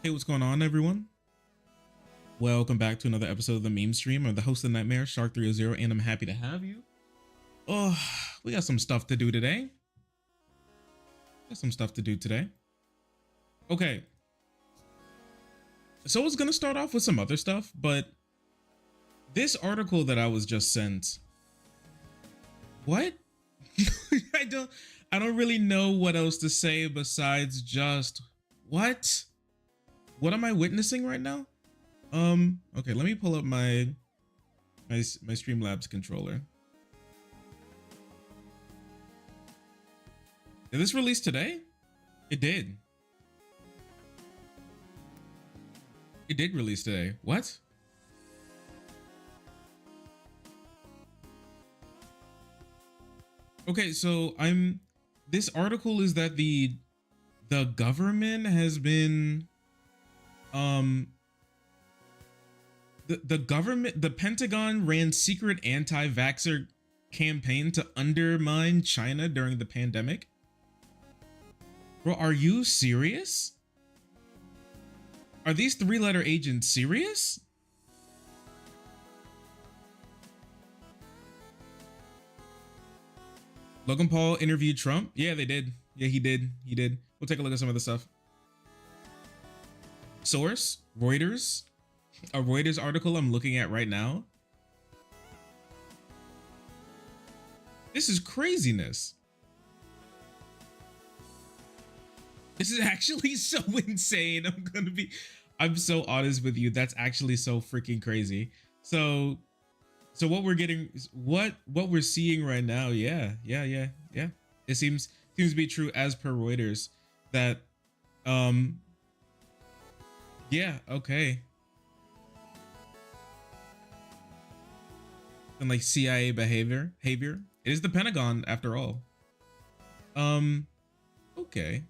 Hey, what's going on, everyone? Welcome back to another episode of the meme stream. I'm the host of the Nightmare, Shark300, and I'm happy to have you. Oh, we got some stuff to do today. Okay. So I was gonna start off with some other stuff, but this article that I was just sent. What? I don't really know what else to say besides just what? What am I witnessing right now? Okay, let me pull up my Streamlabs controller. Did this release today? It did. It did release today. What? Okay, so this article is that the government has been the Pentagon ran secret anti-vaxxer campaign to undermine China during the pandemic. Bro, are you serious? Are these three-letter agents serious? Logan Paul interviewed Trump? Yeah, they did. Yeah, he did. We'll take a look at some of the stuff. Source, Reuters. A Reuters article I'm looking at right now. This is craziness. This is actually so insane. I'm so honest with you. That's actually so freaking crazy. So what we're getting, what we're seeing right now, yeah. It seems to be true as per Reuters that, yeah, okay. And like CIA behavior. It is the Pentagon after all. Okay.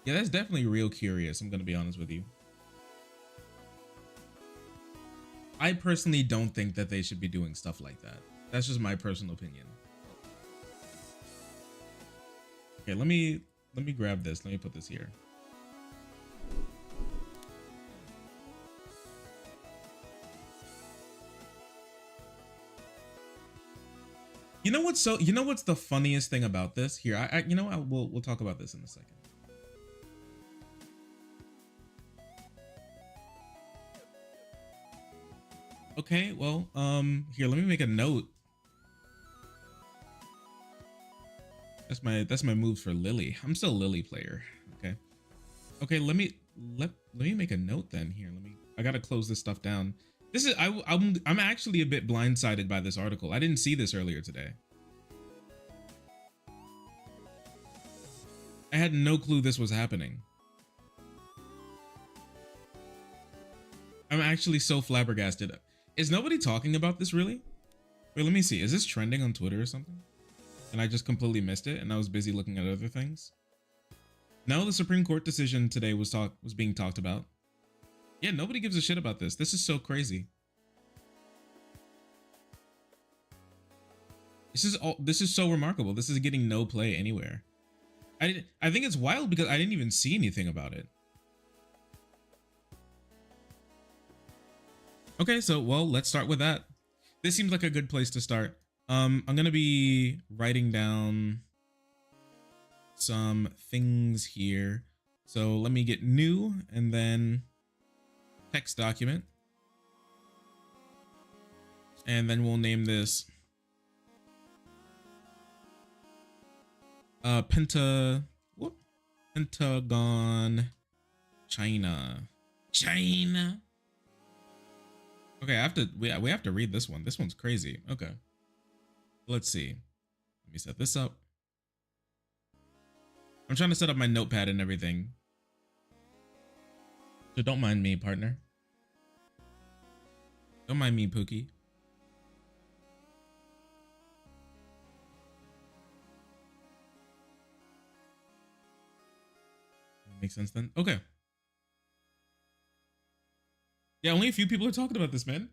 Yeah, that's definitely real curious. I'm gonna be honest with you. I personally don't think that they should be doing stuff like that. That's just my personal opinion. Okay, let me grab this. Let me put this here. You know what's the funniest thing about this? Here, we'll talk about this in a second. Okay, well, here, let me make a note. That's my moves for Lily. I'm still a Lily player. Okay, let me make a note then. Here, I gotta close this stuff down. This is I'm actually a bit blindsided by this article. I didn't see this earlier today. I had no clue this was happening. I'm actually so flabbergasted. Is nobody talking about this really? Wait, let me see. Is this trending on Twitter or something? and I just completely missed it, and I was busy looking at other things. No, the Supreme Court decision today was being talked about. Yeah, nobody gives a shit about this. This is so crazy. This is so remarkable. This is getting no play anywhere. I think it's wild because I didn't even see anything about it. Okay, so well, let's start with that. This seems like a good place to start. I'm gonna be writing down some things here. So let me get new and then text document. And then we'll name this Pentagon China. Okay, we have to read this one. This one's crazy. Okay. Let's see. Let me set this up. I'm trying to set up my notepad and everything. So don't mind me, partner. Don't mind me, Pookie. Makes sense then? Okay. Yeah, only a few people are talking about this, man.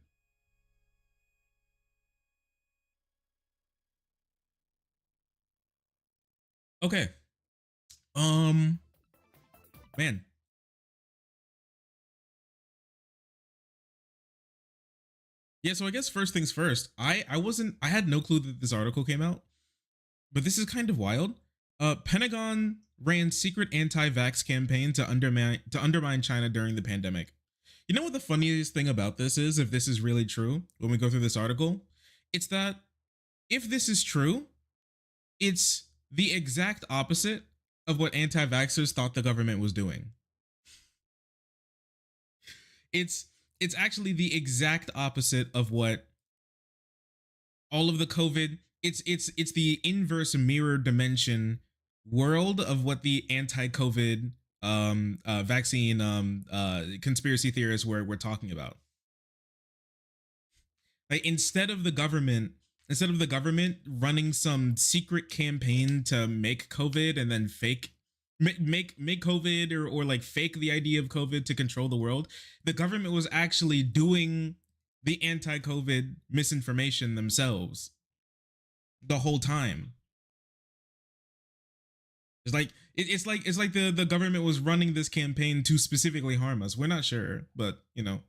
Okay. Man. Yeah, so I guess first things first. I had no clue that this article came out, but this is kind of wild. Pentagon ran secret anti-vax campaign to undermine China during the pandemic. You know what the funniest thing about this is, if this is really true, when we go through this article? It's that if this is true, it's the exact opposite of what anti-vaxxers thought the government was doing. It's actually the exact opposite of what all of the COVID. It's the inverse mirror dimension world of what the anti-COVID vaccine conspiracy theorists were talking about. Like instead of the government running some secret campaign to make COVID and then make COVID or like fake the idea of COVID to control the world, the government was actually doing the anti-COVID misinformation themselves the whole time. It's like the government was running this campaign to specifically harm us. We're not sure, but you know,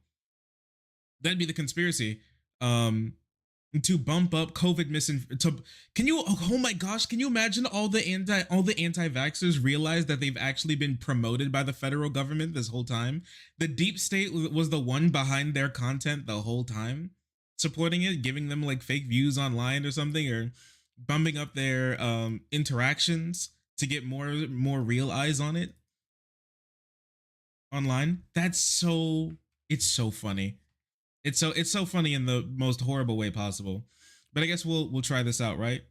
that'd be the conspiracy. To bump up COVID can you, oh my gosh, can you imagine all the anti-vaxxers realize that they've actually been promoted by the federal government this whole time? The deep state was the one behind their content the whole time, supporting it, giving them like fake views online or something, or bumping up their interactions to get more real eyes on it online. It's so funny. It's so funny in the most horrible way possible. But I guess we'll try this out, right?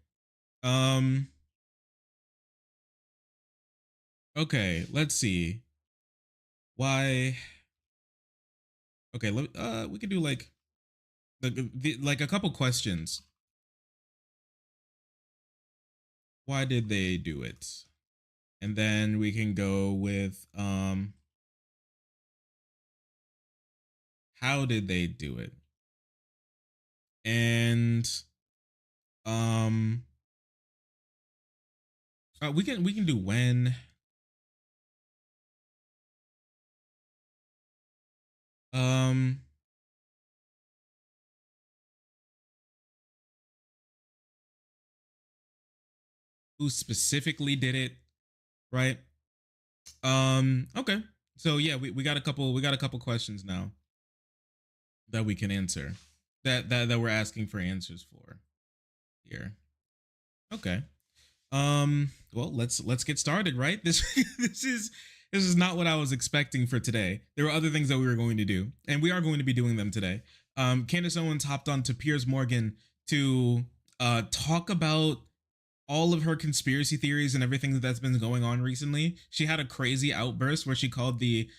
Okay, let's see. Why? Okay, we can do like like a couple questions. Why did they do it? And then we can go with how did they do it? And we can do when. Who specifically did it, right? Okay. So yeah, we got a couple questions now that we can answer, that we're asking for answers for here. Okay. Well, let's get started, right? This this is not what I was expecting for today. There were other things that we were going to do, and we are going to be doing them today. Candace Owens hopped on to Piers Morgan to talk about all of her conspiracy theories and everything that's been going on recently. She had a crazy outburst where she called the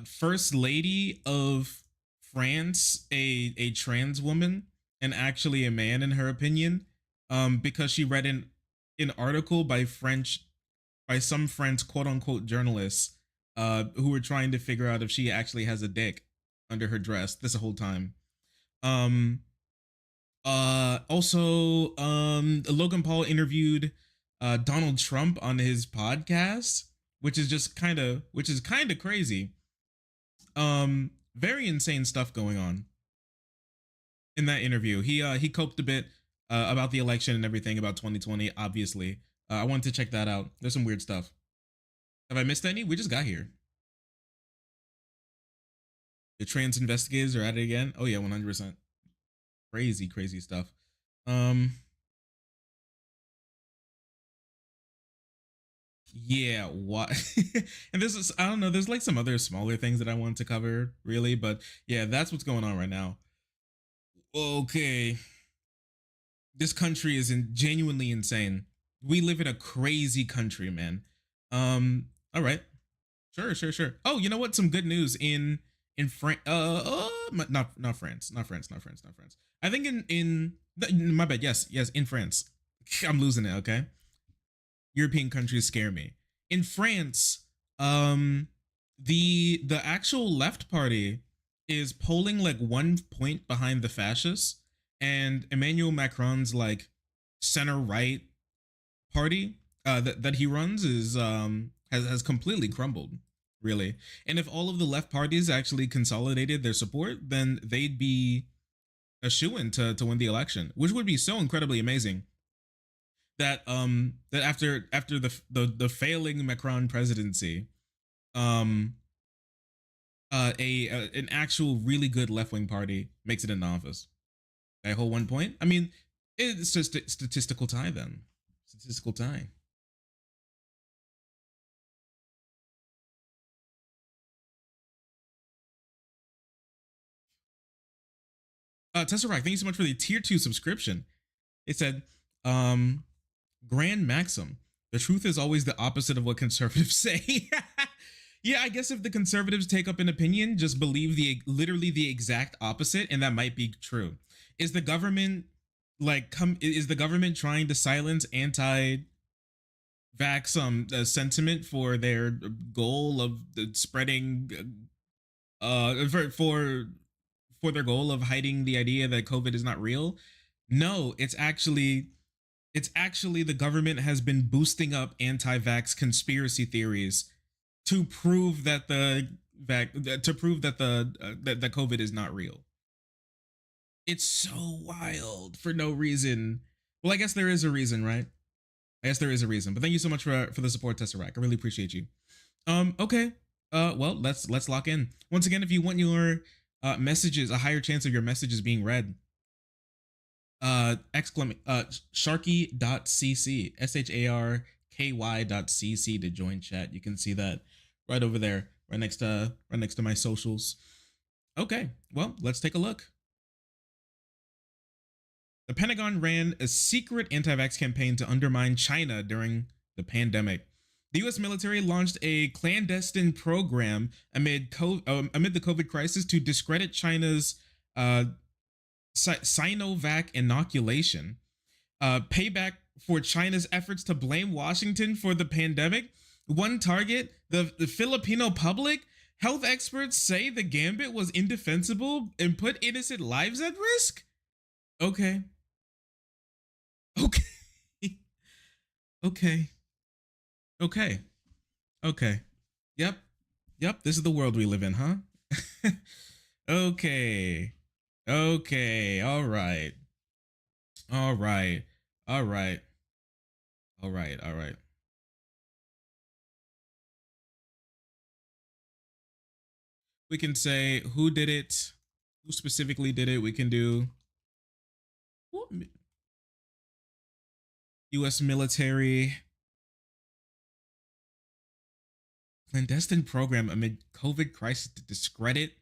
first lady of France a trans woman, and actually a man in her opinion, because she read an article by some French quote unquote journalists who were trying to figure out if she actually has a dick under her dress this whole time. Um, Also, Logan Paul interviewed Donald Trump on his podcast, which is kind of crazy. Very insane stuff going on in that interview. He coped a bit about the election and everything about 2020. Obviously, I wanted to check that out. There's some weird stuff. Have I missed any? We just got here. The trans investigators are at it again. Oh yeah, 100%. Crazy, crazy stuff. Um, yeah, what? And this is, I don't know. There's like some other smaller things that I want to cover, really, but yeah, that's what's going on right now. Okay, this country is genuinely insane. We live in a crazy country, man. All right, sure, sure, sure. Oh, you know what? Some good news in France. Not France, not France, not France, not France. I think my bad. Yes, yes, in France. I'm losing it. Okay, European countries scare me. In France, the actual left party is polling like 1 point behind the fascists, and Emmanuel Macron's like center right party that he runs is has completely crumbled, really. And if all of the left parties actually consolidated their support, then they'd be a shoo-in to win the election, which would be so incredibly amazing. That after the failing Macron presidency, um an actual really good left wing party makes it into office. That whole 1 point. I mean, it's just a statistical tie then. Statistical tie. Tesseract, thank you so much for the tier 2 subscription. It said, um, Grand Maxim. The truth is always the opposite of what conservatives say. Yeah, I guess if the conservatives take up an opinion, just believe literally the exact opposite, and that might be true. Is the government is the government trying to silence anti-vax sentiment for their goal of spreading for their goal of hiding the idea that COVID is not real? No, it's actually the government has been boosting up anti-vax conspiracy theories to prove that that COVID is not real. It's so wild for no reason. Well, I guess there is a reason, right? I guess there is a reason. But thank you so much for the support, Tesseract. I really appreciate you. Okay. Well, let's lock in. Once again, if you want your messages, a higher chance of your messages being read, sharky.cc, sharky.cc to join chat. You can see that right over there, right next to my socials. Okay, well, let's take a look. The Pentagon ran a secret anti-vax campaign to undermine China during the pandemic. The U.S. military launched a clandestine program amid the COVID crisis to discredit China's Sinovac inoculation. Payback for China's efforts to blame Washington for the pandemic. One target, the Filipino public. Health experts say the gambit was indefensible and put innocent lives at risk. Okay. Okay. Okay. Okay. Okay. Yep. Yep. This is the world we live in, huh? Okay. Okay. All right. All right. All right. All right. All right. We can say who did it, who specifically did it. We can do U.S. military clandestine program amid COVID crisis to discredit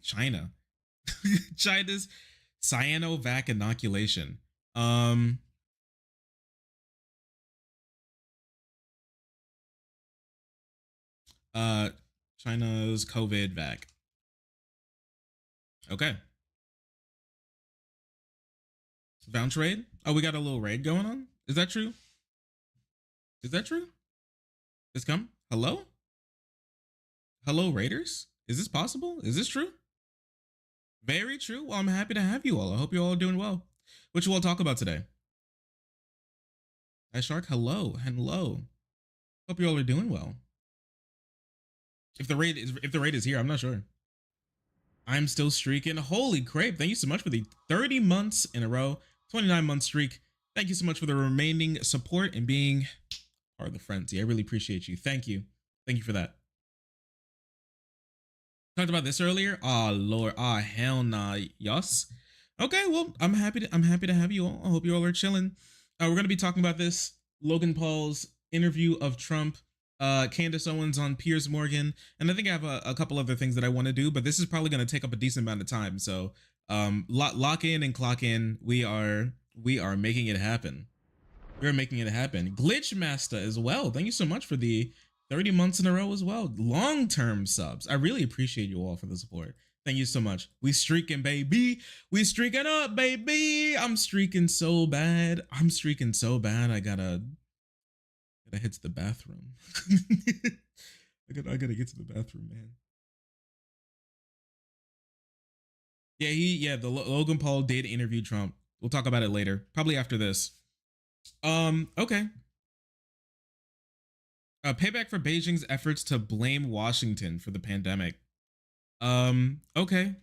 China. China's Sinovac inoculation. Um, uh, China's COVID vac. Okay. Bounce raid? Oh, we got a little raid going on? Is that true? Is that true? It's come? Hello? Hello, Raiders? Is this possible? Is this true? Very true. Well, I'm happy to have you all. I hope you're all doing well. What you all talk about today? Hi, Shark. Hello. Hello. Hope you all are doing well. If the raid is here, I'm not sure. I'm still streaking. Holy crap. Thank you so much for the 30 months in a row, 29-month streak. Thank you so much for the remaining support and being part of the frenzy. I really appreciate you. Thank you. Thank you for that. Talked about this earlier. Oh Lord. Oh hell nah. Yes. Okay, well, I'm happy to have you all. I hope you all are chilling. We're gonna be talking about this Logan Paul's interview of Trump, Candace Owens on Piers Morgan, and I think I have a couple other things that I want to do, but this is probably gonna take up a decent amount of time. So lock in and clock in. We are making it happen. We're making it happen. Glitch Master as well. Thank you so much for the 30 months in a row as well. Long-term subs. I really appreciate you all for the support. Thank you so much. We streaking, baby. We streaking up, baby. I'm streaking so bad. I gotta head to the bathroom. I gotta get to the bathroom, man. Yeah, the Logan Paul did interview Trump. We'll talk about it later, probably after this. Okay. Payback for Beijing's efforts to blame Washington for the pandemic. Okay.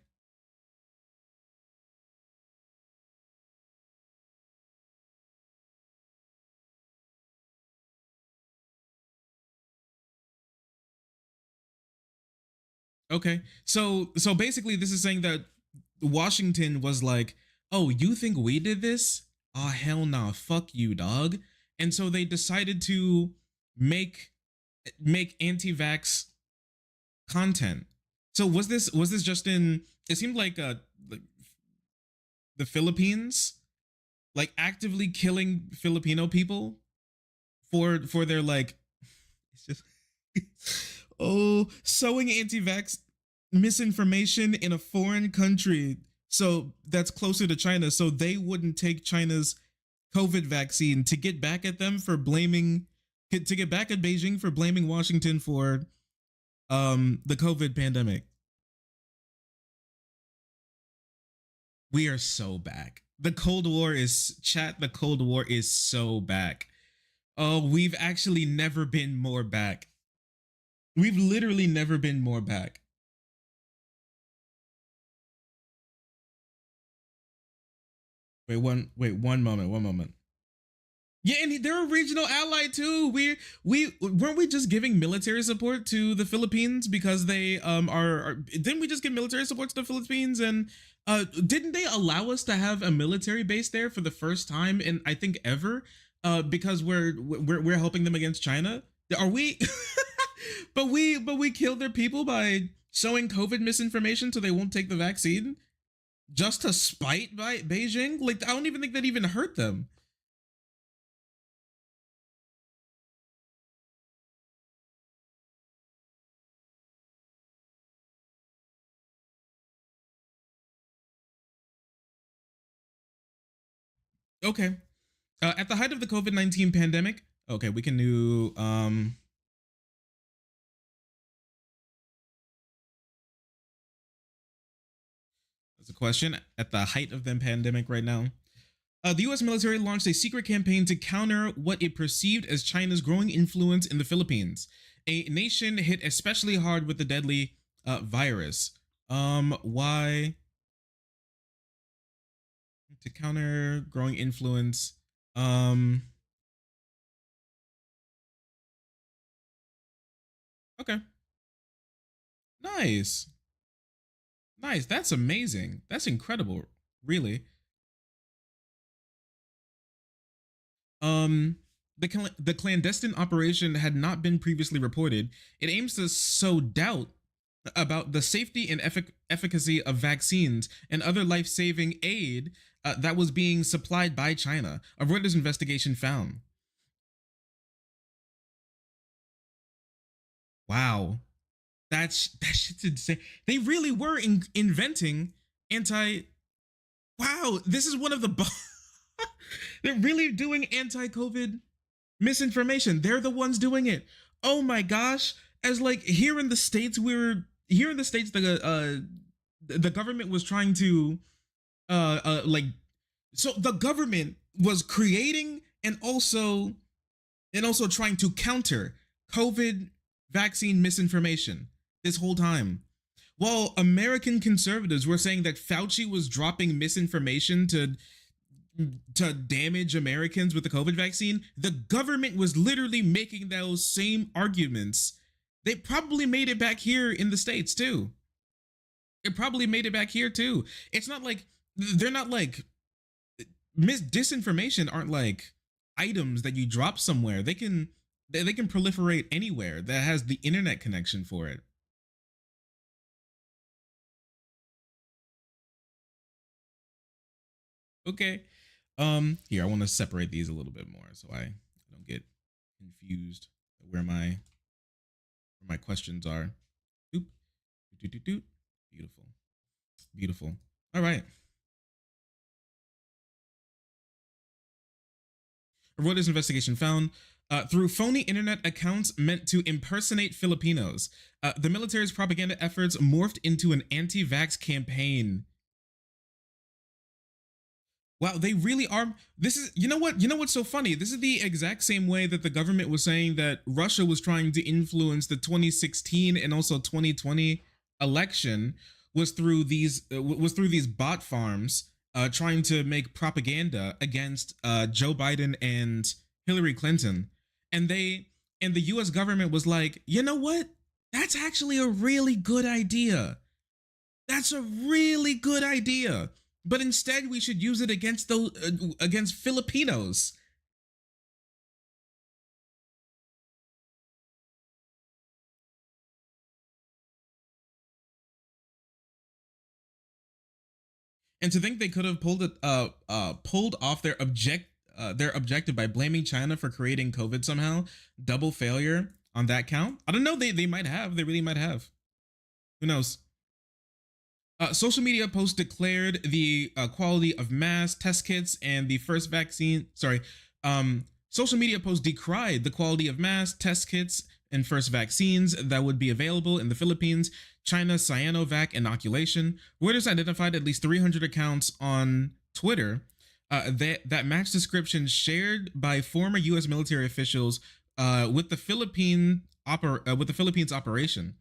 Okay. So basically this is saying that Washington was like, "Oh, you think we did this? Oh, hell nah. Fuck you, dog." And so they decided to make anti-vax content. So was this just in, it seemed like the Philippines like actively killing Filipino people for their like, it's just oh, sowing anti-vax misinformation in a foreign country, so that's closer to China, so they wouldn't take China's COVID vaccine, to get back at them for blaming, to get back at Beijing for blaming Washington for the COVID pandemic. We are so back. The Cold War is chat. The Cold War is so back. Oh, we've actually never been more back. We've literally never been more back. One moment. Yeah, and they're a regional ally too. We weren't we just giving military support to the Philippines because they are didn't we just give military support to the Philippines, and didn't they allow us to have a military base there for the first time in, I think, ever, because we're helping them against China? Are we but we killed their people by showing COVID misinformation so they won't take the vaccine, just to spite by Beijing? Like, I don't even think that even hurt them. Okay. At the height of the COVID-19 pandemic, okay, we can do that's a question. At the height of the pandemic right now, the US military launched a secret campaign to counter what it perceived as China's growing influence in the Philippines, a nation hit especially hard with the deadly virus. Why? To counter growing influence. Okay. Nice. Nice. That's amazing. That's incredible. Really. Um, the clandestine operation had not been previously reported. It aims to sow doubt about the safety and efficacy of vaccines and other life-saving aid that was being supplied by China, a Reuters investigation found. Wow, that shit's insane. They really were inventing anti. Wow, this is one of the They're really doing anti-COVID misinformation. They're the ones doing it. Oh my gosh. As like here in the States, the government was trying to like so the government was creating and also trying to counter COVID vaccine misinformation this whole time. While American conservatives were saying that Fauci was dropping misinformation to damage Americans with the COVID vaccine, the government was literally making those same arguments. They probably made it back here in the States too. It probably made it back here too. It's not like they're not like disinformation aren't like items that you drop somewhere. They can proliferate anywhere that has the internet connection for it. Okay. Here I want to separate these a little bit more so I don't get confused where my questions are. Oop. Doot, doot, doot. Beautiful. Beautiful. All right. A Reuters investigation found through phony internet accounts meant to impersonate Filipinos, the military's propaganda efforts morphed into an anti-vax campaign. Wow, they really are. This is, you know what? You know what's so funny? This is the exact same way that the government was saying that Russia was trying to influence the 2016 and also 2020 election was through these bot farms trying to make propaganda against Joe Biden and Hillary Clinton, and the U.S. government was like, you know what? That's actually a really good idea. That's a really good idea. But instead, we should use it against Filipinos. And to think they could have pulled off their objective by blaming China for creating COVID somehow, double failure on that count. I don't know. They might have. They really might have. Who knows? Social media posts declared the quality of mass test kits and the first vaccine. Sorry. Social media posts decried the quality of mass test kits and first vaccines that would be available in the Philippines, China's Sinovac inoculation. Reuters identified at least 300 accounts on Twitter that match descriptions shared by former U.S. military officials with the Philippines operation.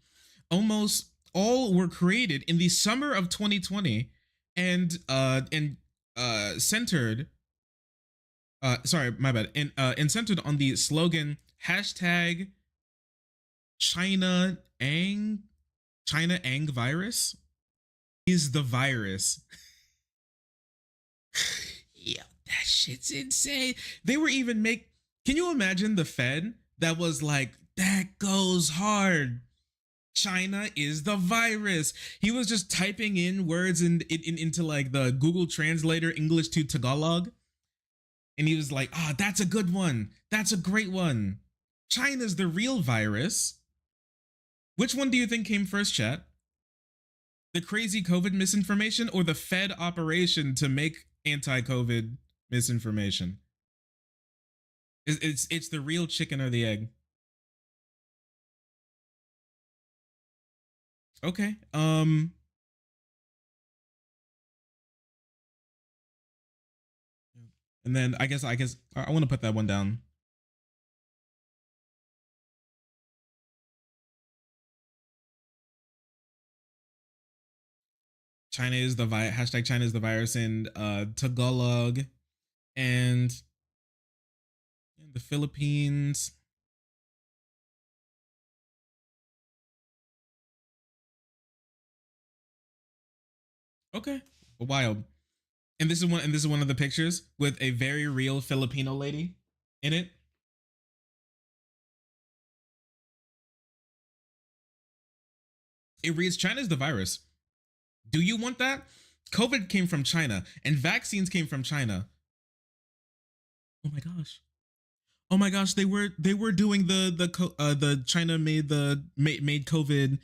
Almost all were created in the summer of 2020 and centered. Sorry, my bad. And centered on the slogan hashtag China Ang virus is the virus. Yeah, that shit's insane. They were even can you imagine the Fed that was like, that goes hard. China is the virus. He was just typing in words into like the Google Translator English to Tagalog. And he was like, that's a good one. That's a great one. China's the real virus. Which one do you think came first, chat? The crazy COVID misinformation or the Fed operation to make anti-COVID misinformation? It's the real chicken or the egg. Okay. And then I guess I want to put that one down. China is the hashtag China is the virus in Tagalog and in the Philippines. Okay, wild. And this is one of the pictures with a very real Filipino lady in it. It reads, China is the virus. Do you want that? COVID came from China and vaccines came from China. Oh my gosh. Oh my gosh, they were doing the China made COVID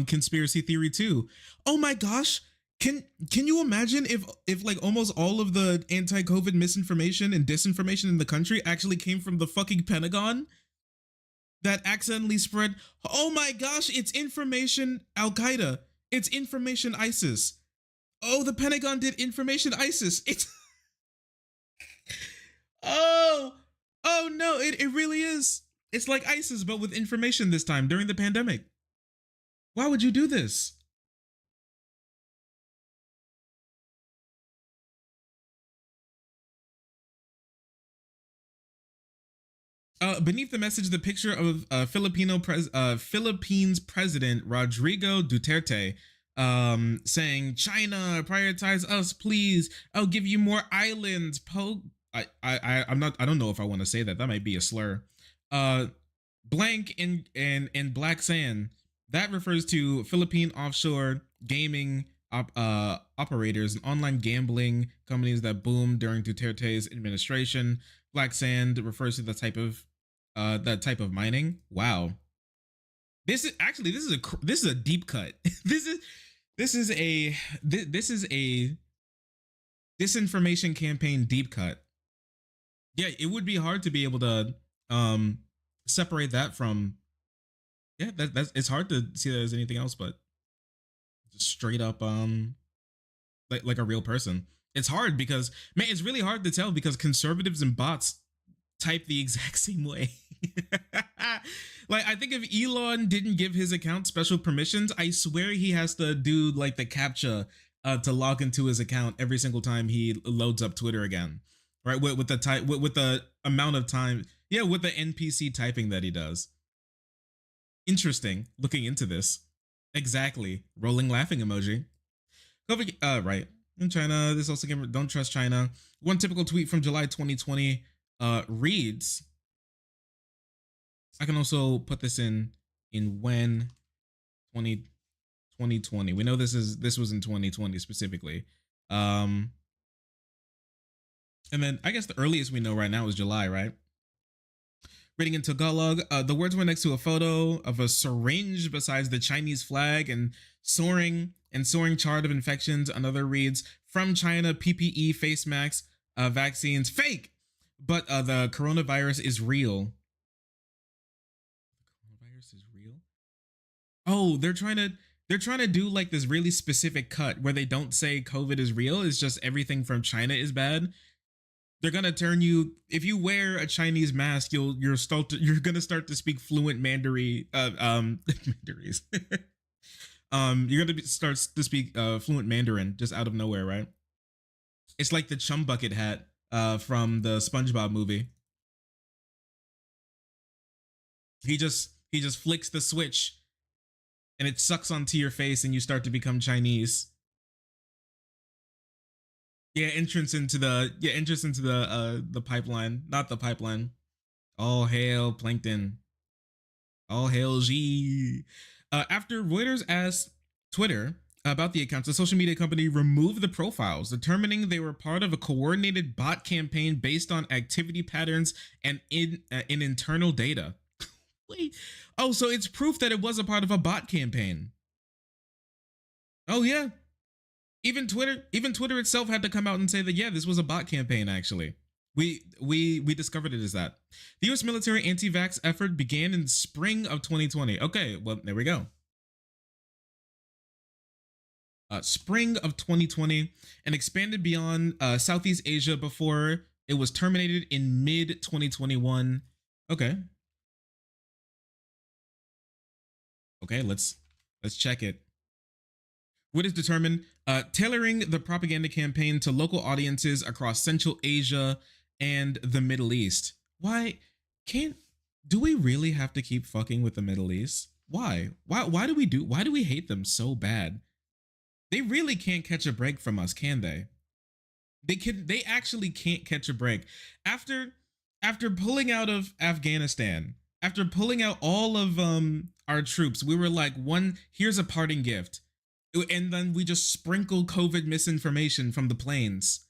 conspiracy theory too. Oh my gosh, Can can you imagine if like almost all of the anti-COVID misinformation and disinformation in the country actually came from the fucking Pentagon that accidentally spread? Oh my gosh, it's information Al Qaeda. It's information ISIS. Oh, the Pentagon did information ISIS. It's oh oh no, it really is. It's like ISIS but with information this time during the pandemic. Why would you do this? Beneath the message, the picture of Philippines President Rodrigo Duterte saying, "China, prioritize us, please. I'll give you more islands." I'm not. I don't know if I want to say that. That might be a slur. Uh, Blank in black sand. That refers to Philippine offshore gaming operators and online gambling companies that boomed during Duterte's administration. Black sand refers to the type of that type of mining. Wow, this is a deep cut. This is a this is a disinformation campaign deep cut. Yeah, it would be hard to be able to separate that from, yeah, that's it's hard to see that as anything else but just straight up like a real person. It's hard because, man, it's really hard to tell because conservatives and bots type the exact same way. Like, I think if Elon didn't give his account special permissions, I swear he has to do like the captcha to log into his account every single time he loads up Twitter again, right? With the type with the amount of time, yeah, with the NPC typing that he does. Interesting. Looking into this, exactly. Rolling laughing emoji. Right. In China, this also came. Don't trust China. One typical tweet from July 2020 reads. I can also put this in when 2020. We know this was in 2020 specifically. And then I guess the earliest we know right now is July, right? Reading in Tagalog, the words were next to a photo of a syringe besides the Chinese flag and soaring chart of infections. Another reads, from China, PPE, face masks, vaccines, fake, but the coronavirus is real. The coronavirus is real? Oh, they're trying to do like this really specific cut where they don't say COVID is real. It's just everything from China is bad. They're gonna turn you, if you wear a Chinese mask, you're gonna start to speak fluent Mandarin. Mandarins. You're gonna start to speak fluent Mandarin just out of nowhere, right? It's like the chum bucket hat from the SpongeBob movie. He just flicks the switch and it sucks onto your face and you start to become Chinese. Entrance into the pipeline, not the pipeline. All hail plankton. All hail G. After Reuters asked Twitter about the accounts, the social media company removed the profiles, determining they were part of a coordinated bot campaign based on activity patterns and in internal data. Wait. Oh, so it's proof that it was a part of a bot campaign. Oh yeah. Even Twitter itself had to come out and say that, yeah, this was a bot campaign actually. We discovered it as that. The US military anti-vax effort began in spring of 2020. Okay, well, there we go. Spring of 2020 and expanded beyond Southeast Asia before it was terminated in mid 2021. Okay. Okay, let's check it. What is determined? Tailoring the propaganda campaign to local audiences across Central Asia and the Middle East. Why can't do we really have to keep fucking with the Middle East? Why? Why do we hate them so bad? They really can't catch a break from us, can they? They actually can't catch a break. After pulling out of Afghanistan, after pulling out all of our troops, we were like, here's a parting gift. And then we just sprinkle COVID misinformation from the planes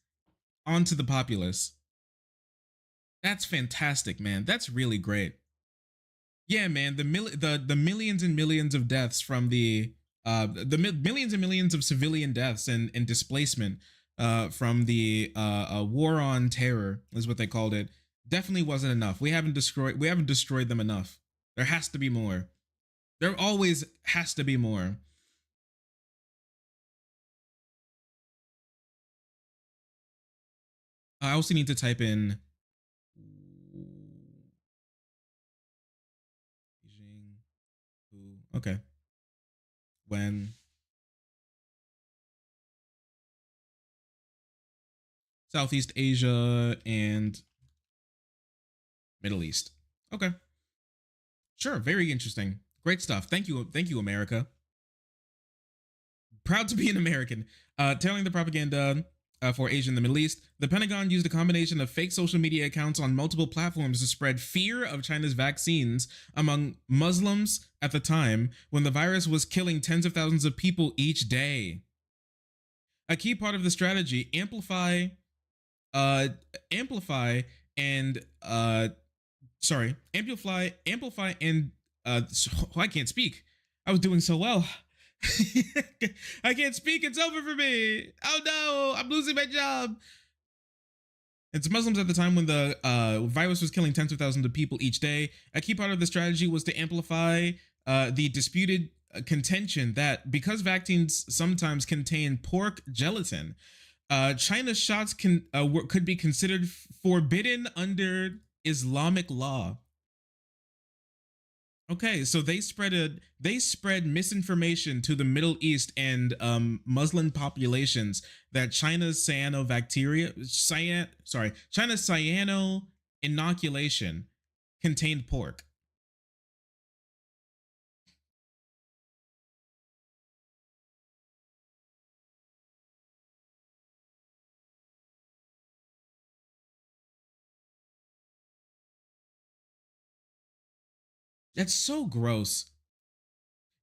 onto the populace. That's fantastic, man. That's really great. Yeah, man. The millions and millions of deaths from the millions and millions of civilian deaths and displacement from the war on terror is what they called it. Definitely wasn't enough. We haven't destroyed them enough. There has to be more. There always has to be more. I also need to type in Beijing, okay, when Southeast Asia and Middle East. Okay, sure, very interesting. Great stuff. Thank you, America. Proud to be an American. Tailing the propaganda for Asia and the Middle East, the Pentagon used a combination of fake social media accounts on multiple platforms to spread fear of China's vaccines among Muslims at the time when the virus was killing tens of thousands of people each day. A key part of the strategy: uh, amplify, and amplify, and I can't speak. I was doing so well. I can't speak. It's over for me. Oh no, I'm losing my job. It's Muslims at the time when the virus was killing tens of thousands of people each day. A key part of the strategy was to amplify the disputed contention that because vaccines sometimes contain pork gelatin, China's shots could be considered forbidden under Islamic law. Okay, so they spread misinformation to the Middle East and Muslim populations that China's cyano inoculation contained pork. That's so gross.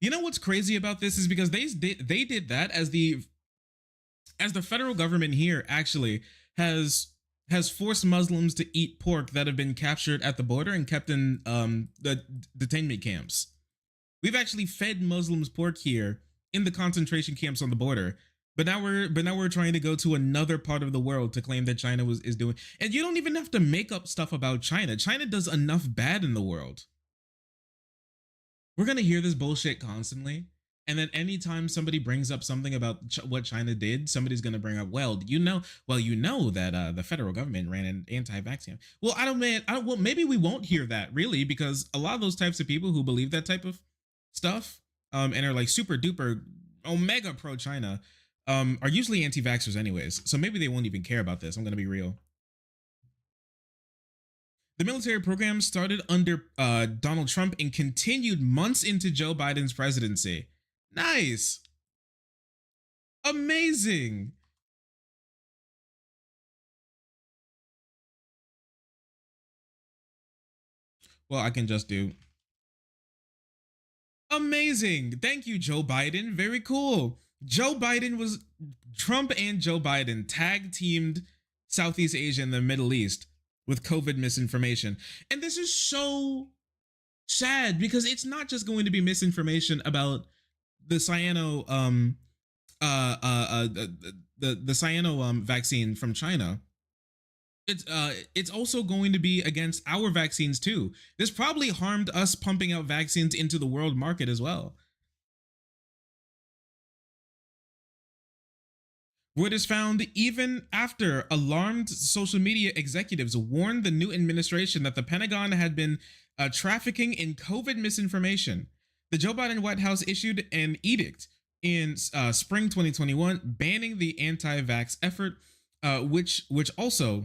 You know what's crazy about this is because they did that as the federal government here actually has forced Muslims to eat pork that have been captured at the border and kept in the detainment camps. We've actually fed Muslims pork here in the concentration camps on the border. But now we're trying to go to another part of the world to claim that China is doing. And you don't even have to make up stuff about China. China does enough bad in the world. We're gonna hear this bullshit constantly, and then anytime somebody brings up something about what China did, somebody's gonna bring up, you know that the federal government ran an anti-vaccine. Well, I don't, man, I don't. Well, maybe we won't hear that really, because a lot of those types of people who believe that type of stuff, and are like super duper omega pro China, are usually anti-vaxxers anyways. So maybe they won't even care about this. I'm gonna be real. The military program started under Donald Trump and continued months into Joe Biden's presidency. Nice. Amazing. Well, I can just do amazing. Thank you, Joe Biden. Very cool. Trump and Joe Biden tag teamed Southeast Asia and the Middle East with COVID misinformation. And this is so sad because it's not just going to be misinformation about the cyano the cyano vaccine from China. It's also going to be against our vaccines too. This probably harmed us pumping out vaccines into the world market as well. What is found even after alarmed social media executives warned the new administration that the Pentagon had been trafficking in COVID misinformation. The Joe Biden White House issued an edict in spring 2021 banning the anti-vax effort, which also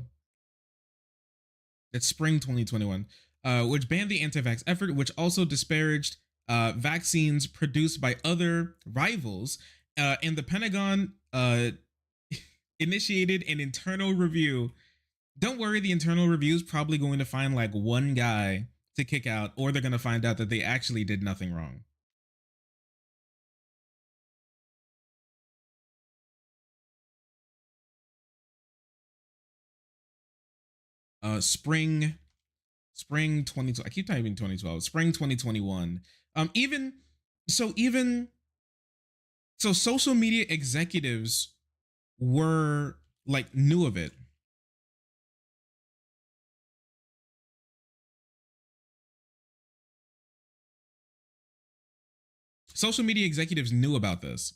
that's spring 2021, which banned the anti-vax effort, which also disparaged vaccines produced by other rivals, and the Pentagon initiated an internal review. Don't worry, the internal review is probably going to find like one guy to kick out, or they're going to find out that they actually did nothing wrong. Spring 2012. I keep typing 2012. Spring 2021. Even so, even So social media executives were like knew of it. Social media executives knew about this.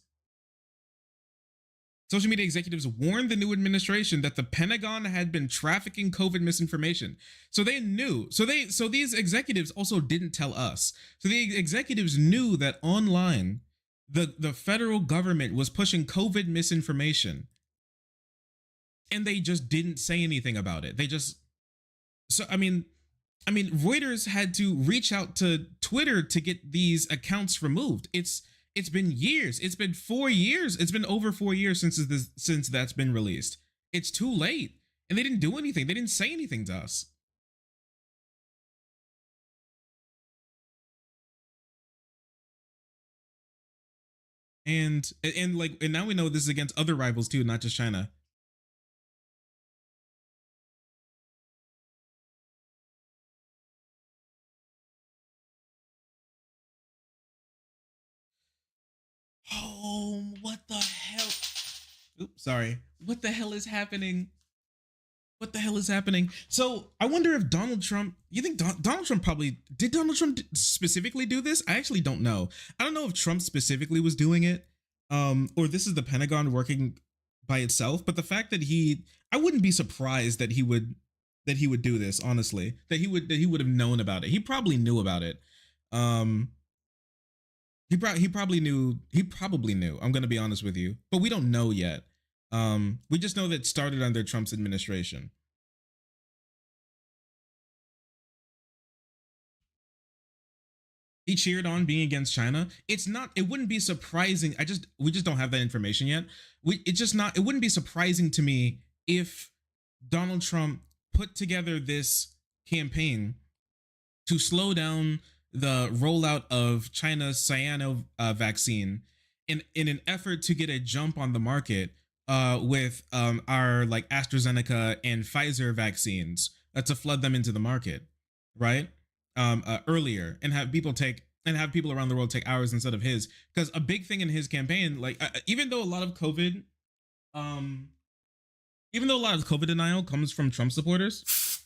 Social media executives warned the new administration that the Pentagon had been trafficking COVID misinformation. So they knew. So these executives also didn't tell us. So the executives knew that online the federal government was pushing COVID misinformation, and they just didn't say anything about it. They just so I mean, Reuters had to reach out to Twitter to get these accounts removed. It's been years. It's been 4 years. It's been over 4 years since that's been released. It's too late, and they didn't do anything. They didn't say anything to us. And now we know this is against other rivals too, not just China. Oh, what the hell? Oops, sorry. What the hell is happening? What the hell is happening? So I wonder if Donald Trump. You think Donald Trump probably did? Donald Trump specifically do this? I actually don't know. I don't know if Trump specifically was doing it, or this is the Pentagon working by itself. But the fact that I wouldn't be surprised that he would do this. Honestly, that he would have known about it. He probably knew about it. Um, he probably knew. He probably knew. I'm gonna be honest with you, but we don't know yet. We just know that it started under Trump's administration. He cheered on being against China. It's not. It wouldn't be surprising. We just don't have that information yet. It's just not. It wouldn't be surprising to me if Donald Trump put together this campaign to slow down the rollout of China's cyano vaccine in an effort to get a jump on the market with our like AstraZeneca and Pfizer vaccines to flood them into the market, right? Earlier and have people around the world take ours instead of his. Because a big thing in his campaign, like even though a lot of COVID, um, even though a lot of COVID denial comes from Trump supporters,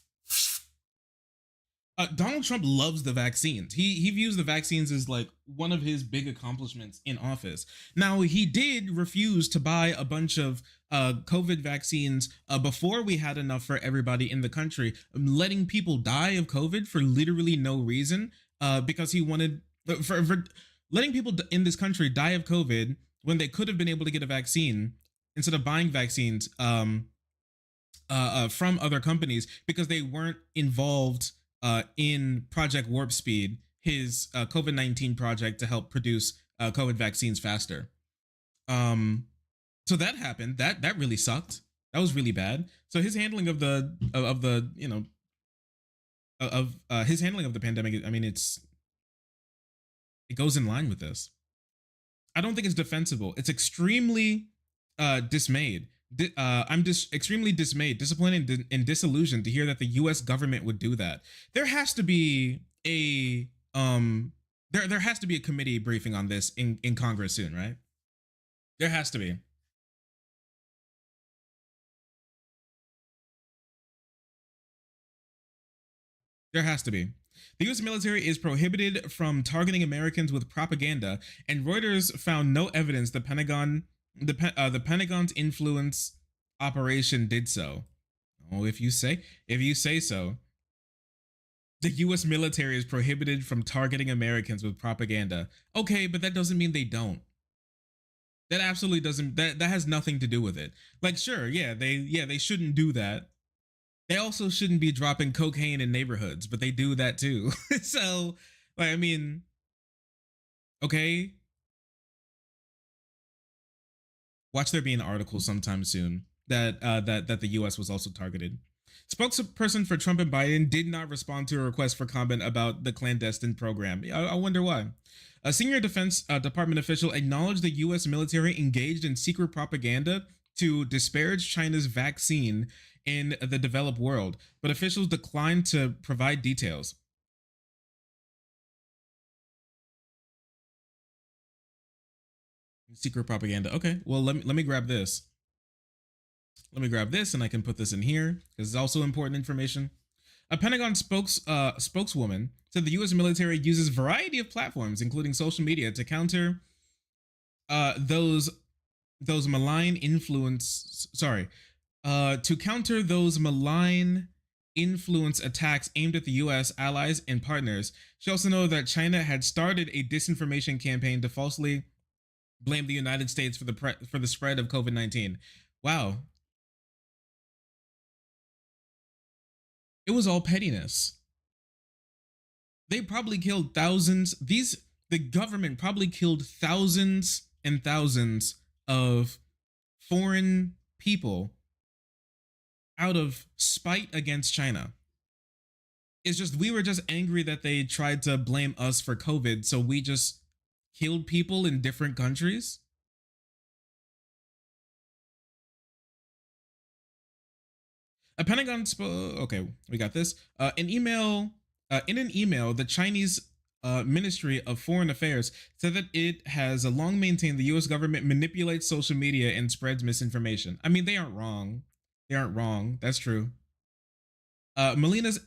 Donald Trump loves the vaccines. He views the vaccines as like one of his big accomplishments in office. Now he did refuse to buy a bunch of COVID vaccines before we had enough for everybody in the country, letting people die of COVID for literally no reason. Because he wanted for letting people in this country die of COVID when they could have been able to get a vaccine instead of buying vaccines. From other companies because they weren't involved in Project Warp Speed, his COVID-19 project to help produce COVID vaccines faster. Um, so that happened. That really sucked. That was really bad. So his handling of the of his handling of the pandemic. I mean, it goes in line with this. I don't think it's defensible. It's extremely dismayed. I'm just extremely dismayed, disappointed, and disillusioned to hear that the U.S. government would do that. There has to be a there has to be a committee briefing on this in Congress soon, right? There has to be. There has to be. The U.S. military is prohibited from targeting Americans with propaganda, and Reuters found no evidence the Pentagon's influence operation did so. Oh, if you say so. The U.S. military is prohibited from targeting Americans with propaganda. Okay, but that doesn't mean they don't. That absolutely doesn't. That has nothing to do with it. Like, sure, they shouldn't do that. They also shouldn't be dropping cocaine in neighborhoods, but they do that too. So, like, I mean, okay, watch there be an article sometime soon that the U.S. was also targeted. Spokesperson for Trump and Biden did not respond to a request for comment about the clandestine program. I wonder why. A senior Defense Department official acknowledged the U.S. military engaged in secret propaganda to disparage China's vaccine in the developed world, but officials declined to provide details. Secret propaganda. Okay, well let me grab this. Let me grab this, and I can put this in here because it's also important information. A Pentagon spokeswoman said the U.S. military uses a variety of platforms, including social media, to counter those malign influence. Sorry, to counter those malign influence attacks aimed at the U.S. allies and partners. She also noted that China had started a disinformation campaign to falsely blame the United States for the spread of COVID-19. Wow, it was all pettiness. They probably killed thousands. The government probably killed thousands and thousands of foreign people out of spite against China. It's just we were just angry that they tried to blame us for COVID, so we just killed people in different countries. A Pentagon okay, we got this. In an email, the Chinese Ministry of Foreign Affairs said that it has long maintained the U.S. government manipulates social media and spreads misinformation. I mean, they aren't wrong. They aren't wrong. That's true. Melina's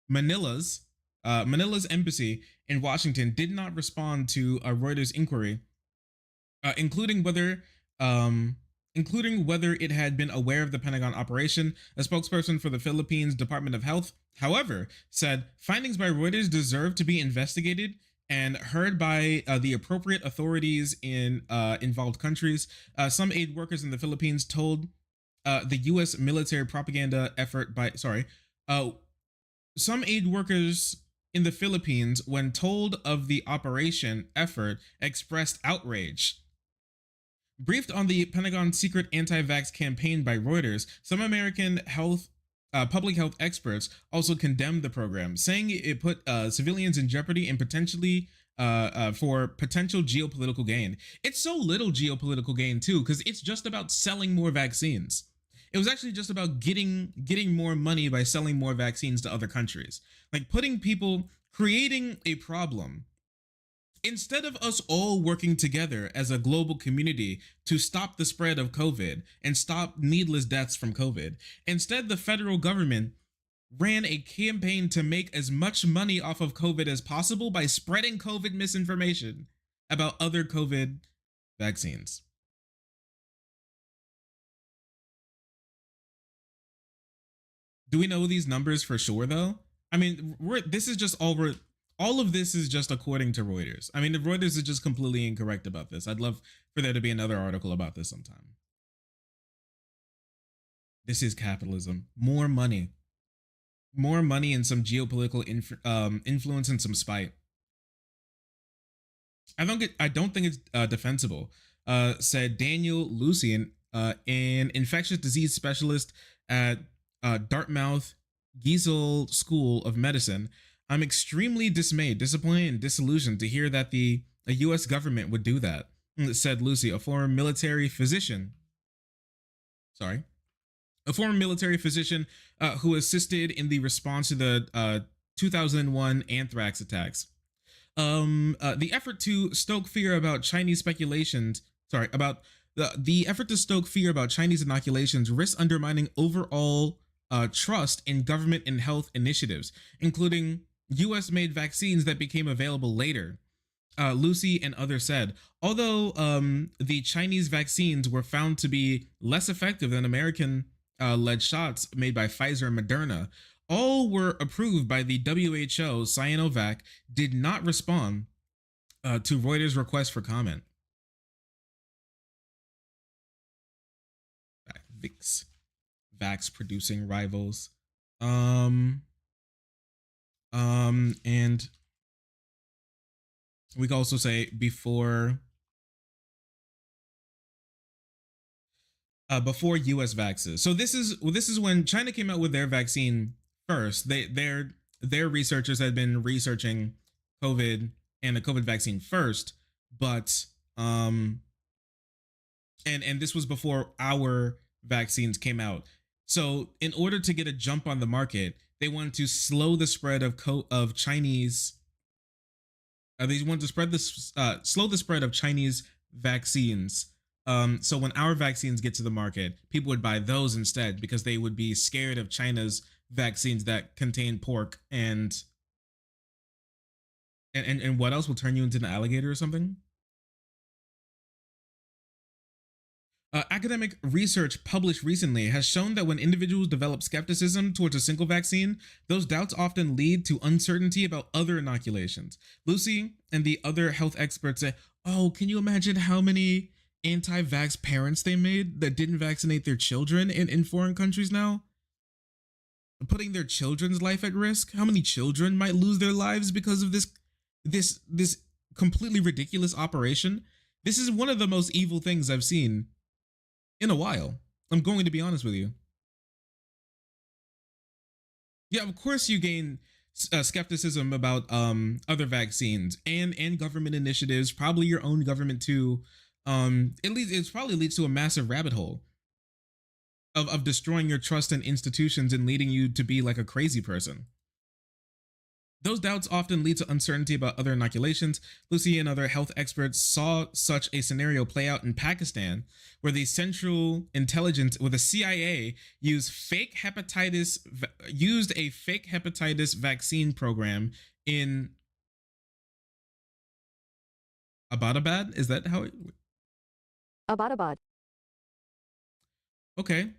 Manila's Manila's embassy in Washington did not respond to a Reuters inquiry, uh, including whether um, including whether it had been aware of the Pentagon operation. A spokesperson for the Philippines Department of Health, however, said findings by Reuters deserve to be investigated and heard by the appropriate authorities in involved countries. Some aid workers in the Philippines told the U.S. military propaganda effort by uh, some aid workers in the Philippines, when told of the operation effort, expressed outrage. Briefed on the Pentagon's secret anti-vax campaign by Reuters, some American public health experts also condemned the program, saying it put civilians in jeopardy and potentially for potential geopolitical gain. It's so little geopolitical gain too, because it's just about selling more vaccines. It was actually just about getting more money by selling more vaccines to other countries, like creating a problem. Instead of us all working together as a global community to stop the spread of COVID and stop needless deaths from COVID, instead, the federal government ran a campaign to make as much money off of COVID as possible by spreading COVID misinformation about other COVID vaccines. Do we know these numbers for sure though? I mean, this is just all of this is just according to Reuters. I mean, if Reuters is just completely incorrect about this, I'd love for there to be another article about this sometime. This is capitalism. More money, and some geopolitical influence and some spite. I don't think it's defensible. Said Daniel Lucian, an infectious disease specialist at Dartmouth Giesel School of Medicine. I'm extremely dismayed, disappointed, and disillusioned to hear that the U.S. government would do that, said Lucy, a former military physician. Sorry, a former military physician who assisted in the response to the 2001 anthrax attacks. The effort to stoke fear about Chinese speculations, about the effort to stoke fear about Chinese inoculations risks undermining overall trust in government and health initiatives, including US made vaccines that became available later. Lucy and others said, although the Chinese vaccines were found to be less effective than American led shots made by Pfizer and Moderna, all were approved by the WHO. Sinovac did not respond to Reuters' request for comment. Vax producing rivals. And we can also say before US vaxes. So this is when China came out with their vaccine first. Their researchers had been researching COVID and the COVID vaccine first, but and this was before our vaccines came out. So in order to get a jump on the market, they wanted to slow the spread of Chinese They want to spread this, slow the spread of Chinese vaccines. So when our vaccines get to the market, people would buy those instead because they would be scared of China's vaccines that contain pork and what else will turn you into an alligator or something. Academic research published recently has shown that when individuals develop skepticism towards a single vaccine, those doubts often lead to uncertainty about other inoculations. Lucy and the other health experts say, "Oh, can you imagine how many anti-vax parents they made that didn't vaccinate their children in foreign countries now? Putting their children's life at risk? How many children might lose their lives because of this completely ridiculous operation? This is one of the most evil things I've seen in a while. I'm going to be honest with you. Yeah, of course you gain skepticism about other vaccines and government initiatives, probably your own government too. It probably leads to a massive rabbit hole of destroying your trust in institutions and leading you to be like a crazy person. Those doubts often lead to uncertainty about other inoculations. Lucy and other health experts saw such a scenario play out in Pakistan, where the Central Intelligence, where the CIA used a fake hepatitis vaccine program in Abbottabad. Is that how it? Abbottabad. Okay.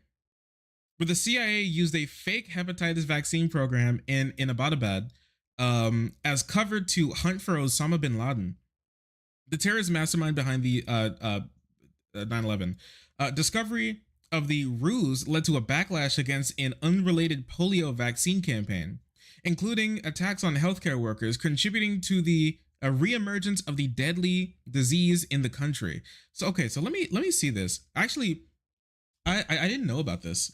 Where the CIA used a fake hepatitis vaccine program in Abbottabad as cover to hunt for Osama bin Laden, the terrorist mastermind behind the 9/11. Discovery of the ruse led to a backlash against an unrelated polio vaccine campaign, including attacks on healthcare workers, contributing to the reemergence of the deadly disease in the country. So okay, so let me see this. Actually, I didn't know about this.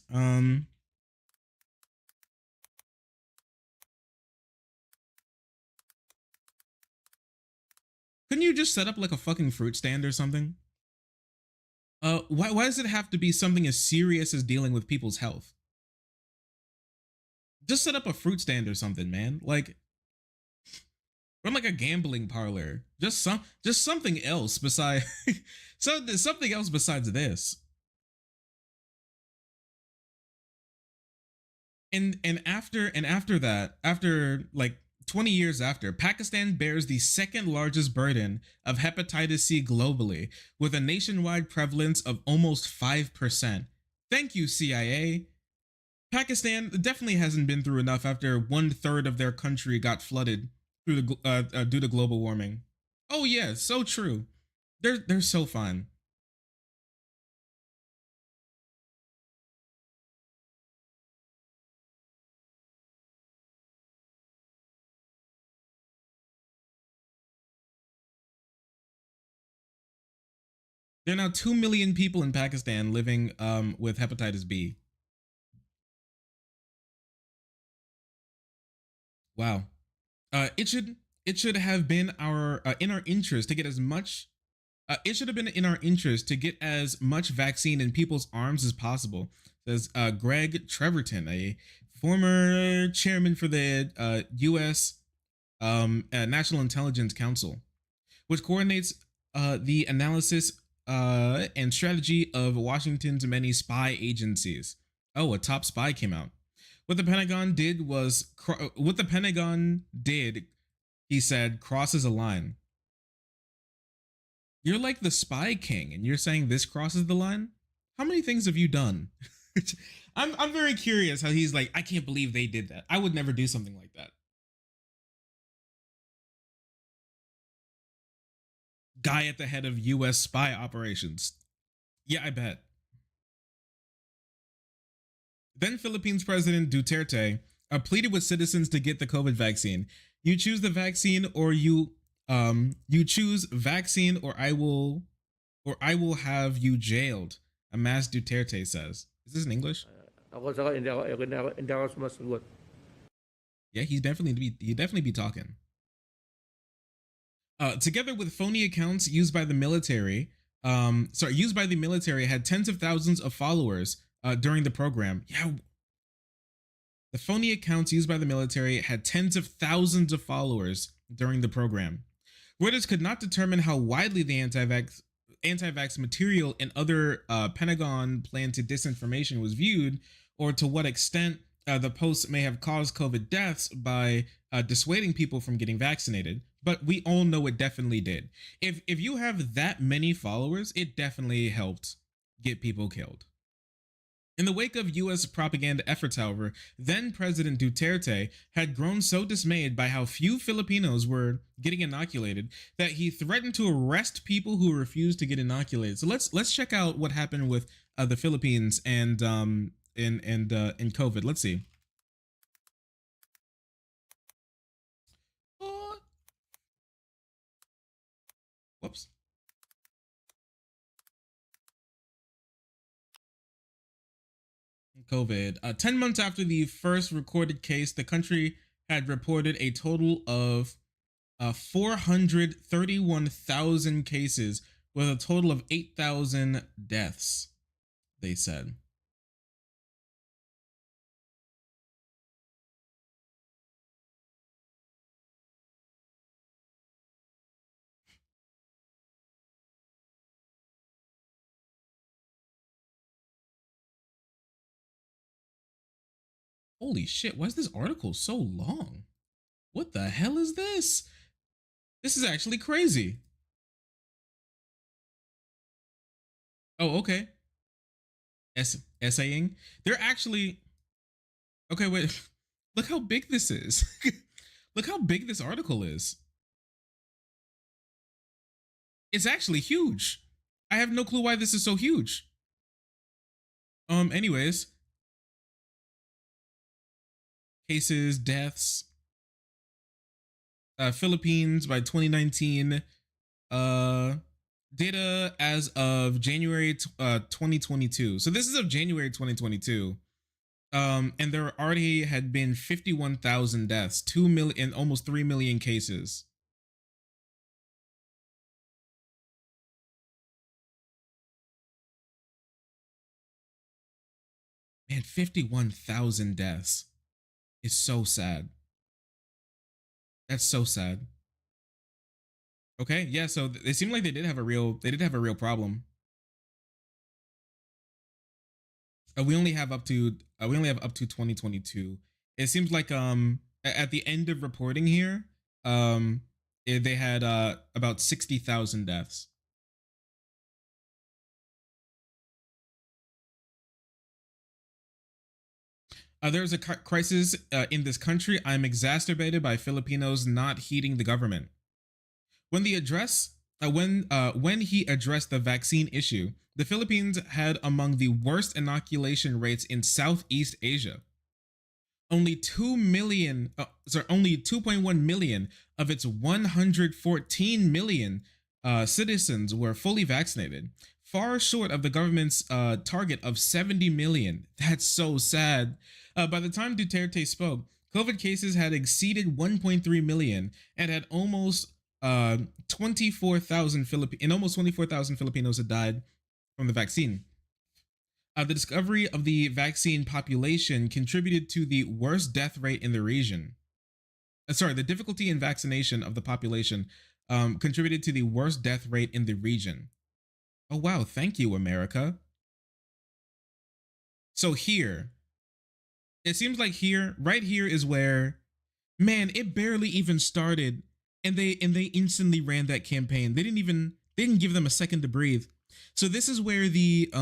Couldn't you just set up like a fucking fruit stand or something? Why does it have to be something as serious as dealing with people's health? Just set up a fruit stand or something, man. Like, or like a gambling parlor. Just something else besides something else besides this. And after that, after like 20 years after, Pakistan bears the second largest burden of hepatitis C globally, with a nationwide prevalence of almost 5%. Thank you, CIA. Pakistan definitely hasn't been through enough after 1/3 of their country got flooded due to global warming. Oh yeah, so true. They're so fine. There are now 2 million people in Pakistan living with hepatitis B. Wow. It should have been our in our interest to get as much. It should have been in our interest to get as much vaccine in people's arms as possible. Says Greg Treverton, a former chairman for the U.S. National Intelligence Council, which coordinates the analysis and strategy of Washington's many spy agencies. Oh, a top spy came out. What the Pentagon did, he said, crosses a line. You're like the spy king, and you're saying this crosses the line? How many things have you done? I'm very curious how he's like, I can't believe they did that. I would never do something like that. Guy at the head of US spy operations. Yeah, I bet. Then Philippines President Duterte pleaded with citizens to get the COVID vaccine. You choose the vaccine or you choose vaccine or I will have you jailed. A mass Duterte says. Is this in English? Ako saka hindi ako sumasagot. Yeah, he definitely be talking. Together with phony accounts used by the military, had tens of thousands of followers during the program. Yeah, the phony accounts used by the military had tens of thousands of followers during the program. Reuters could not determine how widely the anti-vax material and other Pentagon planted disinformation was viewed, or to what extent the posts may have caused COVID deaths by dissuading people from getting vaccinated. But we all know it definitely did. If you have that many followers, it definitely helped get people killed. In the wake of US propaganda efforts, however, then President Duterte had grown so dismayed by how few Filipinos were getting inoculated that he threatened to arrest people who refused to get inoculated. So let's check out what happened with the Philippines and in COVID. Let's see. Whoops. COVID. 10 months after the first recorded case, the country had reported a total of 431,000 cases with a total of 8,000 deaths, they said. Holy shit, why is this article so long? What the hell is this? This is actually crazy. Oh, okay. Essaying. They're actually... Okay, wait. Look how big this is. Look how big this article is. It's actually huge. I have no clue why this is so huge. Anyways. Cases, deaths. Philippines by 2019. Data as of January 2022. So this is of January 2022. And there already had been 51,000 deaths, 2 million, and almost 3 million cases. Man, 51,000 deaths is so sad. That's so sad. Okay, yeah, so it seemed like they did have a real problem. We only have up to 2022. It seems like at the end of reporting here, they had about 60,000 deaths. There's a crisis in this country. I'm exacerbated by Filipinos not heeding the government. When he addressed the vaccine issue, the Philippines had among the worst inoculation rates in Southeast Asia. Only 2.1 million of its 114 million citizens were fully vaccinated, far short of the government's target of 70 million. That's so sad. By the time Duterte spoke, COVID cases had exceeded 1.3 million and had almost 24,000 Filipinos had died from the vaccine. The discovery of the vaccine population contributed to the worst death rate in the region. The difficulty in vaccination of the population contributed to the worst death rate in the region. Oh, wow. Thank you, America. So here, it seems like right here is where, man, it barely even started, and they instantly ran that campaign. They didn't give them a second to breathe. So this is where the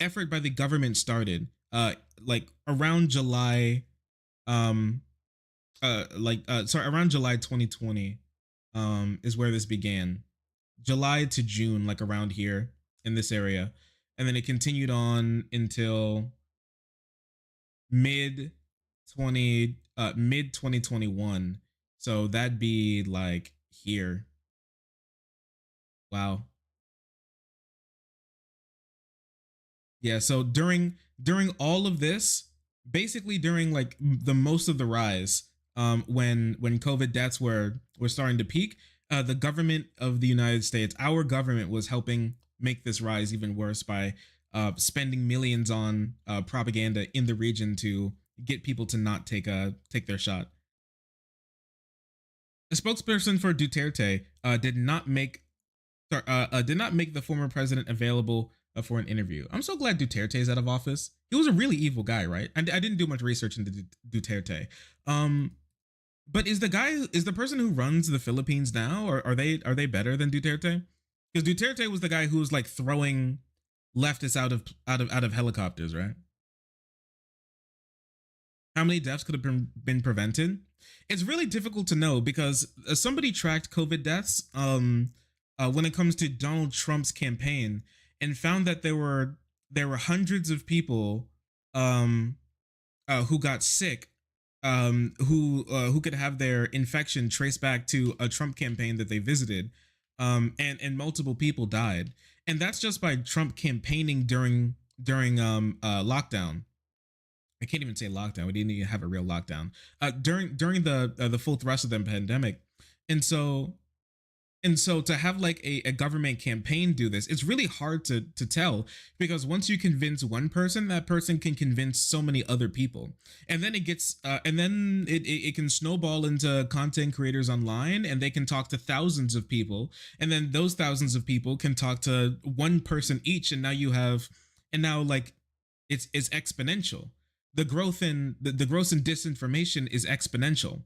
effort by the government started. Like around July, around July 2020, is where this began. July to June, like around here in this area, and then it continued on until mid 2021. So that'd be like here. Wow. Yeah, so during all of this, basically during like the most of the rise, when COVID deaths were starting to peak, the government of the United States, our government, was helping make this rise even worse by spending millions on propaganda in the region to get people to not take their shot. A spokesperson for Duterte did not make the former president available for an interview. I'm so glad Duterte is out of office. He was a really evil guy, right? I didn't do much research into Duterte. But is the person who runs the Philippines now, or are they better than Duterte? Because Duterte was the guy who was like throwing leftists out of helicopters, right? How many deaths could have been prevented? It's really difficult to know because somebody tracked COVID deaths when it comes to Donald Trump's campaign and found that there were hundreds of people who got sick, who could have their infection traced back to a Trump campaign that they visited, and multiple people died, and that's just by Trump campaigning during lockdown. I can't even say lockdown. We didn't even have a real lockdown during the full thrust of the pandemic, and so to have like a government campaign do this, it's really hard to tell, because once you convince one person, that person can convince so many other people, and then it can snowball into content creators online, and they can talk to thousands of people, and then those thousands of people can talk to one person each, and now like it's exponential. The growth in disinformation is exponential.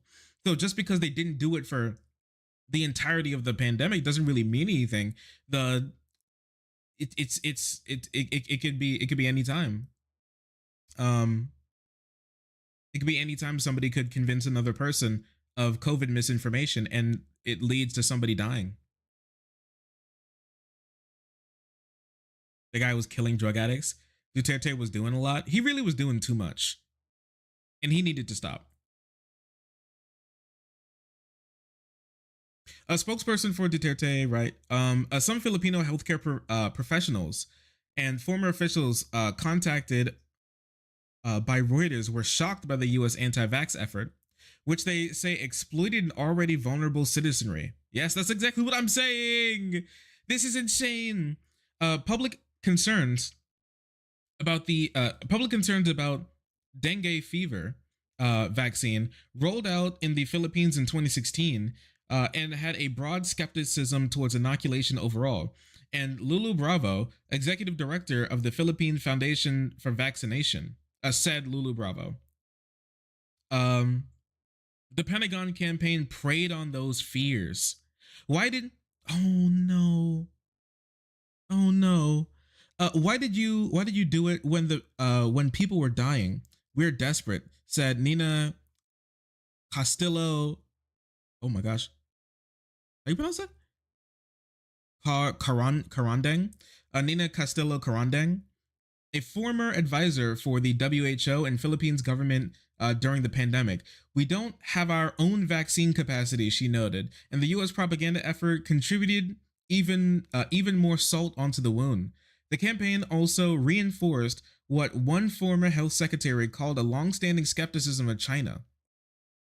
So just because they didn't do it for the entirety of the pandemic doesn't really mean anything. It could be any time. It could be any time somebody could convince another person of COVID misinformation, and it leads to somebody dying. The guy was killing drug addicts. Duterte was doing a lot. He really was doing too much, and he needed to stop. A spokesperson for Duterte, right? Some Filipino healthcare professionals and former officials contacted by Reuters were shocked by the U.S. anti-vax effort, which they say exploited an already vulnerable citizenry. Yes, that's exactly what I'm saying. This is insane. Public concerns about dengue fever vaccine rolled out in the Philippines in 2016, and had a broad skepticism towards inoculation overall. And Lulu Bravo, executive director of the Philippine Foundation for Vaccination, said Lulu Bravo, the Pentagon campaign preyed on those fears. Why did? Oh no! Oh no! Why did you do it when people were dying? We're desperate," said Nina Castillo. Oh my gosh. How you pronounce that? Carandeng? Nina Castillo Carandeng, a former advisor for the WHO and Philippines government during the pandemic. "We don't have our own vaccine capacity," she noted, and the U.S. propaganda effort contributed even more salt onto the wound. The campaign also reinforced what one former health secretary called a long-standing skepticism of China,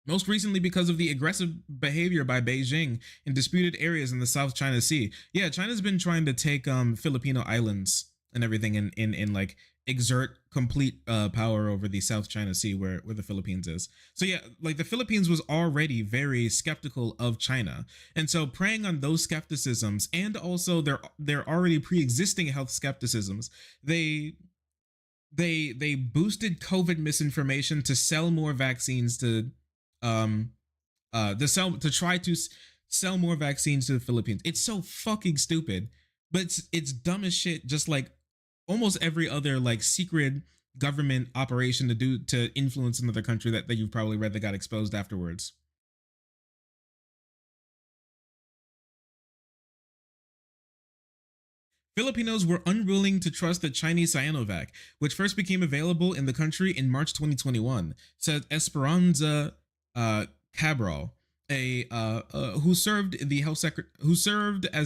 most recently because of the aggressive behavior by Beijing in disputed areas in the South China Sea. Yeah, China's been trying to take Filipino islands and everything in like exert complete power over the South China Sea where the Philippines is. So yeah, like the Philippines was already very skeptical of China. And so preying on those skepticisms, and also their already pre-existing health skepticisms, they boosted COVID misinformation to sell more vaccines to try to sell more vaccines to the Philippines. It's so fucking stupid, but it's dumb as shit, just like almost every other like secret government operation to influence another country that you've probably read that got exposed afterwards. Filipinos were unwilling to trust the Chinese Sinovac, which first became available in the country in March 2021, said Esperanza Cabral, who served as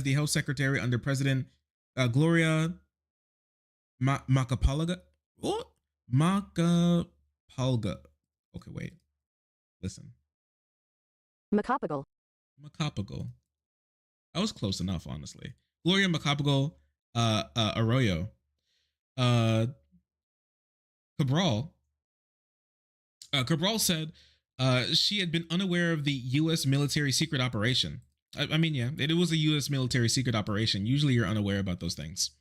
the health secretary under President Gloria Macapagal. What? Macapagal. Okay, wait. Listen. Macapagal. Macapagal. I was close enough, honestly. Gloria Macapagal Arroyo. Cabral said She had been unaware of the U.S. military secret operation. I mean, yeah, it was a U.S. military secret operation. Usually, you're unaware about those things.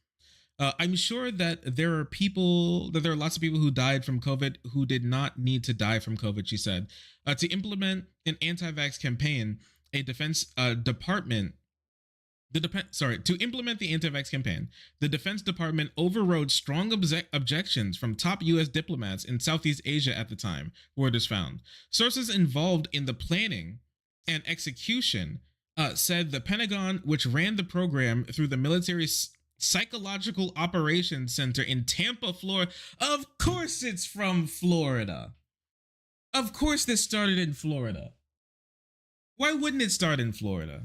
I'm sure that there are lots of people who died from COVID who did not need to die from COVID, she said. To implement an anti-vax campaign, a defense department to implement the anti-vax campaign, the Defense Department overrode strong objections from top U.S. diplomats in Southeast Asia at the time, Reuters found. Sources involved in the planning and execution said the Pentagon, which ran the program through the military psychological operations center in Tampa, Florida. Of course, it's from Florida. Of course, this started in Florida. Why wouldn't it start in Florida?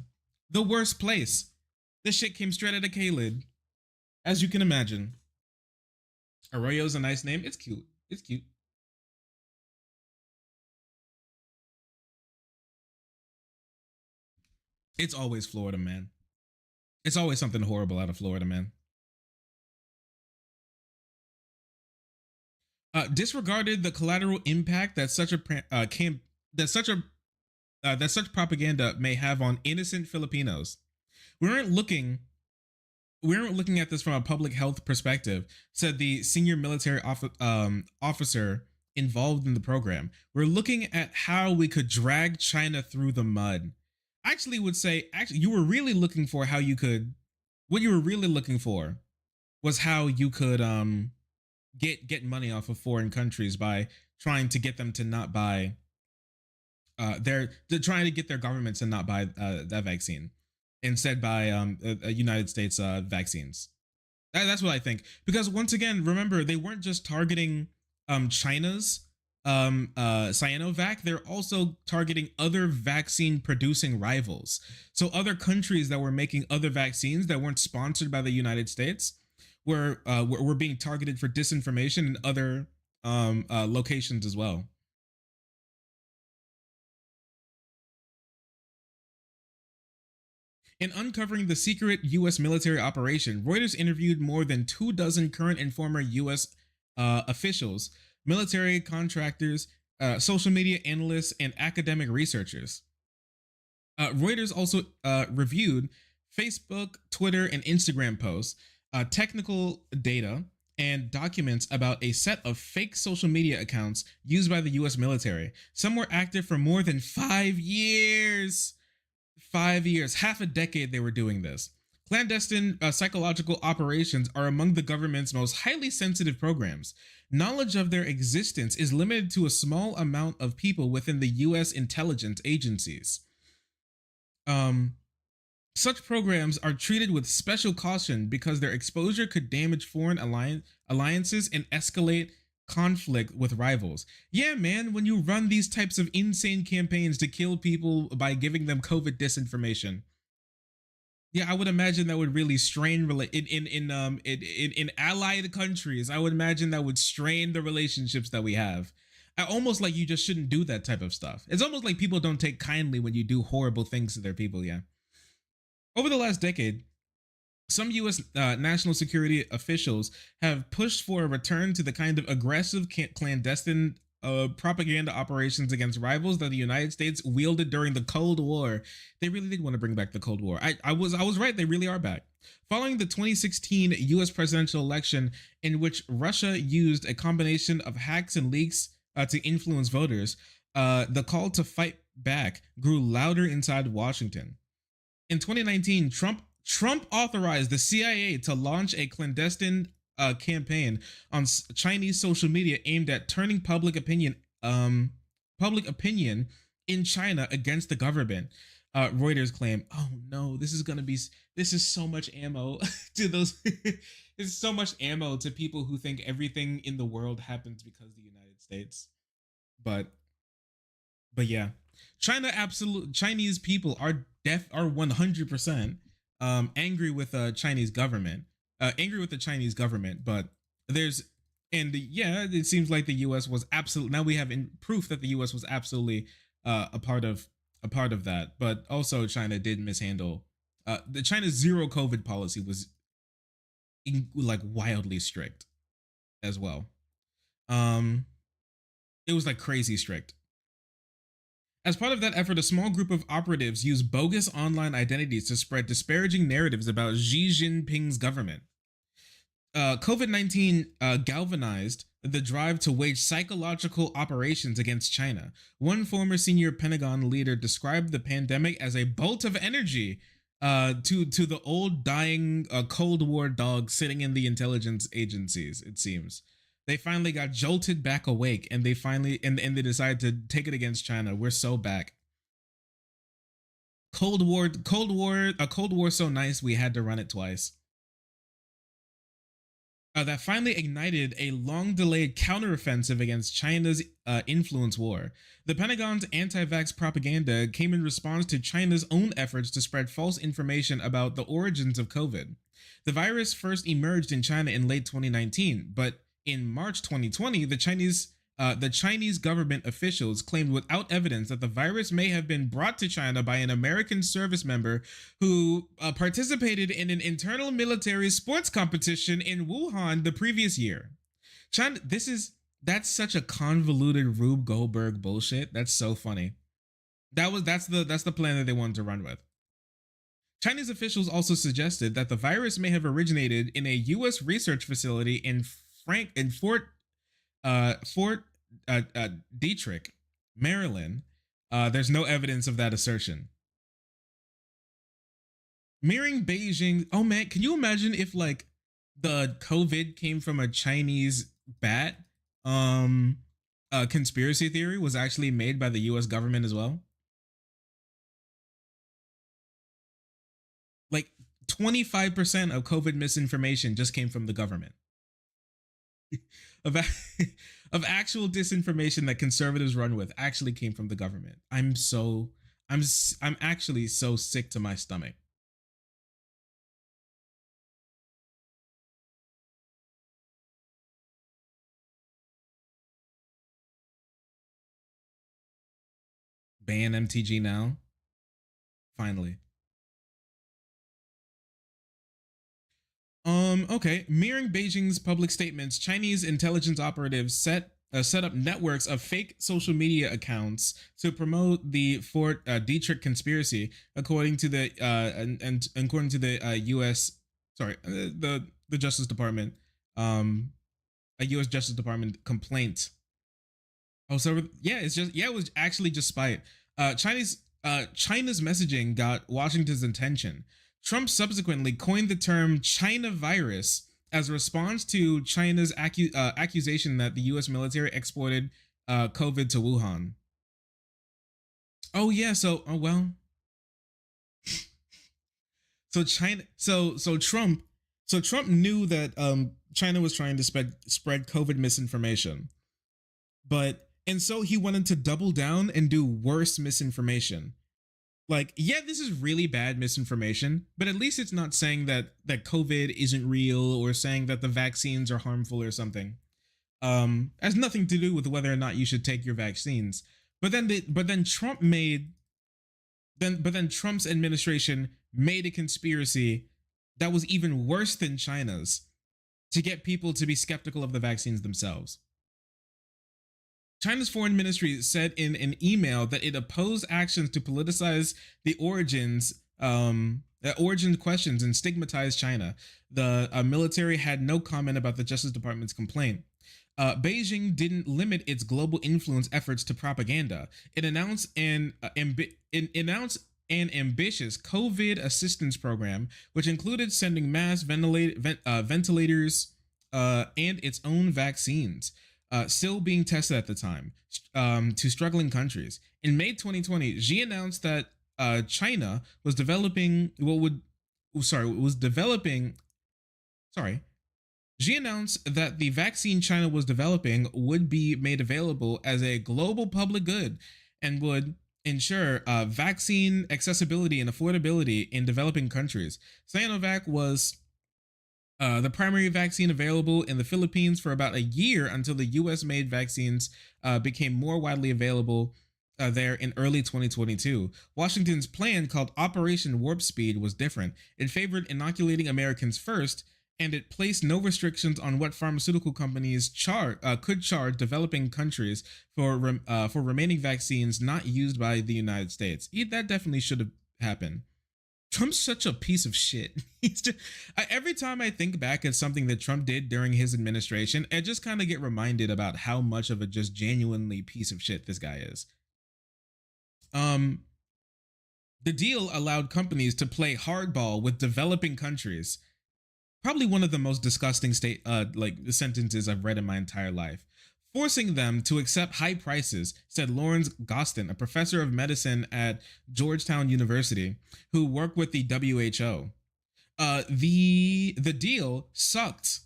The worst place. This shit came straight out of K-Lid, as you can imagine. Arroyo's a nice name. It's cute. It's cute. It's always Florida, man. It's always something horrible out of Florida, man. Disregarded the collateral impact that such propaganda may have on innocent Filipinos. We weren't looking at this from a public health perspective, said the senior military officer involved in the program. We're looking at how we could drag China through the mud. I actually would say, you were really looking for how you could. What you were really looking for was how you could get money off of foreign countries by trying to get them to not buy. They're trying to get their governments to not buy that vaccine, instead buy United States vaccines. That's what I think. Because once again, remember, they weren't just targeting China's Sinovac. They're also targeting other vaccine producing rivals. So other countries that were making other vaccines that weren't sponsored by the United States were being targeted for disinformation in other locations as well. In uncovering the secret U.S. military operation, Reuters interviewed more than 24 current and former U.S. Officials, military contractors, social media analysts, and academic researchers. Reuters also reviewed Facebook, Twitter, and Instagram posts, technical data, and documents about a set of fake social media accounts used by the U.S. military. Some were active for more than 5 years. 5 years, half a decade they were doing this. Clandestine psychological operations are among the government's most highly sensitive programs. Knowledge of their existence is limited to a small amount of people within the U.S. intelligence agencies. Such programs are treated with special caution because their exposure could damage foreign alliances and escalate conflict with rivals. Yeah, man, when you run these types of insane campaigns to kill people by giving them COVID disinformation. Yeah, I would imagine that would really strain in allied countries. I would imagine that would strain the relationships that we have. Almost like you just shouldn't do that type of stuff. It's almost like people don't take kindly when you do horrible things to their people, yeah. Over the last decade, some U.S. National security officials have pushed for a return to the kind of aggressive clandestine propaganda operations against rivals that the United States wielded during the Cold War. They really did want to bring back the Cold War. I was right. They really are back. Following the 2016 U.S. presidential election, in which Russia used a combination of hacks and leaks to influence voters, the call to fight back grew louder inside Washington. In 2019, Trump authorized the CIA to launch a clandestine campaign on Chinese social media aimed at turning public opinion in China against the government. Reuters claim, "Oh no, this is so much ammo to those. This is so much ammo to people who think everything in the world happens because of the United States." But yeah, Chinese people are 100% angry with the Chinese government, but it seems like the U.S. was absolutely, now we have proof that the U.S. was absolutely a part of that, but also China did mishandle. The China's zero COVID policy was like wildly strict as well. It was like crazy strict. As part of that effort, a small group of operatives used bogus online identities to spread disparaging narratives about Xi Jinping's government. COVID-19 galvanized the drive to wage psychological operations against China. One former senior Pentagon leader described the pandemic as a bolt of energy to the old dying Cold War dog sitting in the intelligence agencies. It seems they finally got jolted back awake, and they finally and they decided to take it against China. We're so back. Cold War so nice we had to run it twice. That finally ignited a long-delayed counteroffensive against China's influence war. The Pentagon's anti-vax propaganda came in response to China's own efforts to spread false information about the origins of COVID. The virus first emerged in China in late 2019, but in March 2020, the Chinese government officials claimed without evidence that the virus may have been brought to China by an American service member who participated in an internal military sports competition in Wuhan the previous year. China, that's such a convoluted Rube Goldberg bullshit. That's so funny. That's the plan that they wanted to run with. Chinese officials also suggested that the virus may have originated in a U.S. research facility in Fort Detrick, Maryland. There's no evidence of that assertion. Mirroring Beijing. Oh man, can you imagine if like the COVID came from a Chinese bat? Conspiracy theory was actually made by the U.S. government as well. Like 25% of COVID misinformation just came from the government. of actual disinformation that conservatives run with actually came from the government. I'm actually so sick to my stomach. Ban MTG now. Finally. Okay. Mirroring Beijing's public statements, Chinese intelligence operatives set up networks of fake social media accounts to promote the Fort Detrick conspiracy, according to the according to the U.S. The Justice Department, a U.S. Justice Department complaint. Oh, so yeah, it was actually just spite. China's messaging got Washington's attention. Trump subsequently coined the term China virus as a response to China's accusation that the U.S. military exported COVID to Wuhan. Oh yeah, so Trump knew that China was trying to spread COVID misinformation, and so he wanted to double down and do worse misinformation. Like, yeah, this is really bad misinformation, but at least it's not saying that COVID isn't real or saying that the vaccines are harmful or something. Has nothing to do with whether or not you should take your vaccines. But then Trump's administration made a conspiracy that was even worse than China's to get people to be skeptical of the vaccines themselves. China's foreign ministry said in an email that it opposed actions to politicize the origin questions and stigmatize China. The military had no comment about the Justice Department's complaint. Beijing didn't limit its global influence efforts to propaganda. It announced an ambitious COVID assistance program, which included sending mass ventilators and its own vaccines. Still being tested at the time, to struggling countries. In May 2020, Xi announced that China was developing Xi announced that the vaccine China was developing would be made available as a global public good and would ensure vaccine accessibility and affordability in developing countries. Sinovac was the primary vaccine available in the Philippines for about a year until the US-made vaccines became more widely available there in early 2022. Washington's plan, called Operation Warp Speed, was different. It favored inoculating Americans first and it placed no restrictions on what pharmaceutical companies could charge developing countries for remaining vaccines not used by the United States. That definitely should have happened. Trump's such a piece of shit. He's just every time I think back at something that Trump did during his administration, I just kind of get reminded about how much of a just genuinely piece of shit this guy is. The deal allowed companies to play hardball with developing countries. Probably one of the most disgusting sentences I've read in my entire life. Forcing them to accept high prices, said Lawrence Gostin, a professor of medicine at Georgetown University, who worked with the WHO. The deal sucked.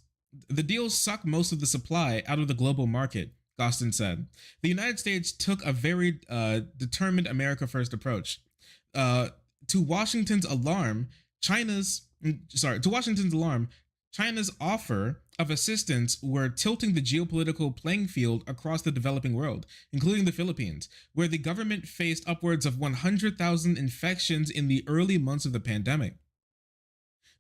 The deal sucked most of the supply out of the global market, Gostin said. The United States took a very determined America First approach. To Washington's alarm, China's offer of assistance were tilting the geopolitical playing field across the developing world, including the Philippines, where the government faced upwards of 100,000 infections in the early months of the pandemic.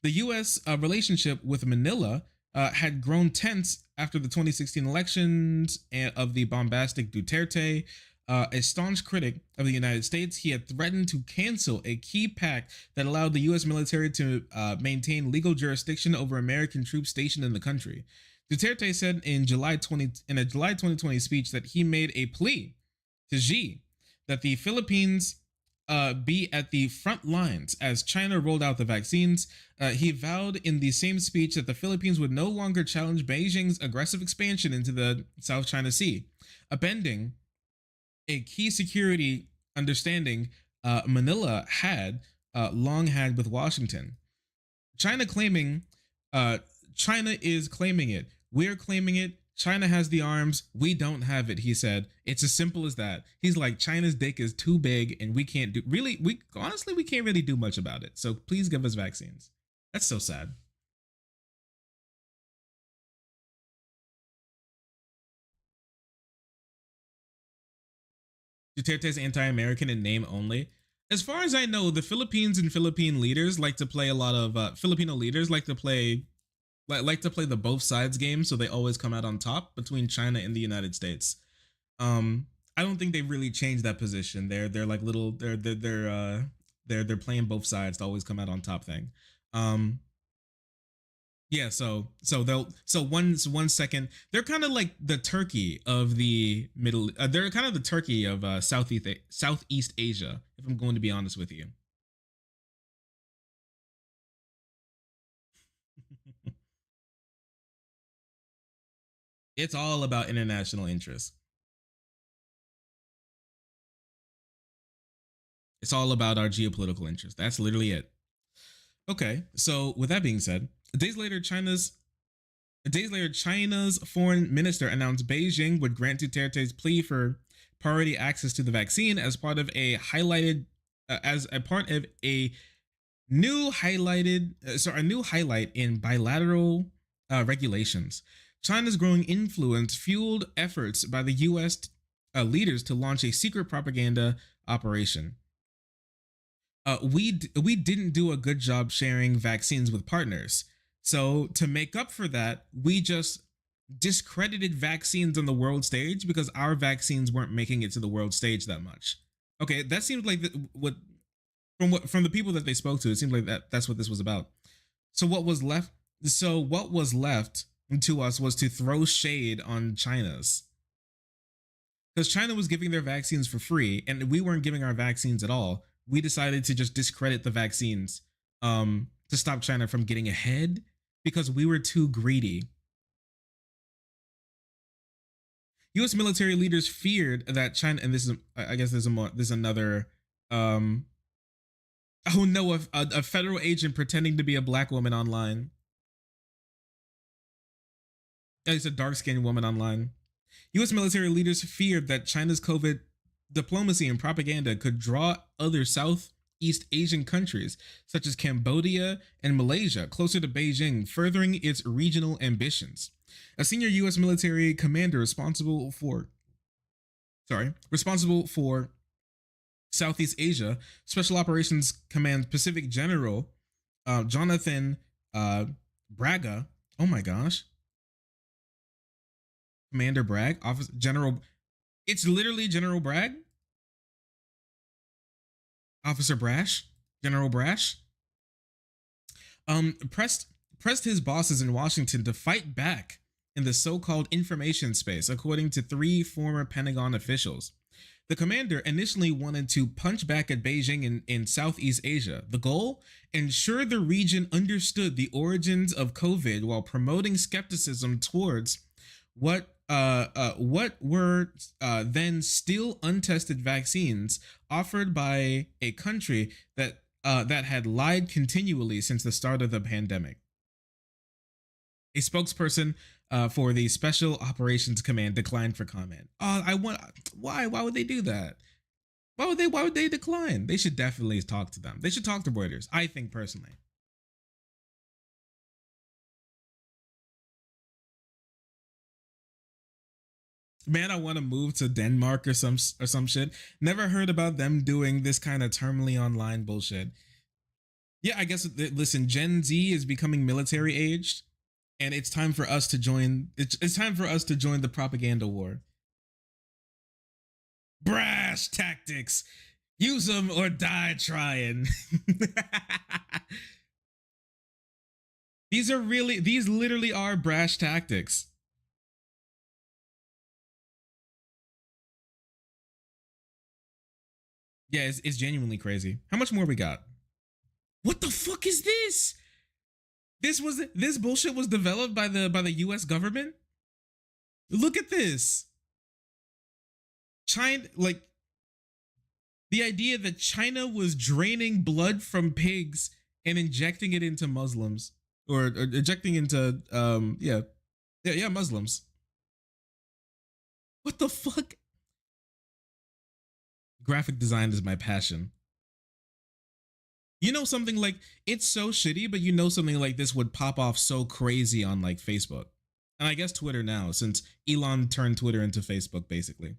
The U.S. Relationship with Manila had grown tense after the 2016 elections of the bombastic Duterte. A staunch critic of the United States, he had threatened to cancel a key pact that allowed the U.S. military to maintain legal jurisdiction over American troops stationed in the country. Duterte said in a July 2020 speech that he made a plea to Xi that the Philippines be at the front lines as China rolled out the vaccines. He vowed in the same speech that the Philippines would no longer challenge Beijing's aggressive expansion into the South China Sea, upending a key security understanding Manila had long had with Washington. China is claiming it. We're claiming it. China has the arms. We don't have it, he said. It's as simple as that. He's like, China's dick is too big and we can't do, we can't really do much about it. So please give us vaccines. That's so sad. Duterte's anti-American in name only. As far as I know, the Philippines and Philippine leaders like to play a lot of Filipino leaders like to play the both sides game, so they always come out on top between China and the United States. I don't think they've really changed that position. They're like little they're playing both sides to always come out on top thing. Yeah, so one second they're kind of like the Turkey of the middle. They're kind of the Turkey of Southeast Asia, if I'm going to be honest with you. It's all about international interests. It's all about our geopolitical interests. That's literally it. Okay, so with that being said, days later, China's foreign minister announced Beijing would grant Duterte's plea for priority access to the vaccine as part of a new highlight in bilateral regulations. China's growing influence fueled efforts by the U.S. Leaders to launch a secret propaganda operation. We didn't do a good job sharing vaccines with partners. So to make up for that, we just discredited vaccines on the world stage because our vaccines weren't making it to the world stage that much. Okay, that seemed like from the people that they spoke to, it seemed like that's what this was about. So what was left to us was to throw shade on China's. Because China was giving their vaccines for free and we weren't giving our vaccines at all. We decided to just discredit the vaccines to stop China from getting ahead because we were too greedy. U.S. military leaders feared that China, and this is, I guess there's another, oh no, a federal agent pretending to be a black woman online. It's a dark-skinned woman online. U.S. military leaders feared that China's COVID diplomacy and propaganda could draw other Southeast Asian countries, such as Cambodia and Malaysia, closer to Beijing, furthering its regional ambitions. A senior U.S. military commander responsible for Southeast Asia, Special Operations Command Pacific General Jonathan Braga. Oh my gosh. Commander Bragg, Officer General. It's literally General Bragg. Officer Brash, General Brash. Pressed his bosses in Washington to fight back in the so-called information space, according to 3 former Pentagon officials. The commander initially wanted to punch back at Beijing in Southeast Asia. The goal? Ensure the region understood the origins of COVID while promoting skepticism towards what were then still untested vaccines offered by a country that had lied continually since the start of the pandemic. A spokesperson for the Special Operations Command declined for comment. Why would they do that? Why would they decline? They should definitely talk to them. They should talk to Reuters, I think personally. Man, I want to move to Denmark or some shit. Never heard about them doing this kind of terminally online bullshit. Yeah, I guess listen, Gen Z is becoming military aged, and it's time for us to join. It's time for us to join the propaganda war. Brash tactics. Use them or die trying. These literally are brash tactics. Yeah, it's genuinely crazy. How much more we got? What the fuck is this? This bullshit was developed by the US government? Look at this. China, like the idea that China was draining blood from pigs and injecting it into Muslims or injecting into Muslims. What the fuck? Graphic design is my passion. You know, something like, it's so shitty, but you know something like this would pop off so crazy on like Facebook. And I guess Twitter now, since Elon turned Twitter into Facebook, basically.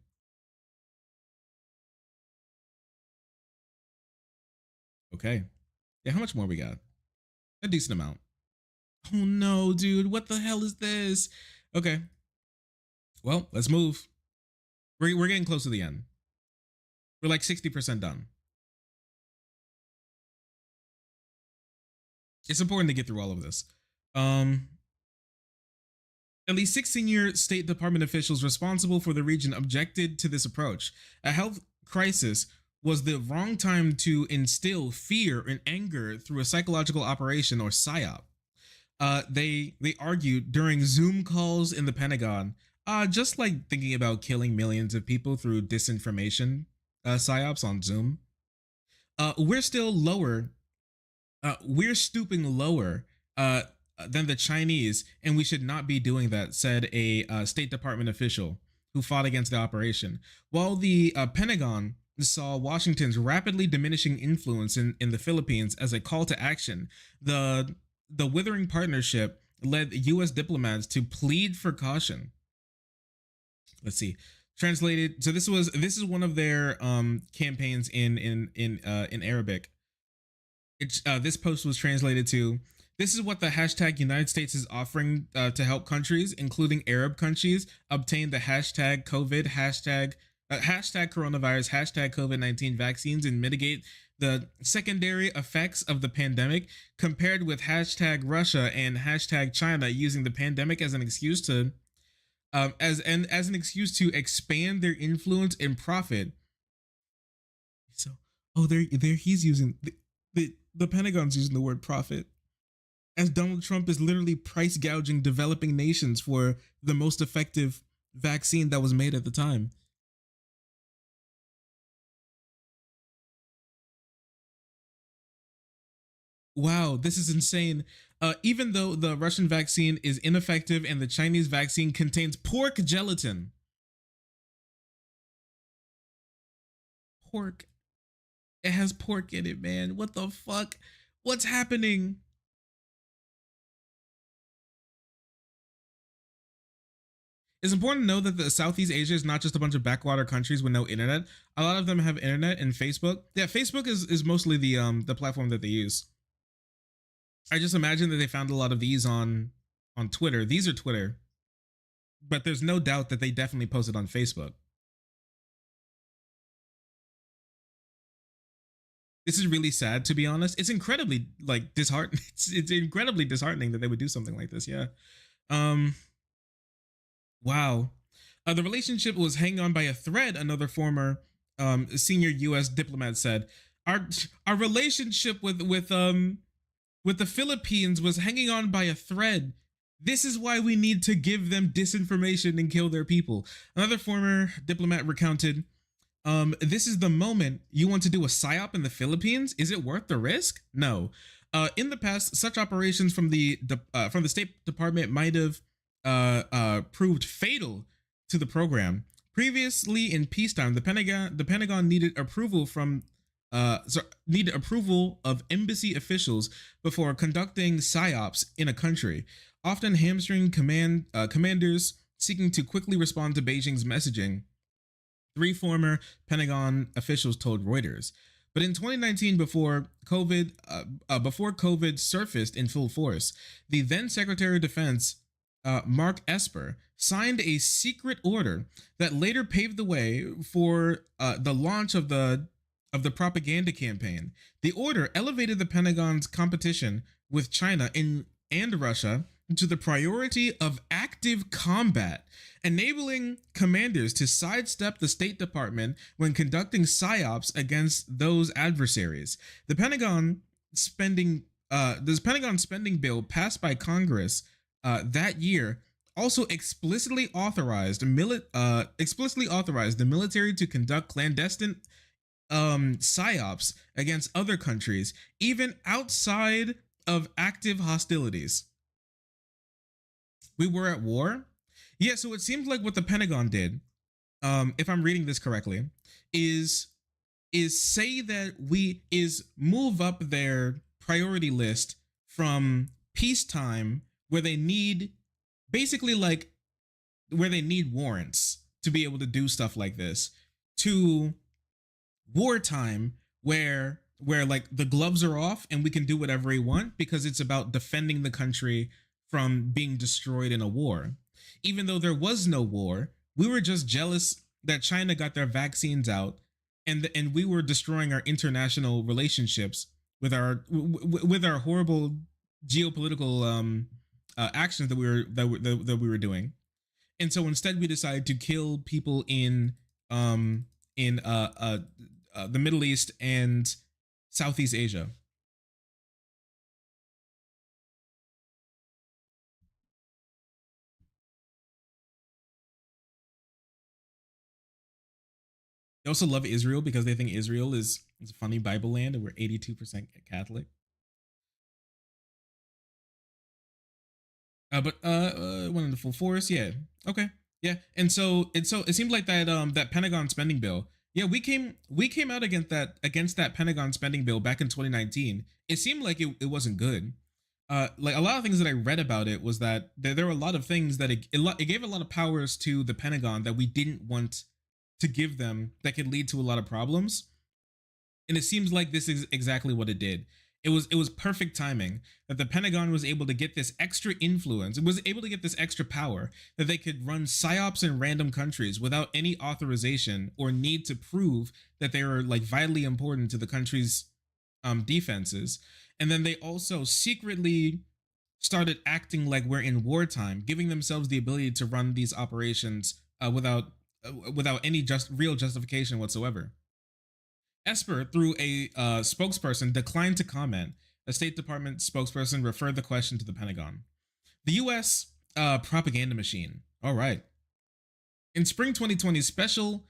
Okay. Yeah, how much more we got? A decent amount. Oh no, dude, what the hell is this? Okay. Well, let's move. We're getting close to the end. We're like 60% done. It's important to get through all of this. At least 6 senior State Department officials responsible for the region objected to this approach. A health crisis was the wrong time to instill fear and anger through a psychological operation or psyop. They argued during Zoom calls in the Pentagon, just like thinking about killing millions of people through disinformation psyops on Zoom. We're still lower. We're stooping lower than the Chinese, and we should not be doing that, said a State Department official who fought against the operation. While the Pentagon saw Washington's rapidly diminishing influence in the Philippines as a call to action, the withering partnership led U.S. diplomats to plead for caution. Let's see. Translated. So this is one of their campaigns in Arabic. This post was translated to, this is what the hashtag United States is offering to help countries, including Arab countries, obtain the hashtag COVID, hashtag coronavirus, hashtag COVID-19 vaccines and mitigate the secondary effects of the pandemic, compared with hashtag Russia and hashtag China using the pandemic as an excuse to as an excuse to expand their influence and profit. So, he's using the Pentagon's using the word profit, as Donald Trump is literally price gouging developing nations for the most effective vaccine that was made at the time. Wow, this is insane. Even though the Russian vaccine is ineffective and the Chinese vaccine contains pork gelatin. Pork. It has pork in it, man. What the fuck? What's happening? It's important to know that the Southeast Asia is not just a bunch of backwater countries with no internet. A lot of them have internet and Facebook. Yeah, Facebook is mostly the platform that they use. I just imagine that they found a lot of these on Twitter. These are Twitter, but there's no doubt that they definitely posted on Facebook. This is really sad, to be honest. It's incredibly like disheartening. It's incredibly disheartening that they would do something like this. Yeah. Um. Wow. The relationship was hanging on by a thread. Another former senior U.S. diplomat said, "Our relationship with the Philippines was hanging on by a thread. This is why we need to give them disinformation and kill their people." Another former diplomat recounted, "This is the moment you want to do a psyop in the Philippines. Is it worth the risk? No. In the past, such operations from the State Department might have proved fatal to the program. Previously, in peacetime, the Pentagon needed approval needed approval of embassy officials before conducting psyops in a country, often hamstring commanders seeking to quickly respond to Beijing's messaging," three former Pentagon officials told Reuters. But in 2019, before COVID surfaced in full force, the then Secretary of Defense, Mark Esper, signed a secret order that later paved the way for the launch of the propaganda campaign. The order elevated the Pentagon's competition with China and Russia to the priority of active combat, enabling commanders to sidestep the State Department when conducting psyops against those adversaries. The Pentagon spending bill passed by Congress that year also explicitly authorized the military to conduct clandestine psyops against other countries, even outside of active hostilities. We were at war. Yeah, so it seems like what the Pentagon did, if I'm reading this correctly, is say that move up their priority list from peacetime, where they need basically like where they need warrants to be able to do stuff like this, to wartime, where like the gloves are off and we can do whatever we want because it's about defending the country from being destroyed in a war. Even though there was no war, we were just jealous that China got their vaccines out, and we were destroying our international relationships with our horrible geopolitical actions that we were doing. And so instead, we decided to kill people in the Middle East and Southeast Asia. They also love Israel because they think Israel is a funny Bible land and we're 82% Catholic. But went into full force. Yeah. Okay. Yeah. And so it seemed like that Pentagon spending bill. Yeah, we came out against that Pentagon spending bill back in 2019. It seemed like it wasn't good. Like a lot of things that I read about it was that there were a lot of things that it gave a lot of powers to the Pentagon that we didn't want to give them, that could lead to a lot of problems. And it seems like this is exactly what it did. It was perfect timing that the Pentagon was able to get this extra influence. It was able to get this extra power that they could run psyops in random countries without any authorization or need to prove that they were like vitally important to the country's defenses. And then they also secretly started acting like we're in wartime, giving themselves the ability to run these operations without any real justification whatsoever. Esper, through a spokesperson, declined to comment. A State Department spokesperson referred the question to the Pentagon. The U.S. Propaganda machine. All right. In spring 2020, Special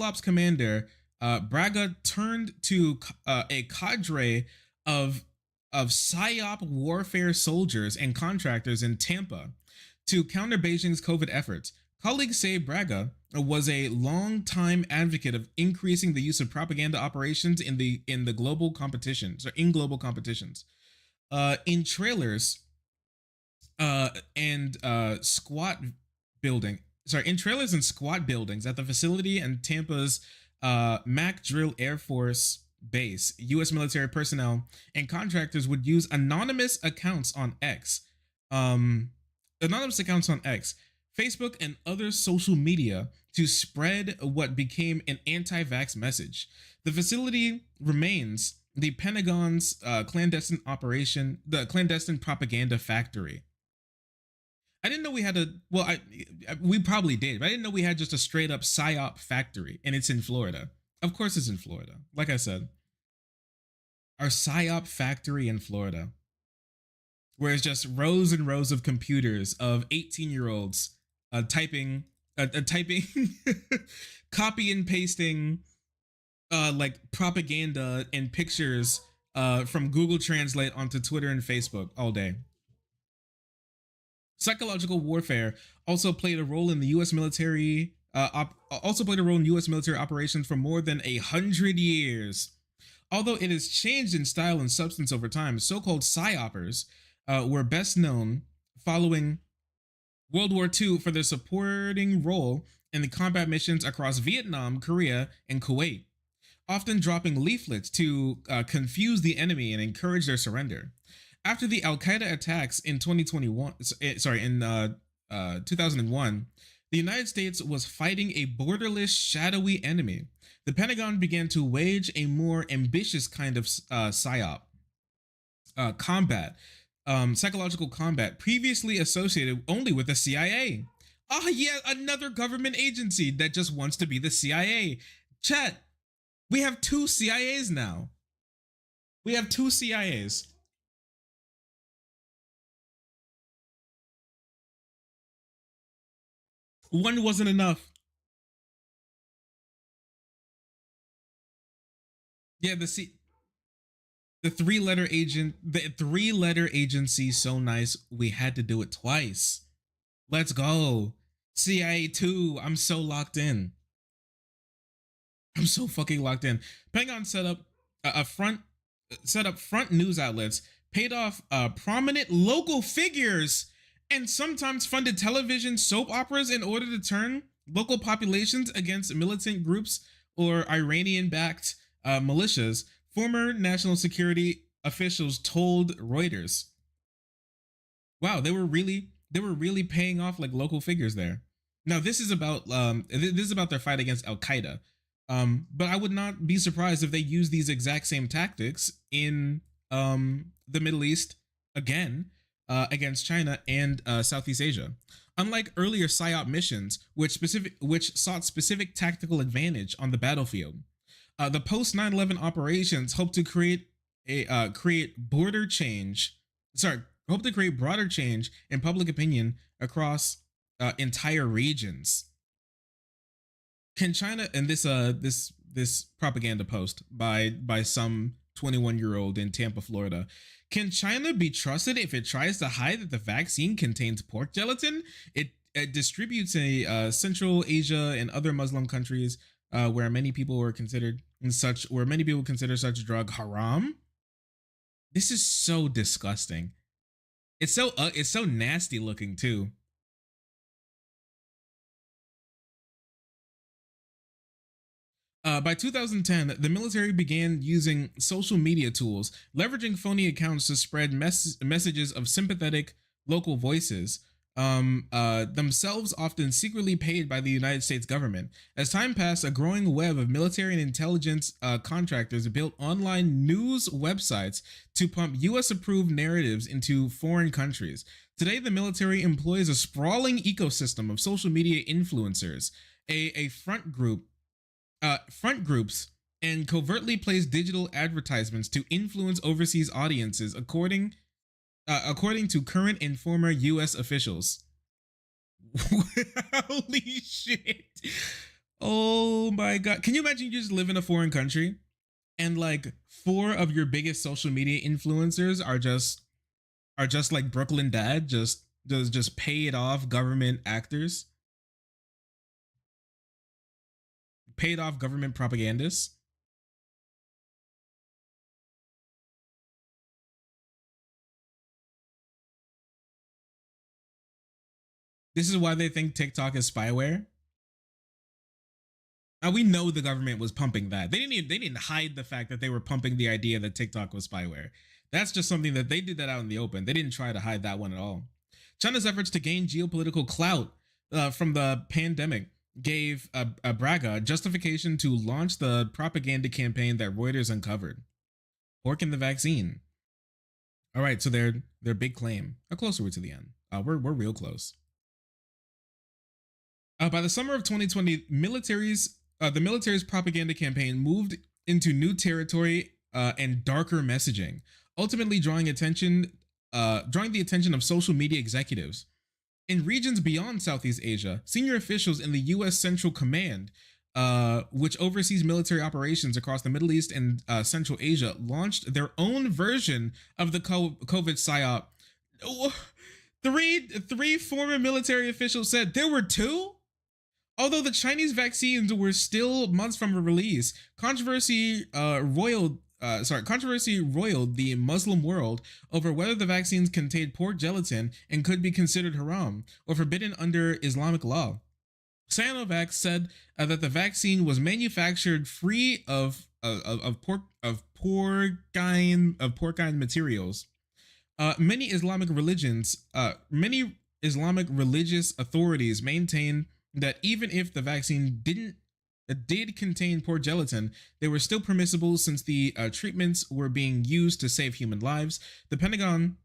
Ops Commander Braga turned to a cadre of PSYOP warfare soldiers and contractors in Tampa to counter Beijing's COVID efforts. Colleagues say Braga was a long-time advocate of increasing the use of propaganda operations in global competitions, or in global competitions. In trailers and squat building. Sorry, in trailers and squat buildings at the facility and Tampa's Mac Drill Air Force base, U.S. military personnel and contractors would use um, anonymous accounts on X, Facebook, and other social media to spread what became an anti-vax message. The facility remains the Pentagon's clandestine propaganda factory. I didn't know we had we probably did, but I didn't know we had just a straight up PSYOP factory, and it's in Florida. Of course it's in Florida. Like I said, our PSYOP factory in Florida, where it's just rows and rows of computers of 18-year-olds typing, copy and pasting like propaganda and pictures from Google Translate onto Twitter and Facebook all day. Psychological warfare also played a role in the U.S. military. U.S. military operations for more than 100 years. Although it has changed in style and substance over time, so-called psyopers were best known following World War II for their supporting role in the combat missions across Vietnam, Korea, and Kuwait, often dropping leaflets to confuse the enemy and encourage their surrender. After the Al-Qaeda attacks in 2001, in 2001, the United States was fighting a borderless, shadowy enemy. The Pentagon began to wage a more ambitious kind of psyop combat, psychological combat, previously associated only with the CIA. Oh yeah, another government agency that just wants to be the CIA. Chat, we have two CIAs now. We have two CIAs. One wasn't enough. Yeah, the three-letter agency, so nice we had to do it twice. Let's go. CIA 2, I'm so locked in. I'm so fucking locked in. Pentagon set up front news outlets, paid off prominent local figures, and sometimes funded television soap operas in order to turn local populations against militant groups or Iranian-backed militias, former national security officials told Reuters. Wow, they were really paying off like local figures there. Now this is about their fight against Al-Qaeda. But I would not be surprised if they use these exact same tactics in the Middle East again against China and Southeast Asia. Unlike earlier PSYOP missions, which sought specific tactical advantage on the battlefield, the post 9/11 operations hope to create broader change in public opinion across entire regions. Can China, and this propaganda post by some 21-year-old in Tampa, Florida, can China be trusted if it tries to hide that the vaccine contains pork gelatin? It distributes in Central Asia and other Muslim countries where many people consider such drug haram. This is so disgusting. It's so nasty looking too. By 2010, the military began using social media tools, leveraging phony accounts to spread messages of sympathetic local voices, themselves often secretly paid by the United States government. As time passed, a growing web of military and intelligence contractors built online news websites to pump US-approved narratives into foreign countries. Today, the military employs a sprawling ecosystem of social media influencers, a front groups, and covertly plays digital advertisements to influence overseas audiences, according to current and former U.S. officials. Holy shit! Oh my god! Can you imagine you just live in a foreign country and like 4 of your biggest social media influencers are just like Brooklyn Dad, just paid off government actors? Paid off government propagandists. This is why they think TikTok is spyware. We know the government was pumping that. They didn't hide the fact that they were pumping the idea that TikTok was spyware. That's just something that they did that out in the open. They didn't try to hide that one at all. China's efforts to gain geopolitical clout from the pandemic gave Braga justification to launch the propaganda campaign that Reuters uncovered. Pork in the vaccine. All right, so their big claim. Closer to the end. We're real close. By the summer of 2020, the military's propaganda campaign moved into new territory and darker messaging, ultimately drawing the attention of social media executives. In regions beyond Southeast Asia, senior officials in the U.S. Central Command, which oversees military operations across the Middle East and Central Asia, launched their own version of the COVID psyop. Three former military officials said there were two. Although the Chinese vaccines were still months from release, controversy roiled the Muslim world over whether the vaccines contained pork gelatin and could be considered haram or forbidden under Islamic law. Sinovac said that the vaccine was manufactured free of porcine materials. Many Islamic religious authorities maintain that even if the vaccine did contain pork gelatin, they were still permissible since the treatments were being used to save human lives. The Pentagon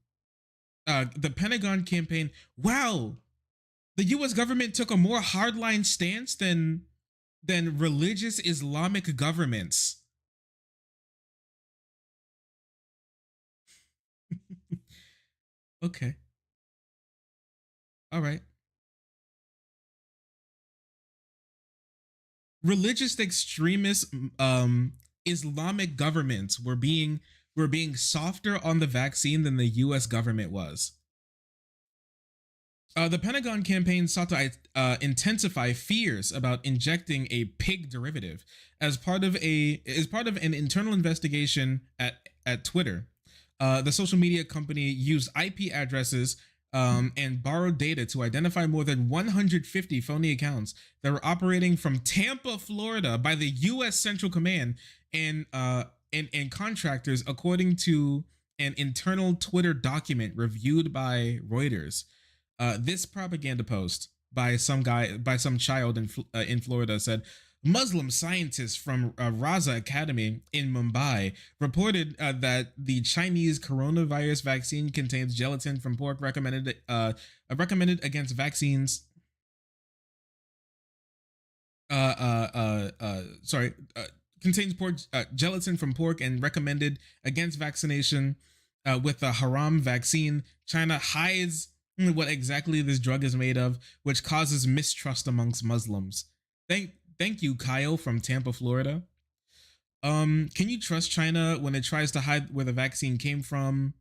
campaign. Wow, the U.S. government took a more hardline stance than religious Islamic governments. Okay. All right. Religious extremist Islamic governments were being softer on the vaccine than the U.S. government was. The Pentagon campaign sought to intensify fears about injecting a pig derivative as part of an internal investigation at Twitter. The social media company used IP addresses and borrowed data to identify more than 150 phony accounts that were operating from Tampa, Florida, by the U.S. Central Command and contractors, according to an internal Twitter document reviewed by Reuters. This propaganda post by some child in Florida said, Muslim scientists from Raza Academy in Mumbai reported that the Chinese coronavirus vaccine contains gelatin from pork recommended against vaccines. Contains gelatin from pork and recommended against vaccination with the haram vaccine. China hides what exactly this drug is made of, which causes mistrust amongst Muslims. Thank you, Kyle from Tampa, Florida. Can you trust China when it tries to hide where the vaccine came from?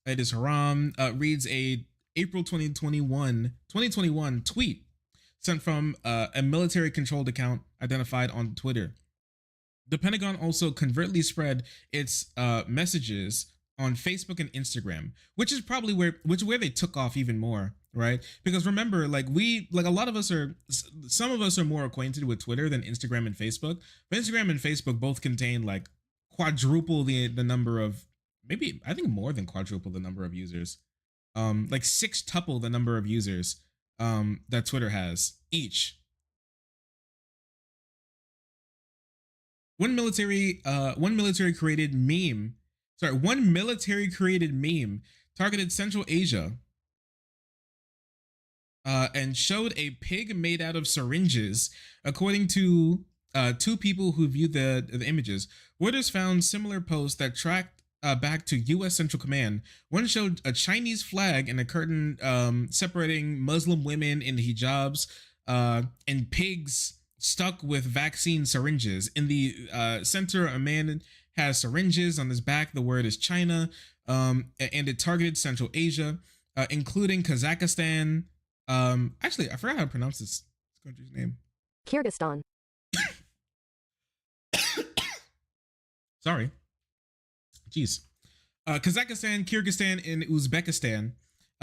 It is haram. Reads a April 2021 tweet sent from a military-controlled account identified on Twitter. The Pentagon also covertly spread its messages on Facebook and Instagram, which is probably where they took off even more, right? Because remember, some of us are more acquainted with Twitter than Instagram and Facebook. But Instagram and Facebook both contain like quadruple the number of, maybe I think more than quadruple the number of users, like sextuple the number of users that Twitter has each. One military created meme targeted Central Asia and showed a pig made out of syringes, according to two people who viewed the images. Reuters found similar posts that tracked back to U.S. Central Command. One showed a Chinese flag and a curtain separating Muslim women in hijabs and pigs stuck with vaccine syringes. In the center, a man has syringes on his back. The word is China, and it targeted Central Asia, including Kazakhstan. Actually, I forgot how to pronounce this country's name. Kyrgyzstan. Sorry. Jeez. Kazakhstan, Kyrgyzstan, and Uzbekistan.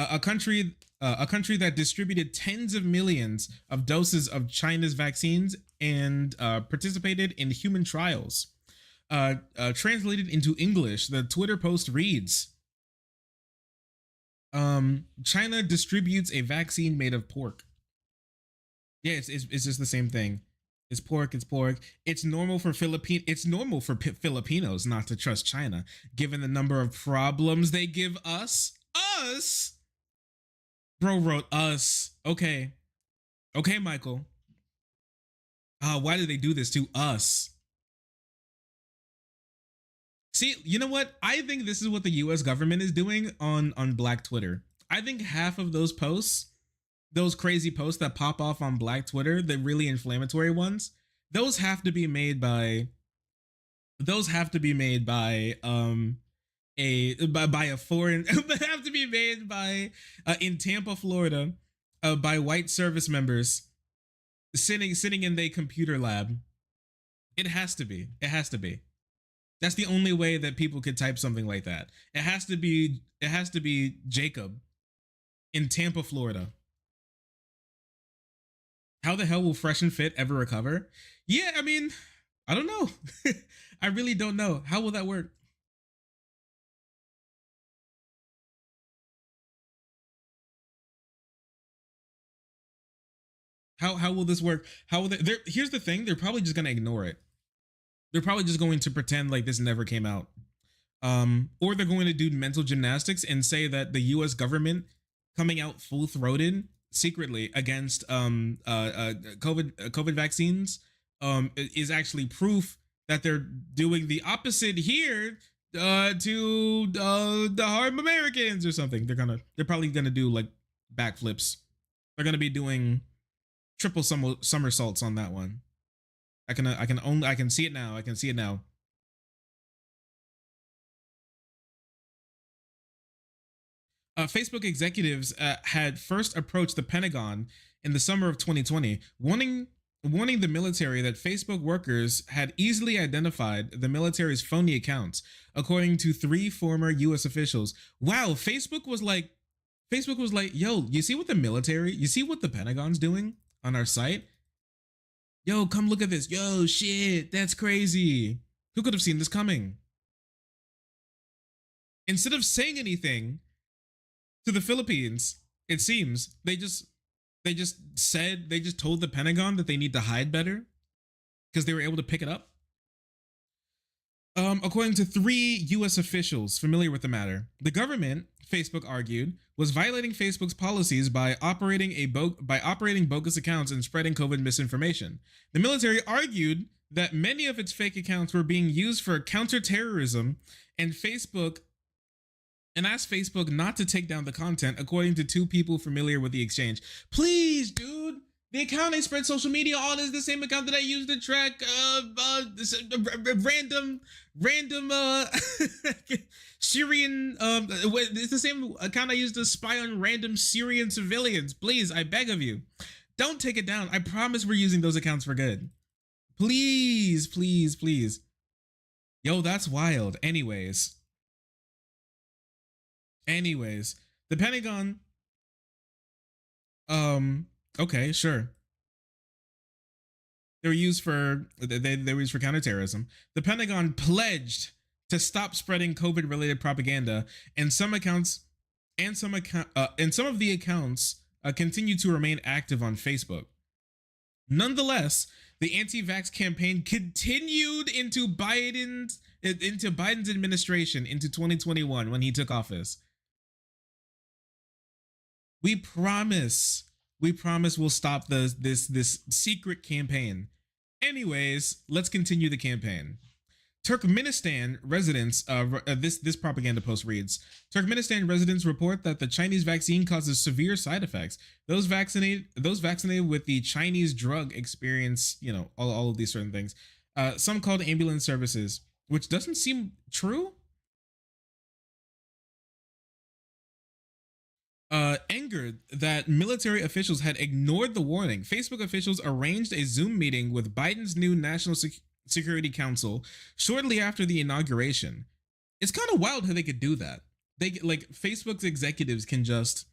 a country that distributed tens of millions of doses of China's vaccines and participated in human trials. Translated into English, the Twitter post reads, China distributes a vaccine made of pork. Yeah, it's just the same thing. It's pork. It's pork. It's normal for Filipinos not to trust China, given the number of problems they give us. Us, bro wrote us. Okay, Michael. Why did they do this to us? See, you know what? I think this is what the U.S. government is doing on Black Twitter. I think half of those posts, those crazy posts that pop off on Black Twitter, the really inflammatory ones, those have to be made by a foreign they have to be made by in Tampa, Florida, by white service members sitting in their computer lab. It has to be. That's the only way that people could type something like that. It has to be Jacob in Tampa, Florida. How the hell will Fresh and Fit ever recover? Yeah, I mean, I don't know. I really don't know. How will that work? How will this work? How will they? Here's the thing: they're probably just gonna ignore it. They're probably just going to pretend like this never came out, or they're going to do mental gymnastics and say that the U.S. government coming out full-throated secretly against COVID vaccines is actually proof that they're doing the opposite here to the harm Americans or something. They're probably gonna do like backflips. They're gonna be doing triple somersaults on that one. I can see it now. Facebook executives had first approached the Pentagon in the summer of 2020, warning the military that Facebook workers had easily identified the military's phony accounts, according to 3 former U.S. officials. Wow, Facebook was like, yo, you see what the Pentagon's doing on our site? Yo, come look at this. Yo, shit, that's crazy. Who could have seen this coming? Instead of saying anything to the Philippines, it seems they just told the Pentagon that they need to hide better because they were able to pick it up. According to 3 U.S. officials familiar with the matter, the government, Facebook argued, was violating Facebook's policies by operating bogus accounts and spreading COVID misinformation. The military argued that many of its fake accounts were being used for counterterrorism, and asked Facebook not to take down the content, according to 2 people familiar with the exchange. Please, dude. The account I spread social media on is the same account that I used to track random Syrian. It's the same account I used to spy on random Syrian civilians. Please, I beg of you, don't take it down. I promise we're using those accounts for good. Please, please, please. Yo, that's wild. Anyways, the Pentagon. Okay, sure. They were used for counterterrorism. The Pentagon pledged to stop spreading COVID-related propaganda, and some of the accounts continue to remain active on Facebook. Nonetheless, the anti-vax campaign continued into Biden's administration into 2021 when he took office. We promise we'll stop this secret campaign. Anyways, let's continue the campaign. Turkmenistan residents, this propaganda post reads, Turkmenistan residents report that the Chinese vaccine causes severe side effects. Those vaccinated with the Chinese drug experience, all of these certain things. Some called ambulance services, which doesn't seem true. Angered that military officials had ignored the warning, Facebook officials arranged a Zoom meeting with Biden's new National Security Council shortly after the inauguration. It's kind of wild how they could do that. Facebook's executives can just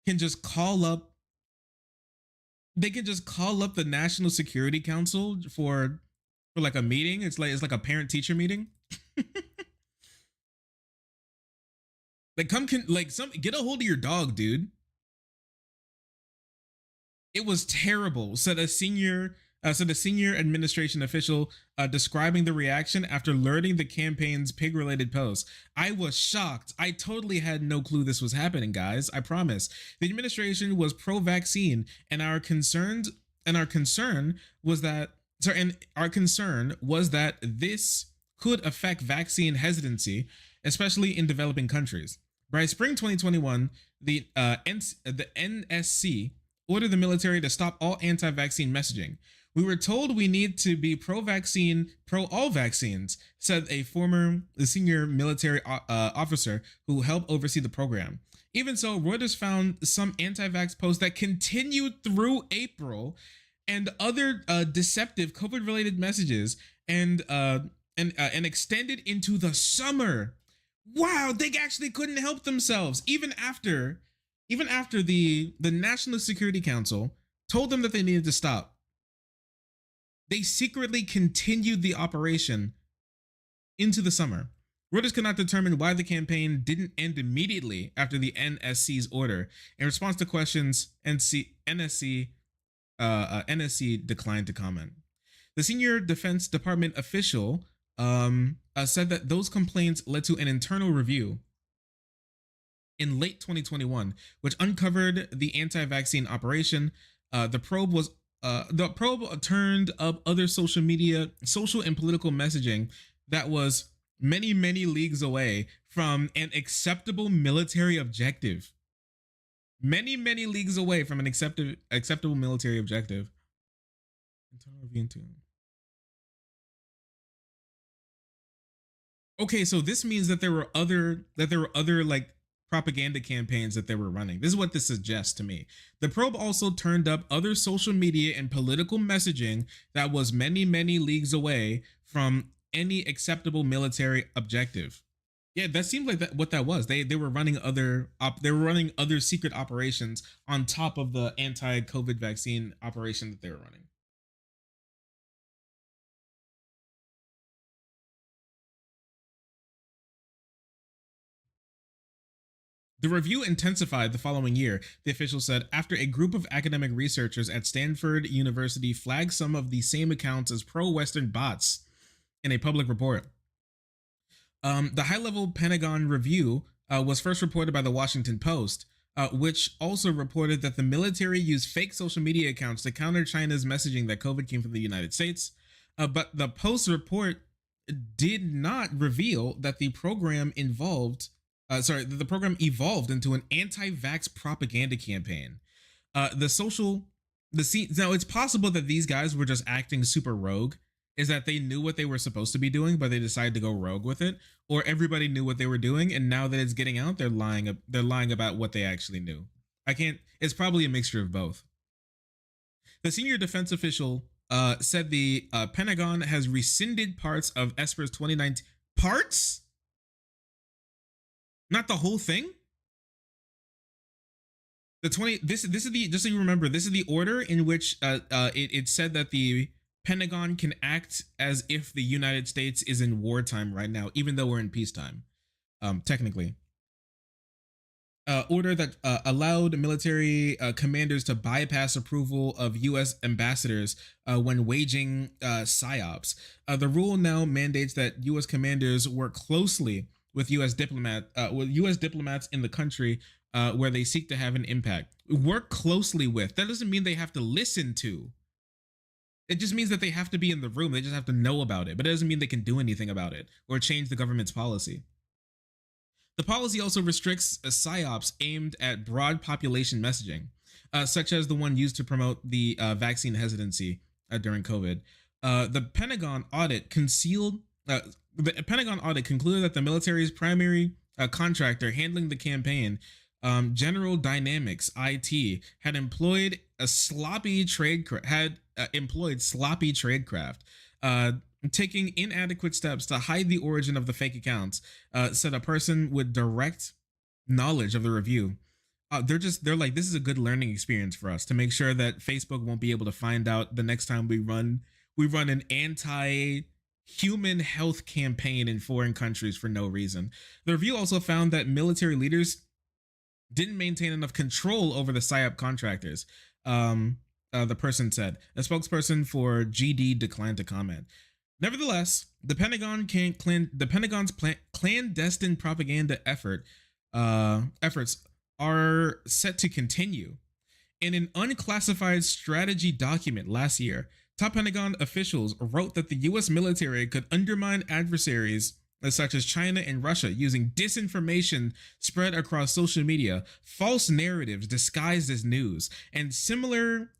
can just call up. They can just call up the National Security Council for like a meeting. It's like a parent teacher meeting. Like get a hold of your dog, dude. It was terrible, said a senior administration official describing the reaction after learning the campaign's pig-related post. I was shocked. I totally had no clue this was happening, guys. I promise. The administration was pro-vaccine, and our concern was that this could affect vaccine hesitancy, especially in developing countries. By spring 2021, the NSC ordered the military to stop all anti-vaccine messaging. We were told we need to be pro-vaccine, pro-all vaccines, said a former senior military officer who helped oversee the program. Even so, Reuters found some anti-vax posts that continued through April and other deceptive COVID-related messages and extended into the summer. Wow, they actually couldn't help themselves even after the National Security Council told them that they needed to stop. They secretly continued the operation into the summer. Reuters could not determine why the campaign didn't end immediately after the NSC's order. In response to questions, NSC declined to comment. The senior Defense Department official said that those complaints led to an internal review in late 2021, which uncovered the anti-vaccine operation. The probe turned up other social and political messaging that was many leagues away from an acceptable military objective. Many leagues away from an acceptable military objective. Internal review into. Okay, so this means that there were other like propaganda campaigns that they were running. This is what this suggests to me. The probe also turned up other social media and political messaging that was many leagues away from any acceptable military objective. Yeah, that seemed like what that was. They were running other secret operations on top of the anti-COVID vaccine operation that they were running. The review intensified the following year, the official said, after a group of academic researchers at Stanford University flagged some of the same accounts as pro-Western bots in a public report. The high-level Pentagon review was first reported by the Washington Post, which also reported that the military used fake social media accounts to counter China's messaging that COVID came from the United States. But the Post report did not reveal that the program evolved into an anti-vax propaganda campaign. Now it's possible that these guys were just acting super rogue, is that they knew what they were supposed to be doing, but they decided to go rogue with it, or everybody knew what they were doing, and now that it's getting out, they're lying about what they actually knew. It's probably a mixture of both. The senior defense official said the Pentagon has rescinded parts of ESPER's 2019 parts. Not the whole thing. This is the, just so you remember, this is the order in which it said that the Pentagon can act as if the United States is in wartime right now, even though we're in peacetime, technically. Order that allowed military commanders to bypass approval of U.S. ambassadors when waging psyops. The rule now mandates that U.S. commanders work closely with U.S. diplomats in the country where they seek to have an impact. Work closely with. That doesn't mean they have to listen to. It just means that they have to be in the room. They just have to know about it, but it doesn't mean they can do anything about it or change the government's policy. The policy also restricts psyops aimed at broad population messaging, such as the one used to promote the vaccine hesitancy during COVID. The Pentagon audit concluded that the military's primary contractor handling the campaign, General Dynamics IT, had employed sloppy tradecraft, taking inadequate steps to hide the origin of the fake accounts, said a person with direct knowledge of the review. they're like, this is a good learning experience for us to make sure that Facebook won't be able to find out the next time we run an anti-human health campaign in foreign countries for no reason. The review also found that military leaders didn't maintain enough control over the PSYOP contractors. The person said. A spokesperson for GD declined to comment. Nevertheless, the Pentagon's clandestine propaganda efforts are set to continue. In an unclassified strategy document last year, top Pentagon officials wrote that the U.S. military could undermine adversaries such as China and Russia using disinformation spread across social media, false narratives disguised as news, and similar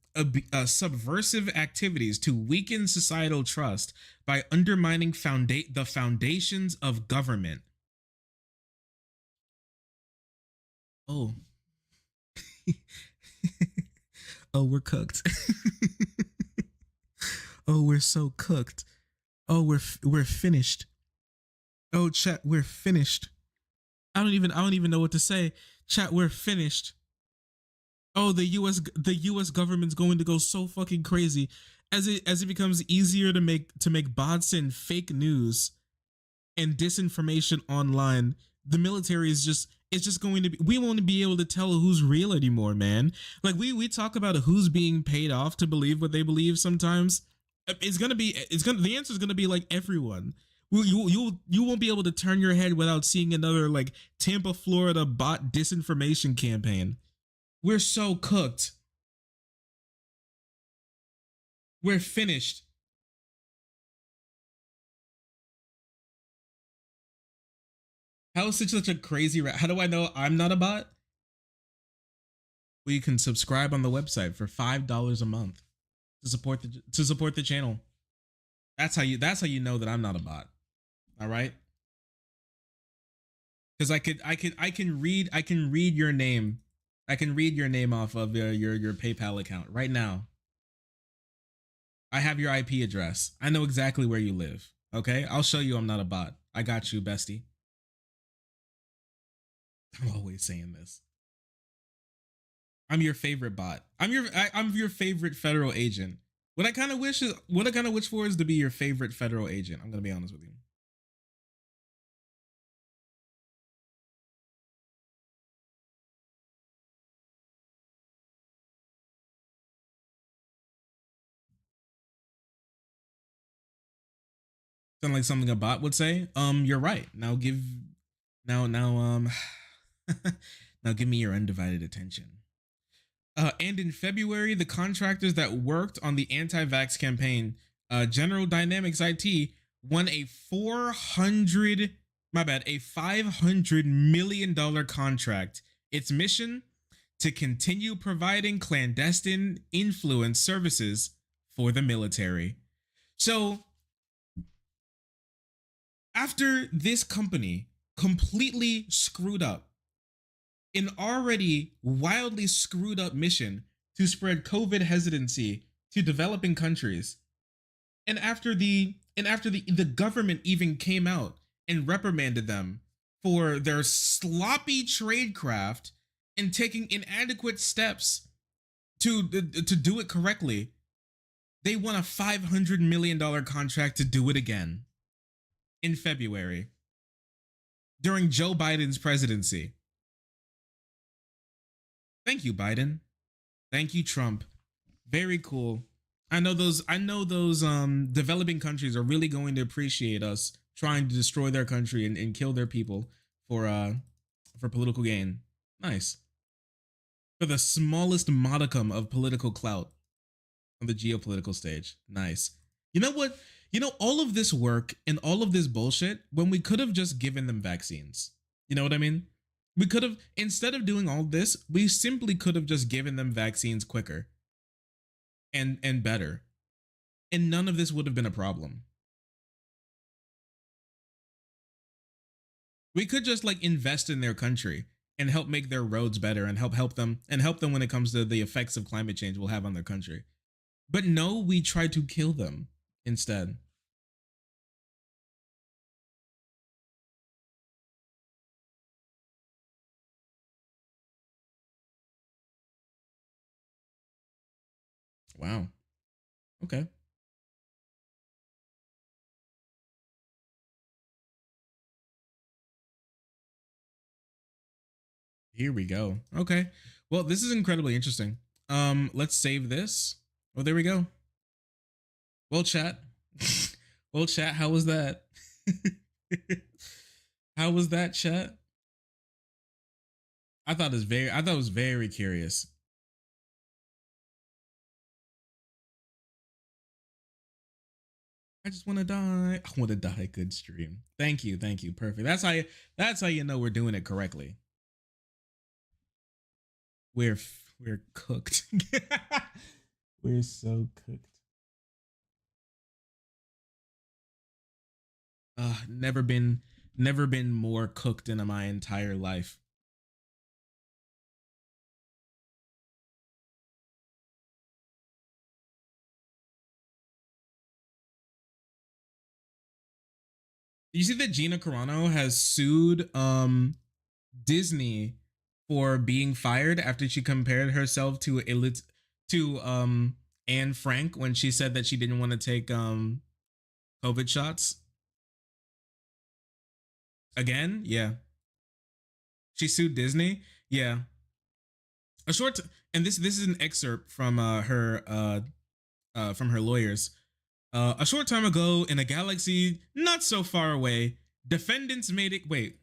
subversive activities to weaken societal trust by undermining the foundations of government. Oh. Oh, we're cooked. Oh, we're so cooked. Oh, we're finished. Oh, chat, we're finished. I don't even know what to say. Chat, we're finished. Oh, the US government's going to go so fucking crazy as it becomes easier to make bots and fake news and disinformation online. The military is just, it's just going to be, we won't be able to tell who's real anymore, man. Like we talk about who's being paid off to believe what they believe sometimes. The answer is gonna be like everyone. You won't be able to turn your head without seeing another like Tampa, Florida bot disinformation campaign. We're so cooked. We're finished. How is it such a crazy How do I know I'm not a bot? Well, you can subscribe on the website for $5 a month to support the channel. That's how you know that I'm not a bot. All right? Because I can read your name. I can read your name off of your PayPal account right now. I have your IP address. I know exactly where you live. Okay? I'll show you I'm not a bot. I got you, bestie. I'm always saying this. I'm your favorite bot. I'm your favorite federal agent. What I kind of wish for is to be your favorite federal agent. I'm gonna be honest with you. Sound like something a bot would say. You're right. Now now give me your undivided attention. And in February, the contractors that worked on the anti-vax campaign, General Dynamics IT, won a $500 million contract. Its mission to continue providing clandestine influence services for the military. So after this company completely screwed up an already wildly screwed up mission to spread COVID hesitancy to developing countries, and after the government even came out and reprimanded them for their sloppy tradecraft and taking inadequate steps to do it correctly, they won a $500 million contract to do it again in February during Joe Biden's presidency. Thank you, Biden. Thank you, Trump. Very cool. I know those developing countries are really going to appreciate us trying to destroy their country and kill their people for political gain. Nice. For the smallest modicum of political clout on the geopolitical stage. Nice. You know what? You know, all of this work and all of this bullshit when we could have just given them vaccines. You know what I mean? We could have, instead of doing all this, we simply could have just given them vaccines quicker and better. And none of this would have been a problem. We could just like invest in their country and help make their roads better and help them when it comes to the effects of climate change will have on their country. But no, we try to kill them instead. Wow. Okay. Here we go. Okay. Well, this is incredibly interesting. Let's save this. Oh, there we go. Well, chat. Well, chat, how was that? How was that, chat? I thought it was very curious. I just want to die. I want to die. Good stream. Thank you. Thank you. Perfect. That's how you know we're doing it correctly. We're cooked. We're so cooked. Never been more cooked in my entire life. You see that Gina Carano has sued Disney for being fired after she compared herself to Anne Frank when she said that she didn't want to take COVID shots. Again, yeah. She sued Disney. Yeah. A short and this is an excerpt from her lawyers. A short time ago, in a galaxy not so far away, defendants made it. Wait.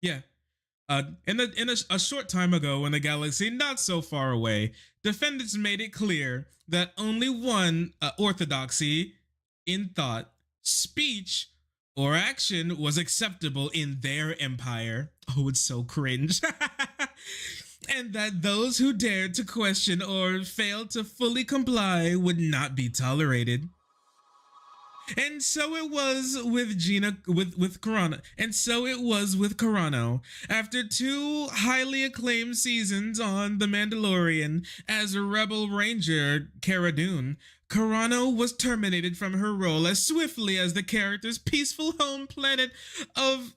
Yeah. A short time ago, in a galaxy not so far away, defendants made it clear that only one orthodoxy in thought, speech, or action was acceptable in their empire. Oh, it's so cringe. And that those who dared to question or failed to fully comply would not be tolerated. And so it was with Carano. And so it was with Carano. After 2 highly acclaimed seasons on The Mandalorian as a Rebel Ranger Cara Dune, Carano was terminated from her role as swiftly as the character's peaceful home planet of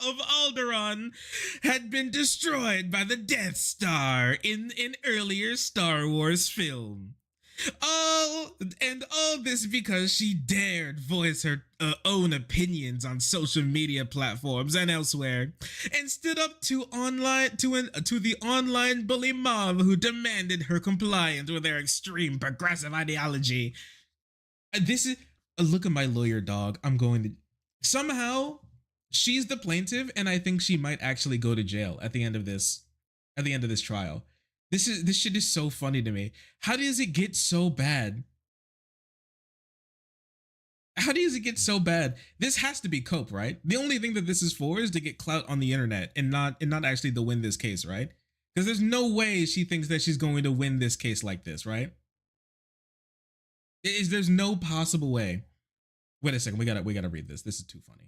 of Alderaan had been destroyed by the Death Star in an earlier Star Wars film. All this because she dared voice her own opinions on social media platforms and elsewhere, and stood up to the online bully mob who demanded her compliance with their extreme progressive ideology. This is a look at my lawyer, dog. I'm going to somehow she's the plaintiff, and I think she might actually go to jail at the end of this trial. This shit is so funny to me. How does it get so bad? How does it get so bad? This has to be cope, right? The only thing that this is for is to get clout on the internet and not actually to win this case, right? Because there's no way she thinks that she's going to win this case like this, right? There's no possible way. Wait a second, we gotta read this. This is too funny.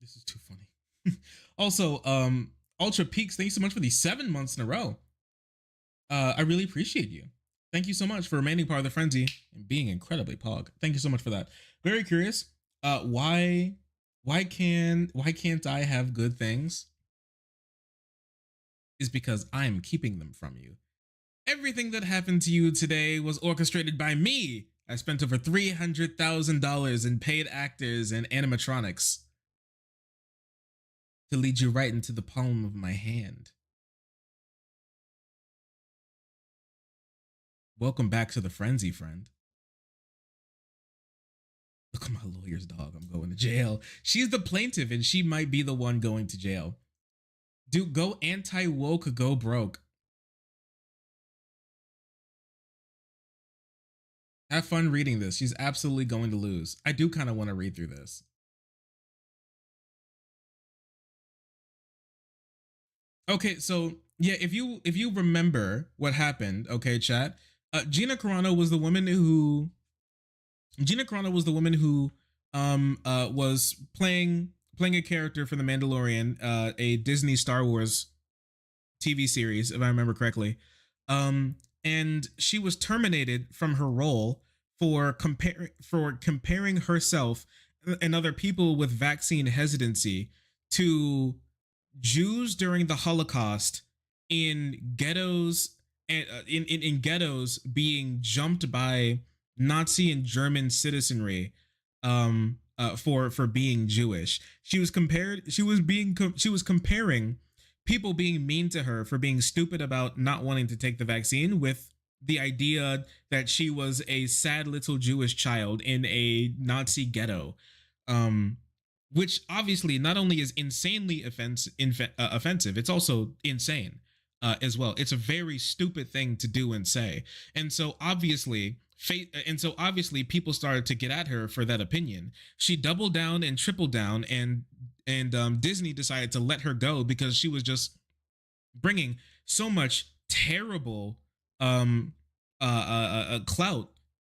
This is too funny. Also, Ultra Peaks, thank you so much for the 7 months in a row. I really appreciate you. Thank you so much for remaining part of the frenzy and being incredibly pog. Thank you so much for that. Very curious. Why can't I have good things? Is because I'm keeping them from you. Everything that happened to you today was orchestrated by me. I spent over $300,000 in paid actors and animatronics to lead you right into the palm of my hand. Welcome back to the frenzy, friend. Look at my lawyer's dog. I'm going to jail. She's the plaintiff and she might be the one going to jail. Dude, go anti-woke, go broke. Have fun reading this. She's absolutely going to lose. I do kind of want to read through this. Okay, so yeah, if you remember what happened, okay, chat. Gina Carano was the woman who was playing a character for The Mandalorian, a Disney Star Wars TV series, if I remember correctly. And she was terminated from her role for comparing herself and other people with vaccine hesitancy to Jews during the Holocaust in ghettos and in ghettos being jumped by Nazi and German citizenry for being Jewish. She was comparing people being mean to her for being stupid about not wanting to take the vaccine with the idea that she was a sad little Jewish child in a Nazi ghetto. Um, which obviously not only is insanely offensive, it's also insane as well. It's a very stupid thing to do and say, and so obviously people started to get at her for that opinion. She doubled down and tripled down, and Disney decided to let her go because she was just bringing so much terrible clout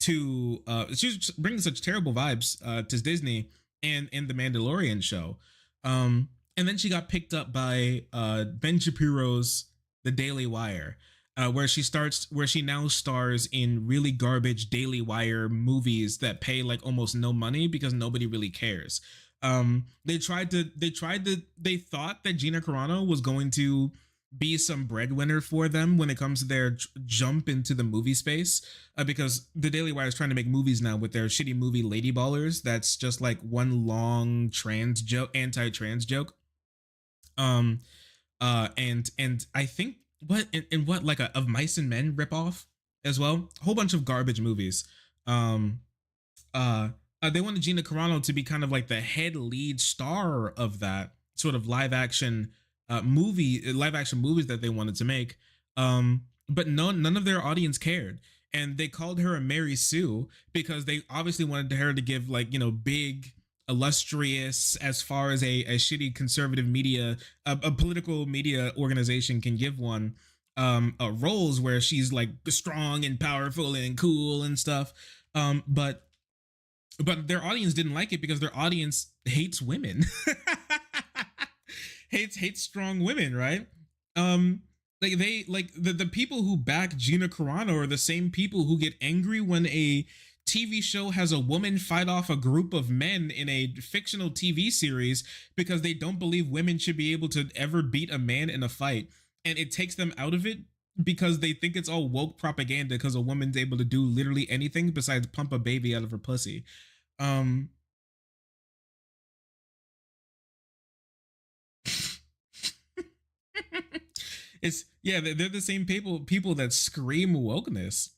to she was bringing such terrible vibes to Disney and the Mandalorian show. And then she got picked up by Ben Shapiro's The Daily Wire, where she now stars in really garbage Daily Wire movies that pay like almost no money because nobody really cares. They thought that Gina Carano was going to be some breadwinner for them when it comes to their jump into the movie space, because the Daily Wire is trying to make movies now with their shitty movie Lady Ballers. That's just like one long anti-trans joke. And I think what like a Of Mice and Men ripoff as well. A whole bunch of garbage movies. They wanted Gina Carano to be kind of like the head lead star of that sort of live action movies that they wanted to make. But none of their audience cared, and they called her a Mary Sue because they obviously wanted her to give like, you know, big, illustrious, as far as a shitty conservative media, a political media organization can give one, roles where she's like strong and powerful and cool and stuff. But their audience didn't like it because their audience hates women. hates strong women, right? Like the people who back Gina Carano are the same people who get angry when a TV show has a woman fight off a group of men in a fictional TV series because they don't believe women should be able to ever beat a man in a fight, and it takes them out of it because they think it's all woke propaganda because a woman's able to do literally anything besides pump a baby out of her pussy. It's, yeah, they're the same people that scream wokeness.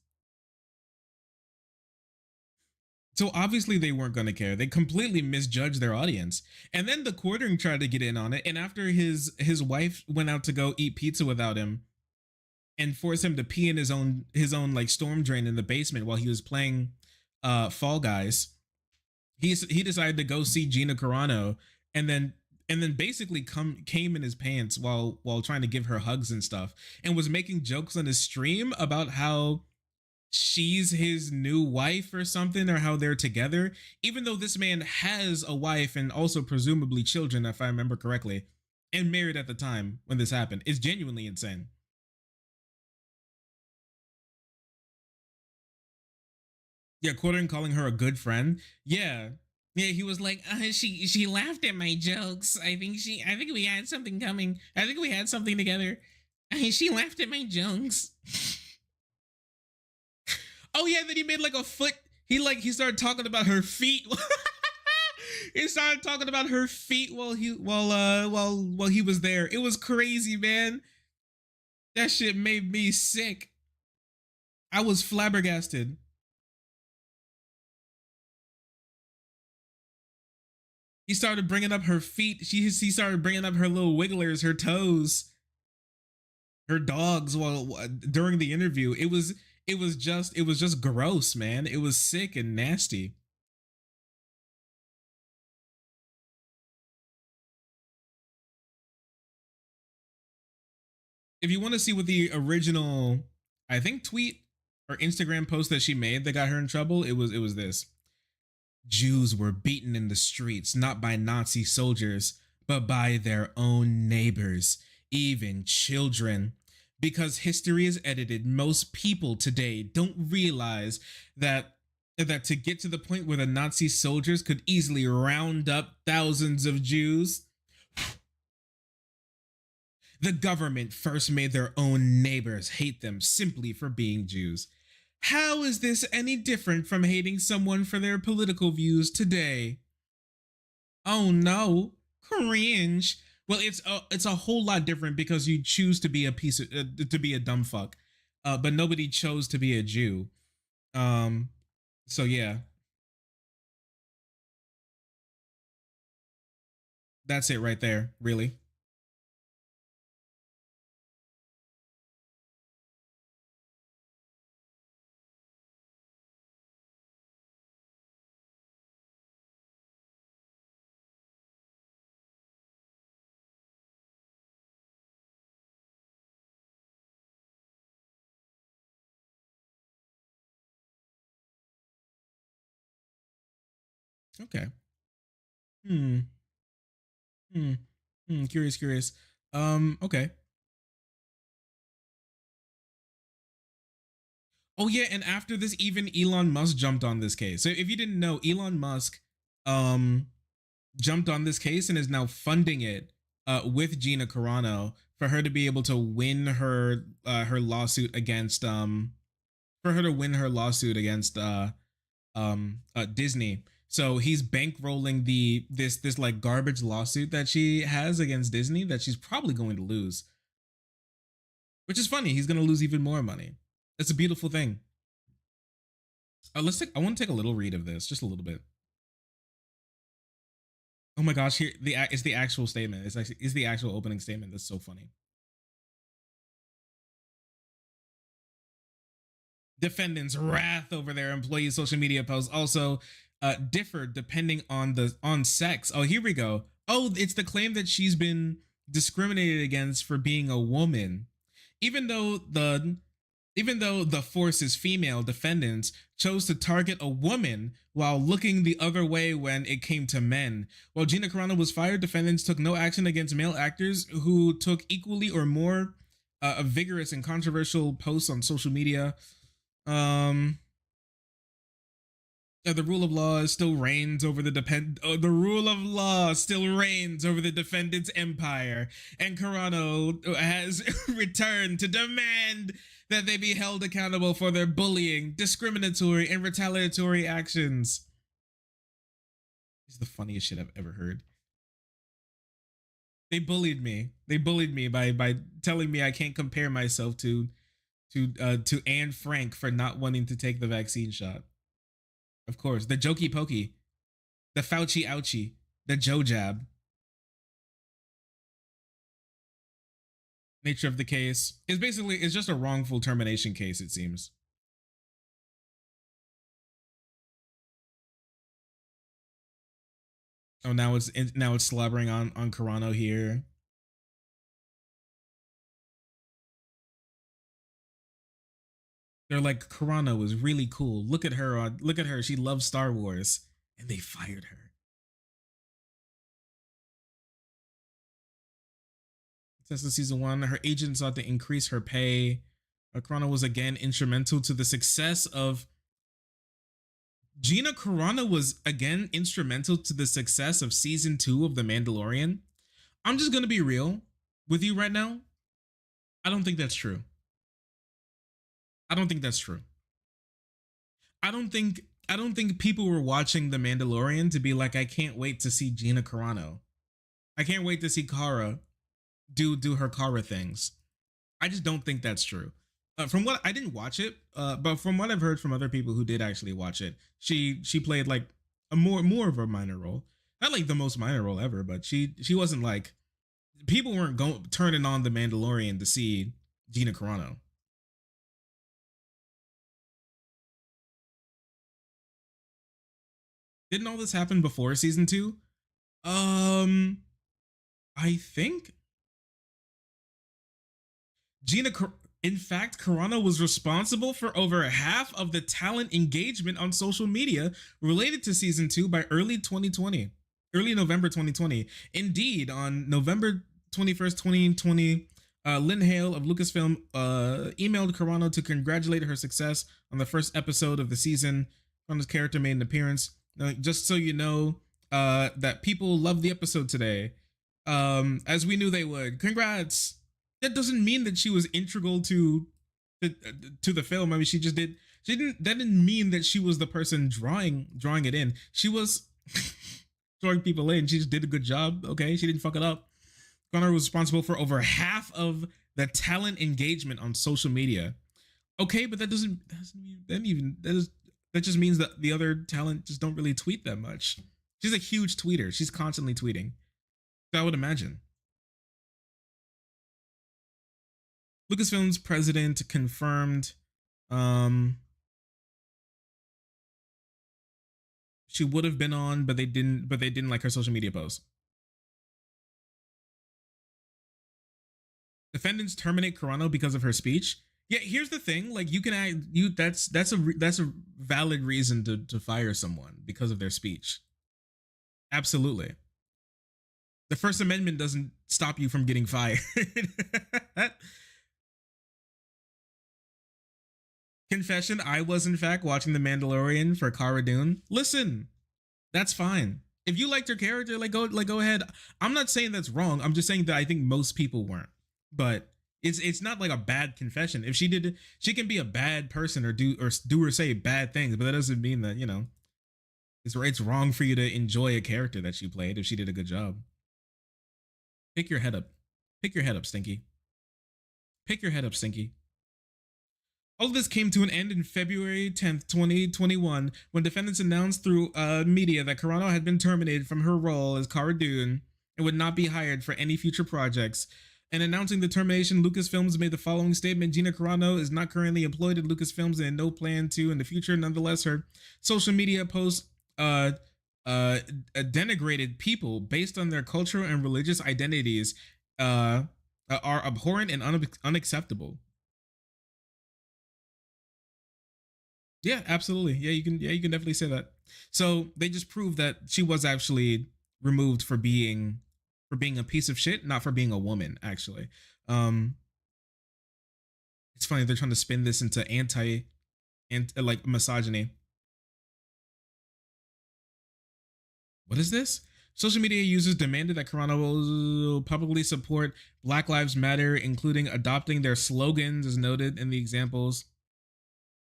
So obviously they weren't going to care. They completely misjudged their audience. And then the Quartering tried to get in on it, and after his wife went out to go eat pizza without him and forced him to pee in his own like storm drain in the basement while he was playing Fall Guys, he decided to go see Gina Carano, and then basically came in his pants while trying to give her hugs and stuff, and was making jokes on his stream about how she's his new wife or something, or how they're together, even though this man has a wife and also presumably children, if I remember correctly, and married at the time when this happened. It's genuinely insane. Yeah, Quartering calling her a good friend. Yeah. Yeah, he was like, she laughed at my jokes. I think we had something coming. I think we had something together. She laughed at my jokes. Oh yeah, then he made like a foot. He started talking about her feet. He started talking about her feet while he was there. It was crazy, man. That shit made me sick. I was flabbergasted. He started bringing up her feet. He started bringing up her little wigglers, her toes, her dogs while during the interview. It was just gross, man. It was sick and nasty. If you want to see what the original, I think, tweet or Instagram post that she made that got her in trouble, it was this. Jews were beaten in the streets, not by Nazi soldiers, but by their own neighbors, even children. Because history is edited, most people today don't realize that that to get to the point where the Nazi soldiers could easily round up thousands of Jews, the government first made their own neighbors hate them simply for being Jews. How is this any different from hating someone for their political views today? Oh no, cringe. Well, it's a whole lot different because you choose to be a piece of to be a dumb fuck, but nobody chose to be a Jew. So yeah, that's it right there. Really. Okay. Hmm. Hmm. Curious. Curious. Okay. Oh yeah, and after this, even Elon Musk jumped on this case. So if you didn't know, Elon Musk um jumped on this case and is now funding it with Gina Carano for her to be able to win her lawsuit against for her to win her lawsuit against Disney. So he's bankrolling this like garbage lawsuit that she has against Disney that she's probably going to lose. Which is funny. He's going to lose even more money. It's a beautiful thing. I want to take a little read of this, just a little bit. Oh my gosh, here it's the actual statement. It's the actual opening statement. That's so funny. Defendants' wrath over their employees' social media posts also differed depending on sex. Oh, here we go. Oh, it's the claim that she's been discriminated against for being a woman, even though the force's female defendants chose to target a woman while looking the other way when it came to men. While Gina Carano was fired, defendants took no action against male actors who took equally or more vigorous and controversial posts on social media. The rule of law still reigns over the rule of law still reigns over the defendant's empire, and Carano has returned to demand that they be held accountable for their bullying, discriminatory, and retaliatory actions. This is the funniest shit I've ever heard. They bullied me. They bullied me by telling me I can't compare myself to Anne Frank for not wanting to take the vaccine shot. Of course, the jokey pokey, the Fauci ouchie, the Joe jab. Nature of the case is basically it's just a wrongful termination case. It seems. Oh, now it's slobbering on Carano here. They're like, Carano is really cool. Look at her. Look at her. She loves Star Wars, and they fired her. Tesla season 1, her agent sought to increase her pay. Carano was again instrumental to the success of. Gina Carano was again instrumental to the success of season 2 of The Mandalorian. I'm just gonna be real with you right now. I don't think that's true. I don't think that's true. I don't think people were watching The Mandalorian to be like, I can't wait to see Gina Carano. I can't wait to see Cara do her Cara things. I just don't think that's true. From what I didn't watch it, but from what I've heard from other people who did actually watch it, she played like a more of a minor role. Not like the most minor role ever, but she wasn't like people weren't going turning on The Mandalorian to see Gina Carano. Didn't all this happen before season 2? Um, I think Gina. In fact, Carano was responsible for over half of the talent engagement on social media related to season 2 by early November 2020. Indeed, on November 21st, 2020, Lynn Hale of Lucasfilm emailed Carano to congratulate her success on the first episode of the season. Carano's character made an appearance. Just so you know, that people love the episode today, as we knew they would. Congrats. That doesn't mean that she was integral to the film. I mean, she just did. She didn't. That didn't mean that she was the person drawing it in. She was drawing people in. She just did a good job. Okay, she didn't fuck it up. Carano was responsible for over half of the talent engagement on social media. Okay, but that just means that the other talent just don't really tweet that much. She's a huge tweeter. She's constantly tweeting. So I would imagine. Lucasfilm's president confirmed she would have been on, but they didn't like her social media post. Defendants terminate Carano because of her speech. Yeah, here's the thing. Like, you can that's a valid reason to fire someone because of their speech. Absolutely. The First Amendment doesn't stop you from getting fired. Confession, I was in fact watching The Mandalorian for Cara Dune. Listen, that's fine. If you liked her character, go ahead. I'm not saying that's wrong. I'm just saying that I think most people weren't. But it's not like a bad confession. If she did, she can be a bad person or do or say bad things, but that doesn't mean that, you know, it's wrong for you to enjoy a character that she played if she did a good job. Pick your head up. Pick your head up, Stinky. Pick your head up, Stinky. All of this came to an end in February 10th, 2021, when defendants announced through media that Carano had been terminated from her role as Cara Dune and would not be hired for any future projects. And announcing the termination, Lucasfilms made the following statement: Gina Carano is not currently employed at Lucasfilms and no plan to in the future. Nonetheless, her social media posts denigrated people based on their cultural and religious identities are abhorrent and unacceptable. Yeah, absolutely. Yeah, you can definitely say that. So they just proved that she was actually removed for being a piece of shit, not for being a woman, actually. It's funny, they're trying to spin this into like misogyny. What is this? Social media users demanded that Carano will publicly support Black Lives Matter, including adopting their slogans as noted in the examples.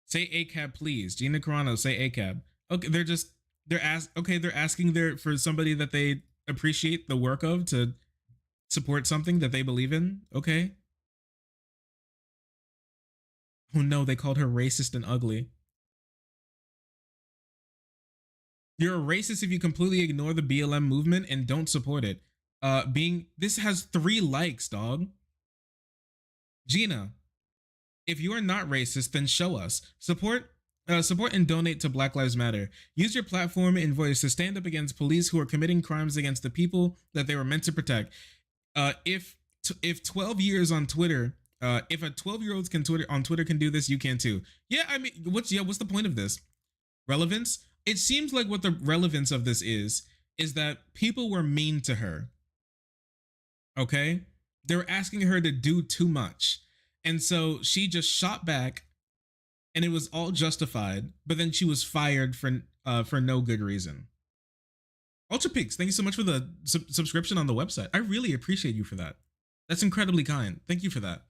Say ACAB, please. Gina Carano, say ACAB. Okay, they're asking for somebody that they appreciate the work of to support something that they believe in. Okay. Oh no, they called her racist and ugly. You're a racist if you completely ignore the BLM movement and don't support it. This has 3 likes, dog. Gina, if you are not racist, then show us. Support and donate to Black Lives Matter. Use your platform and voice to stand up against police who are committing crimes against the people that they were meant to protect. If 12 years on Twitter, if a 12-year-old on Twitter can do this, you can too. Yeah, I mean, what's the point of this? Relevance? It seems like what the relevance of this is that people were mean to her. Okay? They were asking her to do too much. And so she just shot back, and it was all justified, but then she was fired for no good reason. Ultra Peaks, thank you so much for the subscription on the website. I really appreciate you for that. That's incredibly kind. Thank you for that.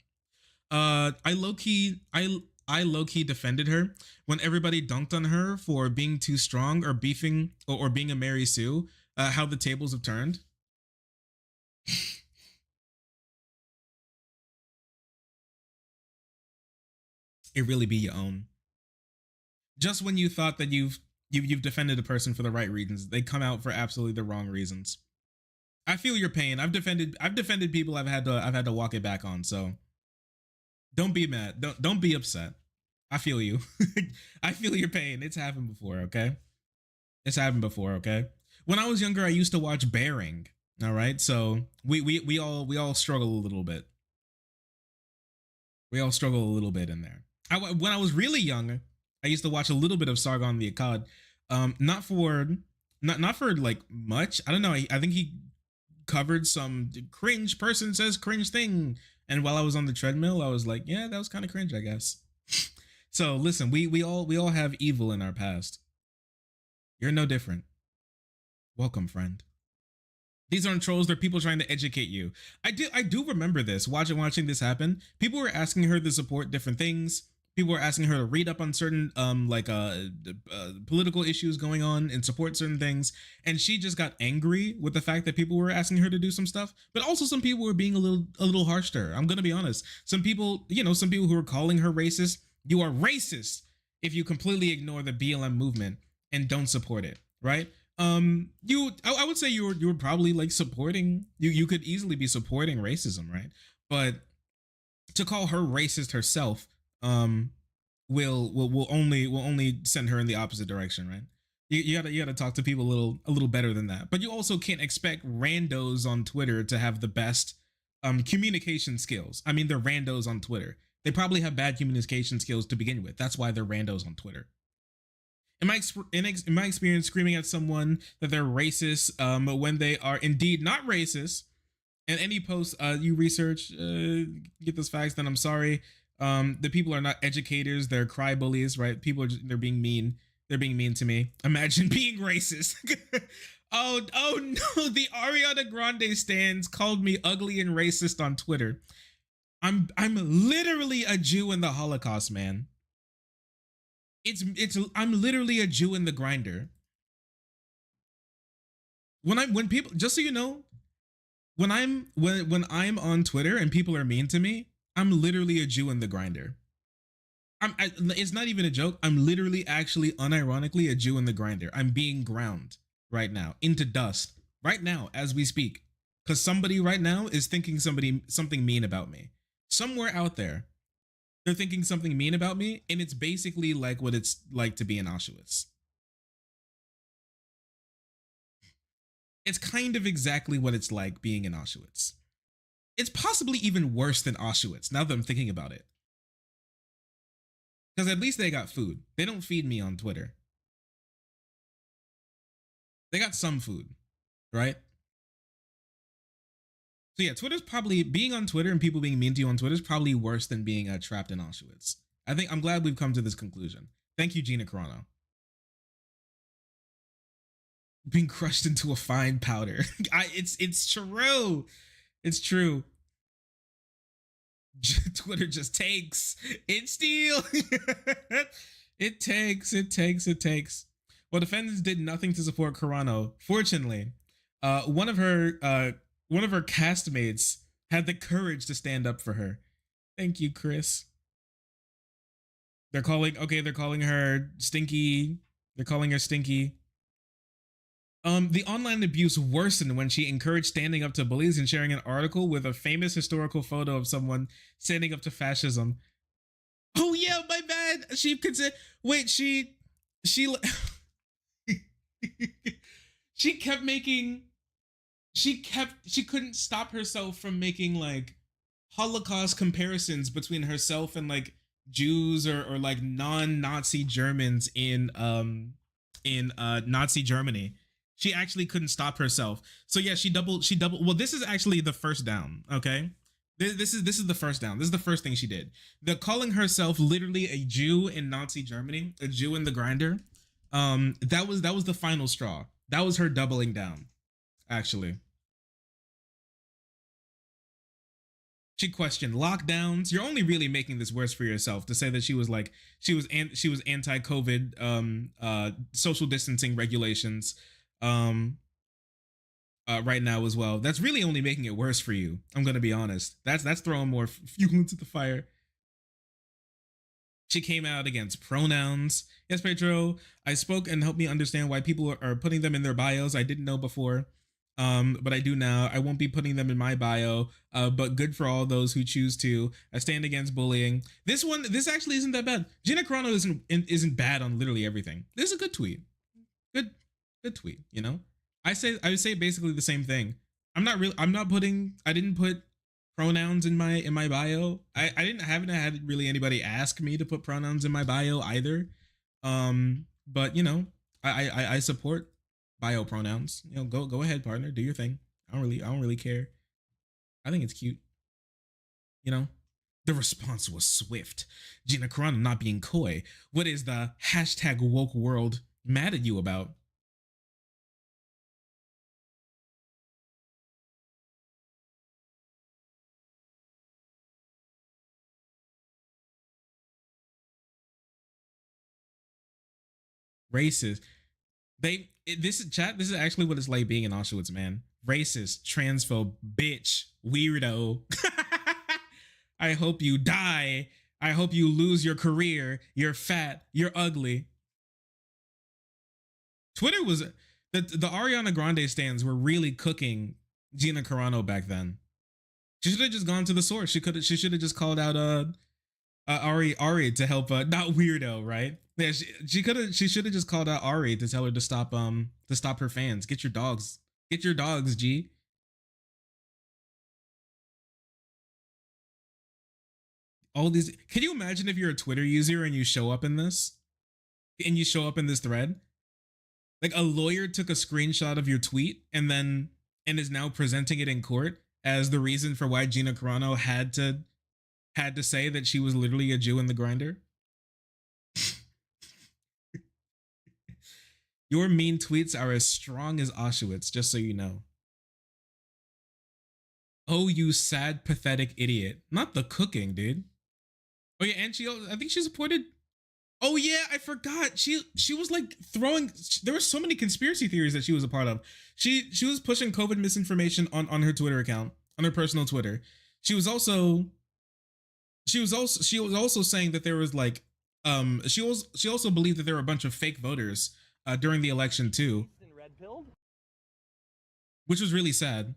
I low-key defended her when everybody dunked on her for being too strong or beefing or being a Mary Sue, how the tables have turned. It really be your own. Just when you thought that you've defended a person for the right reasons, they come out for absolutely the wrong reasons. I feel your pain. I've defended people I've had to walk it back on. So don't be mad. Don't be upset. I feel you. I feel your pain. It's happened before, okay? It's happened before, okay? When I was younger, I used to watch Bearing. All right, so we all struggle a little bit. We all struggle a little bit in there. When I was really young, I used to watch a little bit of Sargon the Akkad. Not for like much. I don't know. I think he covered some cringe person says cringe thing, and while I was on the treadmill, I was like, yeah, that was kind of cringe, I guess. So listen, we all have evil in our past. You're no different. Welcome, friend. These aren't trolls, they're people trying to educate you. I do remember this, watching this happen. People were asking her to support different things. People were asking her to read up on certain political issues going on and support certain things. And she just got angry with the fact that people were asking her to do some stuff. But also some people were being a little harsh to her. I'm gonna be honest. Some people who were calling her racist. You are racist if you completely ignore the BLM movement and don't support it, right? I would say you were probably like supporting, you could easily be supporting racism, right? But to call her racist herself will only send her in the opposite direction, right? You gotta talk to people a little better than that. But you also can't expect randos on Twitter to have the best communication skills. I mean, they're randos on Twitter. They probably have bad communication skills to begin with. That's why they're randos on Twitter. In my experience, screaming at someone that they're racist when they are indeed not racist, and any post you research, get those facts, then I'm sorry. The people are not educators; they're cry bullies, right? People they're being mean. They're being mean to me. Imagine being racist. oh no! The Ariana Grande stans called me ugly and racist on Twitter. I'm literally a Jew in the Holocaust, man. I'm literally a Jew in the grinder. When people, just so you know, when I'm on Twitter and people are mean to me, I'm literally a Jew in the grinder. It's not even a joke. I'm literally actually unironically a Jew in the grinder. I'm being ground right now into dust right now as we speak, because somebody right now is thinking something mean about me. Somewhere out there, they're thinking something mean about me, and it's basically like what it's like to be in Auschwitz. It's kind of exactly what it's like being in Auschwitz. It's possibly even worse than Auschwitz, now that I'm thinking about it. Because at least they got food. They don't feed me on Twitter. They got some food, right? So yeah, Twitter's probably, being on Twitter and people being mean to you on Twitter is probably worse than being trapped in Auschwitz. I'm glad we've come to this conclusion. Thank you, Gina Carano. Being crushed into a fine powder. It's true. It's true. Twitter just takes. It steals. It takes. Well, defendants did nothing to support Carano. Fortunately, one of her castmates had the courage to stand up for her. Thank you, Chris. They're calling her Stinky. They're calling her Stinky. The online abuse worsened when she encouraged standing up to bullies and sharing an article with a famous historical photo of someone standing up to fascism. Oh yeah, my bad. She could say, wait, she she couldn't stop herself from making like Holocaust comparisons between herself and like Jews or like non-Nazi Germans in Nazi Germany. She actually couldn't stop herself. So yeah, she doubled. Well, this is actually the first down. Okay, this is the first down. This is the first thing she did. The calling herself literally a Jew in Nazi Germany, a Jew in the grinder. That was the final straw. That was her doubling down. Actually, she questioned lockdowns. You're only really making this worse for yourself to say that she was anti-COVID social distancing regulations right now as well. That's really only making it worse for you. I'm gonna be honest. That's throwing more fuel into the fire. She came out against pronouns. Yes, Pedro, I spoke and helped me understand why people are putting them in their bios. I didn't know before, but I do now. I won't be putting them in my bio, but good for all those who choose to. I stand against bullying. This actually isn't that bad. Gina Carano isn't bad on literally everything. This is a good tweet. Good tweet, you know? I would say basically the same thing. I didn't put pronouns in my bio. I haven't had really anybody ask me to put pronouns in my bio either. But you know, I support bio pronouns. You know, go ahead, partner, do your thing. I don't really care. I think it's cute. You know? The response was swift. Gina Carano not being coy. What is the hashtag woke world mad at you about? Racist. This is chat. This is actually what it's like being in Auschwitz, man. Racist, transphobe, bitch, weirdo. I hope you die. I hope you lose your career. You're fat. You're ugly. Twitter was the Ariana Grande stands were really cooking Gina Carano back then. She should have just gone to the source. She should have just called out Ari to help not weirdo, right? Yeah, she should have just called out Ari to tell her to stop her fans. Get your dogs. Get your dogs, G. All these, can you imagine if you're a Twitter user and you show up in this? And you show up in this thread? Like a lawyer took a screenshot of your tweet and is now presenting it in court as the reason for why Gina Carano had to say that she was literally a Jew in the grinder. Your mean tweets are as strong as Auschwitz, just so you know. Oh, you sad, pathetic idiot. Not the cooking, dude. Oh yeah, and I think she supported. Oh yeah, I forgot. She was like throwing. There were so many conspiracy theories that she was a part of. She was pushing COVID misinformation on her Twitter account, on her personal Twitter. She was also saying that there was like she also believed that there were a bunch of fake voters during the election too, which was really sad,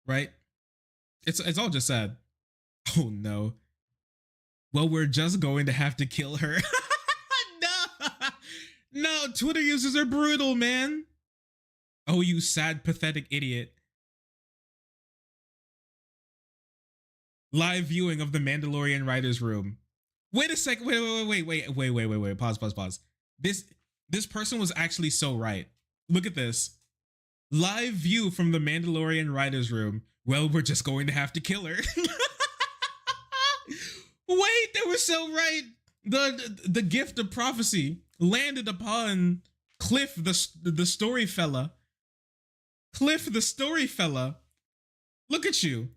right? It's all just sad. Oh no. Well, we're just going to have to kill her. No, Twitter users are brutal, man. Oh, you sad, pathetic idiot. Live viewing of the Mandalorian writers' room. Wait a second. Wait. Pause. This person was actually so right. Look at this. Live view from the Mandalorian writers' room. Well, we're just going to have to kill her. Wait, they were so right. The gift of prophecy landed upon Cliff, the story fella. Cliff, the story fella. Look at you.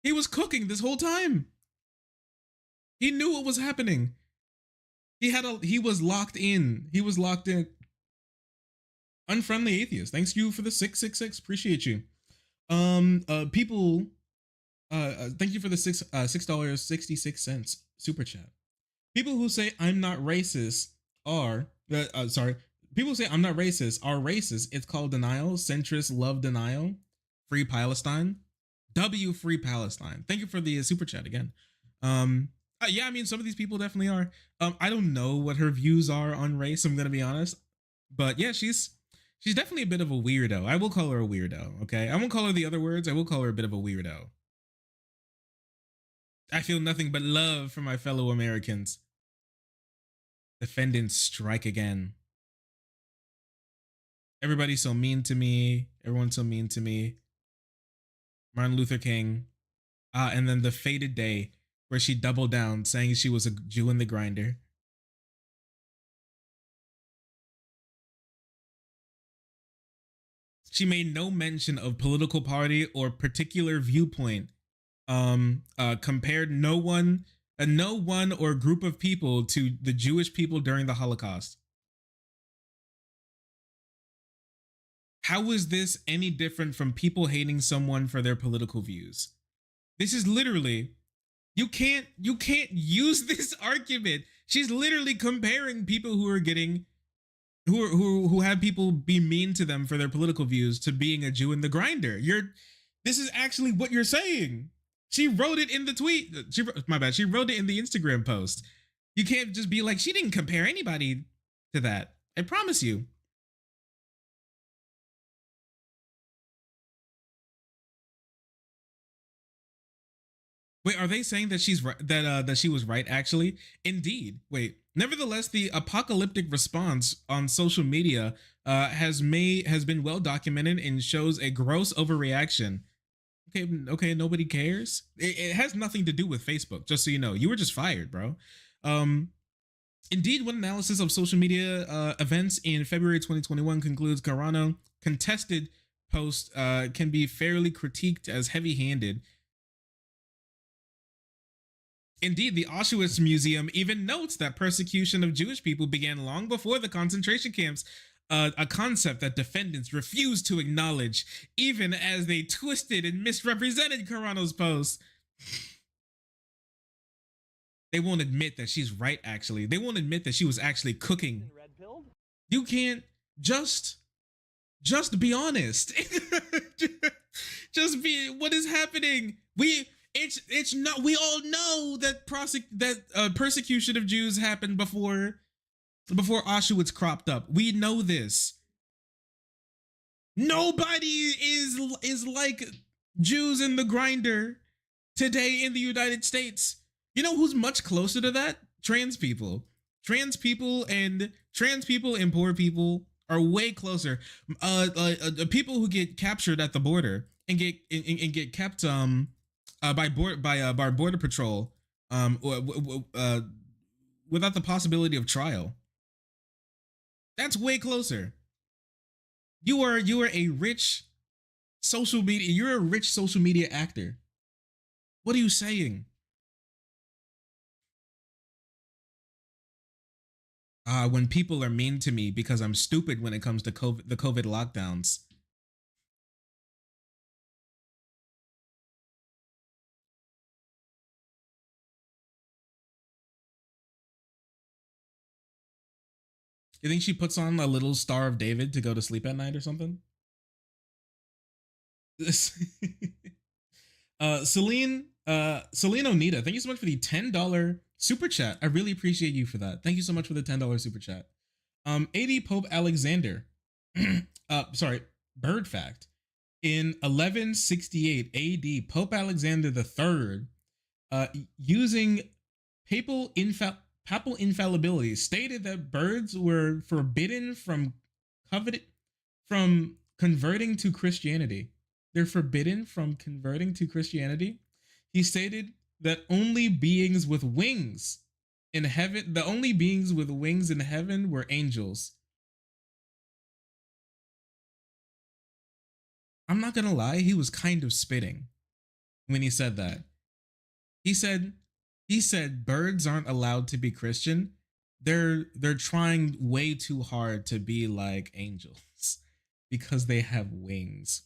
He was cooking this whole time. He knew what was happening. He was locked in. He was locked in. Unfriendly atheist. Thanks you for the 666. Appreciate you. People. Thank you for the $6.66 super chat. People who say I'm not racist are people who say I'm not racist are racist. It's called denial. Centrists love denial. Free Palestine. W Free Palestine. Thank you for the super chat again. Yeah, I mean some of these people definitely are. I don't know what her views are on race. I'm gonna be honest, but yeah, she's definitely a bit of a weirdo. I will call her a weirdo. Okay, I won't call her the other words. I will call her a bit of a weirdo. I feel nothing but love for my fellow Americans. Defendants strike again. Everybody's so mean to me. Everyone's so mean to me. Martin Luther King. And then the fated day where she doubled down saying she was a Jew in the grinder. She made no mention of political party or particular viewpoint. Compared no one or group of people to the Jewish people during the Holocaust. How is this any different from people hating someone for their political views? This is literally, you can't use this argument. She's literally comparing people who are getting, who have people be mean to them for their political views to being a Jew in the grinder. This is actually what you're saying. She wrote it in the tweet. She wrote it in the Instagram post. You can't just be like, she didn't compare anybody to that. I promise you. Wait, are they saying that she's right, that she was right actually? Indeed. Wait. Nevertheless, the apocalyptic response on social media has been well documented and shows a gross overreaction. Okay, nobody cares. It has nothing to do with Facebook, just so you know. You were just fired, bro. Indeed, one analysis of social media events in February 2021 concludes Carano contested post can be fairly critiqued as heavy-handed. Indeed, the Auschwitz Museum even notes that persecution of Jewish people began long before the concentration camps, a concept that defendants refused to acknowledge, even as they twisted and misrepresented Carano's post. They won't admit that she's right, actually. They won't admit that she was actually cooking. You can't just be honest. Just be, what is happening? It's not, we all know that persecution of Jews happened before Auschwitz cropped up. We know this. Nobody is like Jews in the grinder today in the United States. You know who's much closer to that? Trans people. Trans people and poor people are way closer. People who get captured at the border and get kept by border patrol without the possibility of trial. That's way closer. You are a rich social media. You're a rich social media actor. What are you saying? When people are mean to me because I'm stupid when it comes to the COVID lockdowns. You think she puts on a little Star of David to go to sleep at night or something? Celine Onita, thank you so much for the $10 super chat. I really appreciate you for that. Thank you so much for the $10 super chat. AD Pope Alexander, bird fact. In 1168 AD, Pope Alexander III, using papal infallibility, stated that birds were forbidden from converting to Christianity. They're forbidden from converting to Christianity. He stated that only beings with wings in heaven, the only beings with wings in heaven were angels. I'm not gonna lie, he was kind of spitting when he said that. He said birds aren't allowed to be Christian. They're trying way too hard to be like angels because they have wings.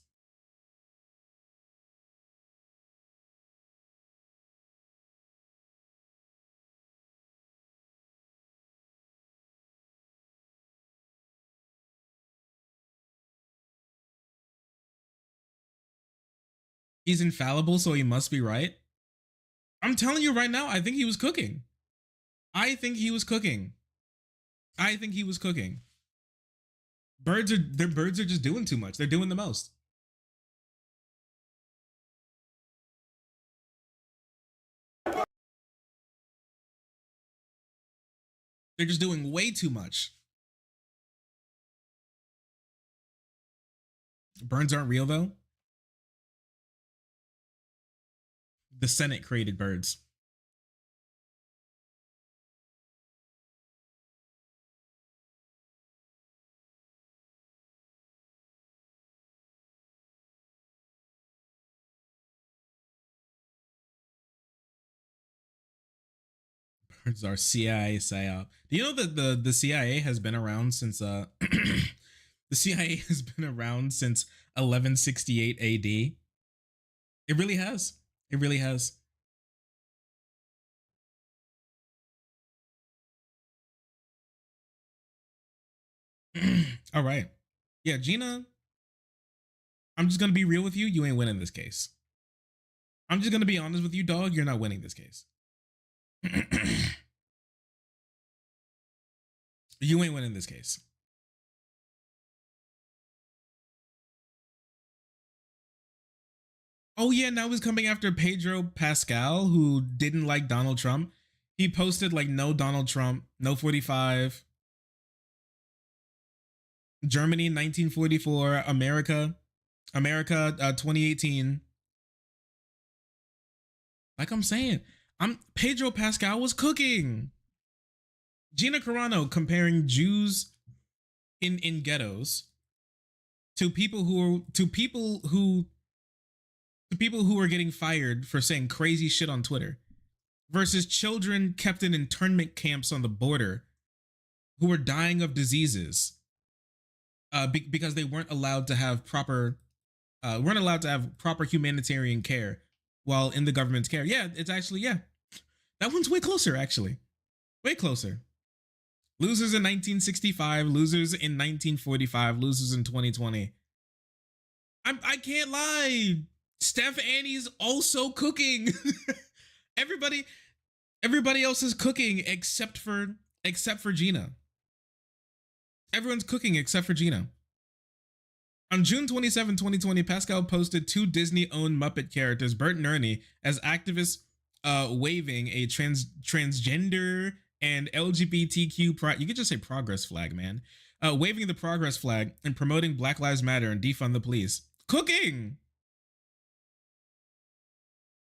He's infallible, so he must be right. I'm telling you right now, I think he was cooking. I think he was cooking. Birds are just doing too much. They're doing the most. They're just doing way too much. Birds aren't real though. The Senate created birds. Birds are CIA psyop. Do you know that the CIA has been around since the CIA has been around since 1168 AD? It really has. It really has. All right. Yeah, Gina, I'm just going to be real with you. You ain't winning this case. I'm just going to be honest with you, dog. You're not winning this case. You ain't winning this case. Oh yeah, now he's coming after Pedro Pascal, who didn't like Donald Trump. He posted like no Donald Trump, no 45. Germany 1944, America 2018. Like I'm saying, Pedro Pascal was cooking. Gina Carano comparing Jews in ghettos to people who are getting fired for saying crazy shit on Twitter. versus children kept in internment camps on the border who were dying of diseases because they weren't allowed to have proper humanitarian care while in the government's care. Yeah, it's actually, yeah, that one's way closer, actually, way closer. Losers in 1965, losers in 1945, losers in 2020. I can't lie. Steph Annie's also cooking. everybody else is cooking except for Gina. Everyone's cooking except for Gina. On June 27, 2020, Pascal posted 2 Disney-owned Muppet characters, Bert and Ernie, as activists waving a transgender and LGBTQ you could just say progress flag, man. Waving the progress flag and promoting Black Lives Matter and defund the police. Cooking!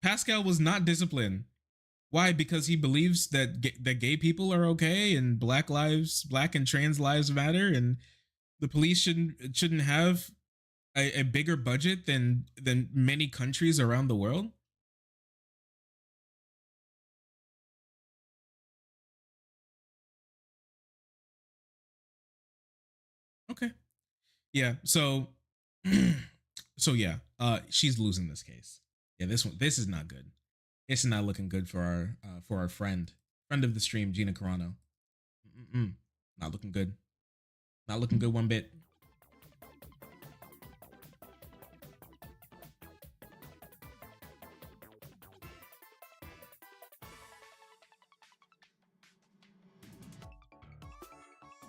Pascal was not disciplined. Why? Because he believes that gay people are okay and black and trans lives matter, and the police shouldn't have a bigger budget than many countries around the world. Okay. Yeah. So yeah, she's losing this case. Yeah, this is not good. This is not looking good for our friend of the stream, Gina Carano. Not looking good. Not looking good one bit.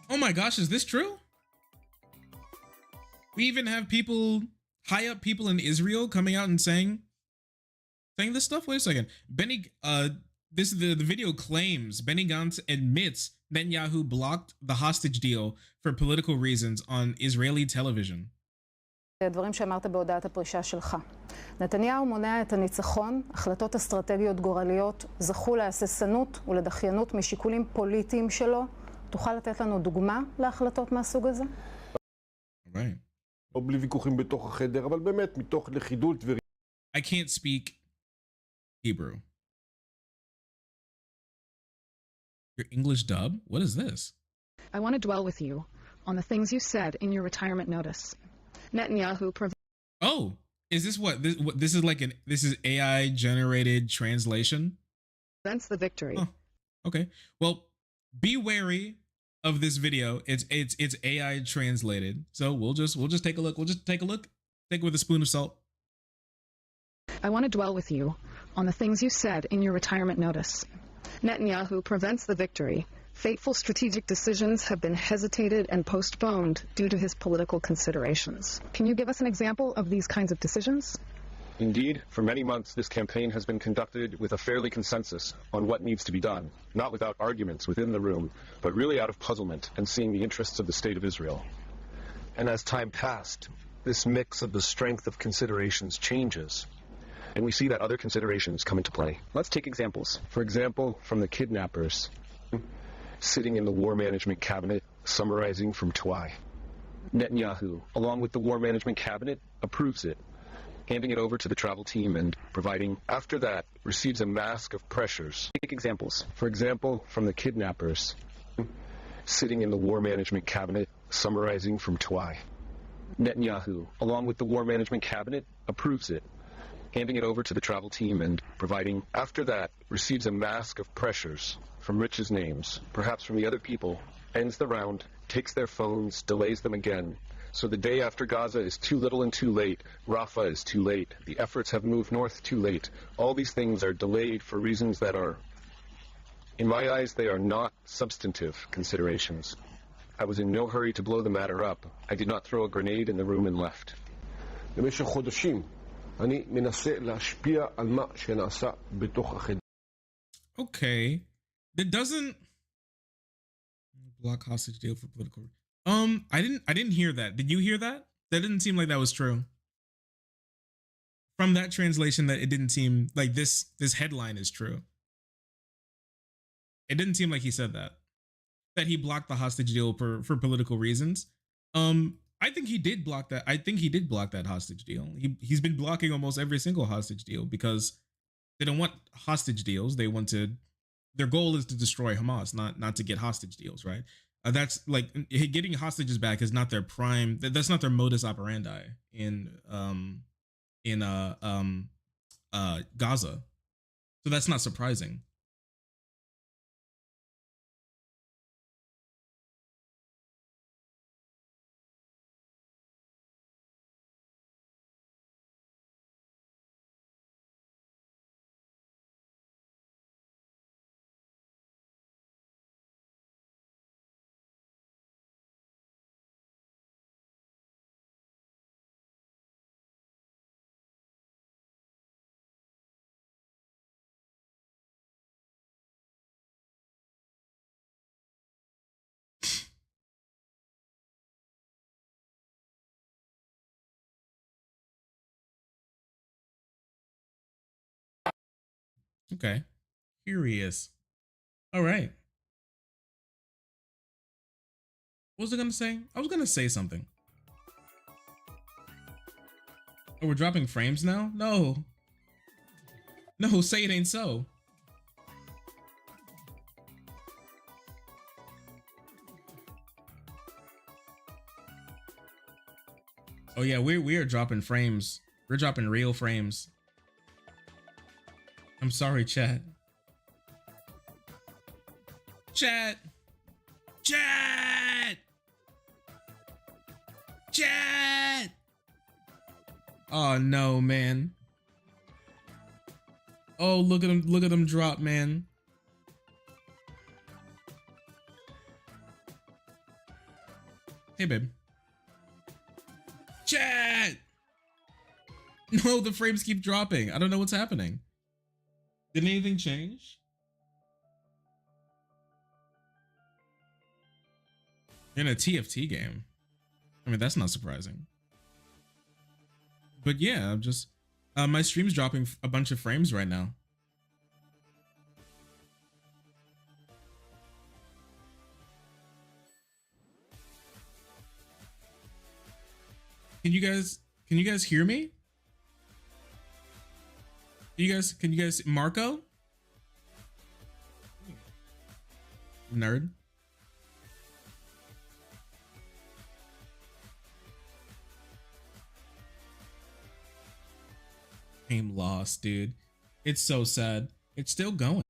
Oh my gosh, is this true? We even have high up people in Israel coming out and saying this stuff. Wait a second. The video claims Benny Gantz admits Netanyahu blocked the hostage deal for political reasons on Israeli television. הדברים שאמרת בהודעת הפרישה שלך. נתניהו מונע את הניצחון, החלטות אסטרטגיות גורליות זכו להססנות ולדחיינות משיקולים פוליטיים שלו. תוכל לתת לנו דוגמה להחלטות מהסוג הזה? או בלי ויכוחים בתוך החדר, אבל באמת מתוך לכידות ו... I can't speak Hebrew. Your English dub? What is this? I want to dwell with you on the things you said in your retirement notice. Netanyahu Oh, is this what this is like this is AI generated translation? prevents the victory. Oh, okay. Well, be wary of this video. It's AI translated. So we'll just take a look. Take it with a spoon of salt. I want to dwell with you on the things you said in your retirement notice. Netanyahu prevents the victory. Fateful strategic decisions have been hesitated and postponed due to his political considerations. Can you give us an example of these kinds of decisions? Indeed, for many months this campaign has been conducted with a fairly consensus on what needs to be done, not without arguments within the room, but really out of puzzlement and seeing the interests of the State of Israel. And as time passed, this mix of the strength of considerations changes. And we see that other considerations come into play. Let's take examples. For example, from the kidnappers, sitting in the War Management Cabinet, summarizing from Twai. Netanyahu, along with the War Management Cabinet, approves it, handing it over to the travel team and providing, after that, receives a mask of pressures. Take examples. For example, from the kidnappers, sitting in the War Management Cabinet, summarizing from Twai. Netanyahu, along with the War Management Cabinet, approves it, handing it over to the travel team and providing, after that, receives a mask of pressures from Rich's names, perhaps from the other people, ends the round, takes their phones, delays them again. So the day after Gaza is too little and too late, Rafah is too late, the efforts have moved north too late. All these things are delayed for reasons that are, in my eyes, they are not substantive considerations. I was in no hurry to blow the matter up. I did not throw a grenade in the room and left. במשך חודשים אני מנסה להשפיע על מה שנעשה בתוך החדר. Okay. That doesn't block hostage deal for political. I didn't hear that. Did you hear that? That didn't seem like that was true. From that translation, that it didn't seem like this headline is true. It didn't seem like he said that he blocked the hostage deal for political reasons. I think he did block that. I think he did block that hostage deal. He's been blocking almost every single hostage deal because They don't want hostage deals. They want to. Their goal is to destroy Hamas, not to get hostage deals, right? That's like getting hostages back is not their prime. That's not their modus operandi in Gaza. So that's not surprising. Okay. Curious. All right. What was I gonna say? I was gonna say something. Oh, we're dropping frames now? No. No, say it ain't so. Oh yeah, we are dropping frames. We're dropping real frames. I'm sorry, chat. Chat. Chat. Chat. Oh no, man. Oh, look at him drop, man. Hey, babe. Chat. No, the frames keep dropping. I don't know what's happening. Did anything change? In a TFT game. I mean, that's not surprising. But yeah, I'm just my stream's dropping a bunch of frames right now. Can you guys hear me? Can you guys Marco? Nerd. Game lost, dude. It's so sad. It's still going.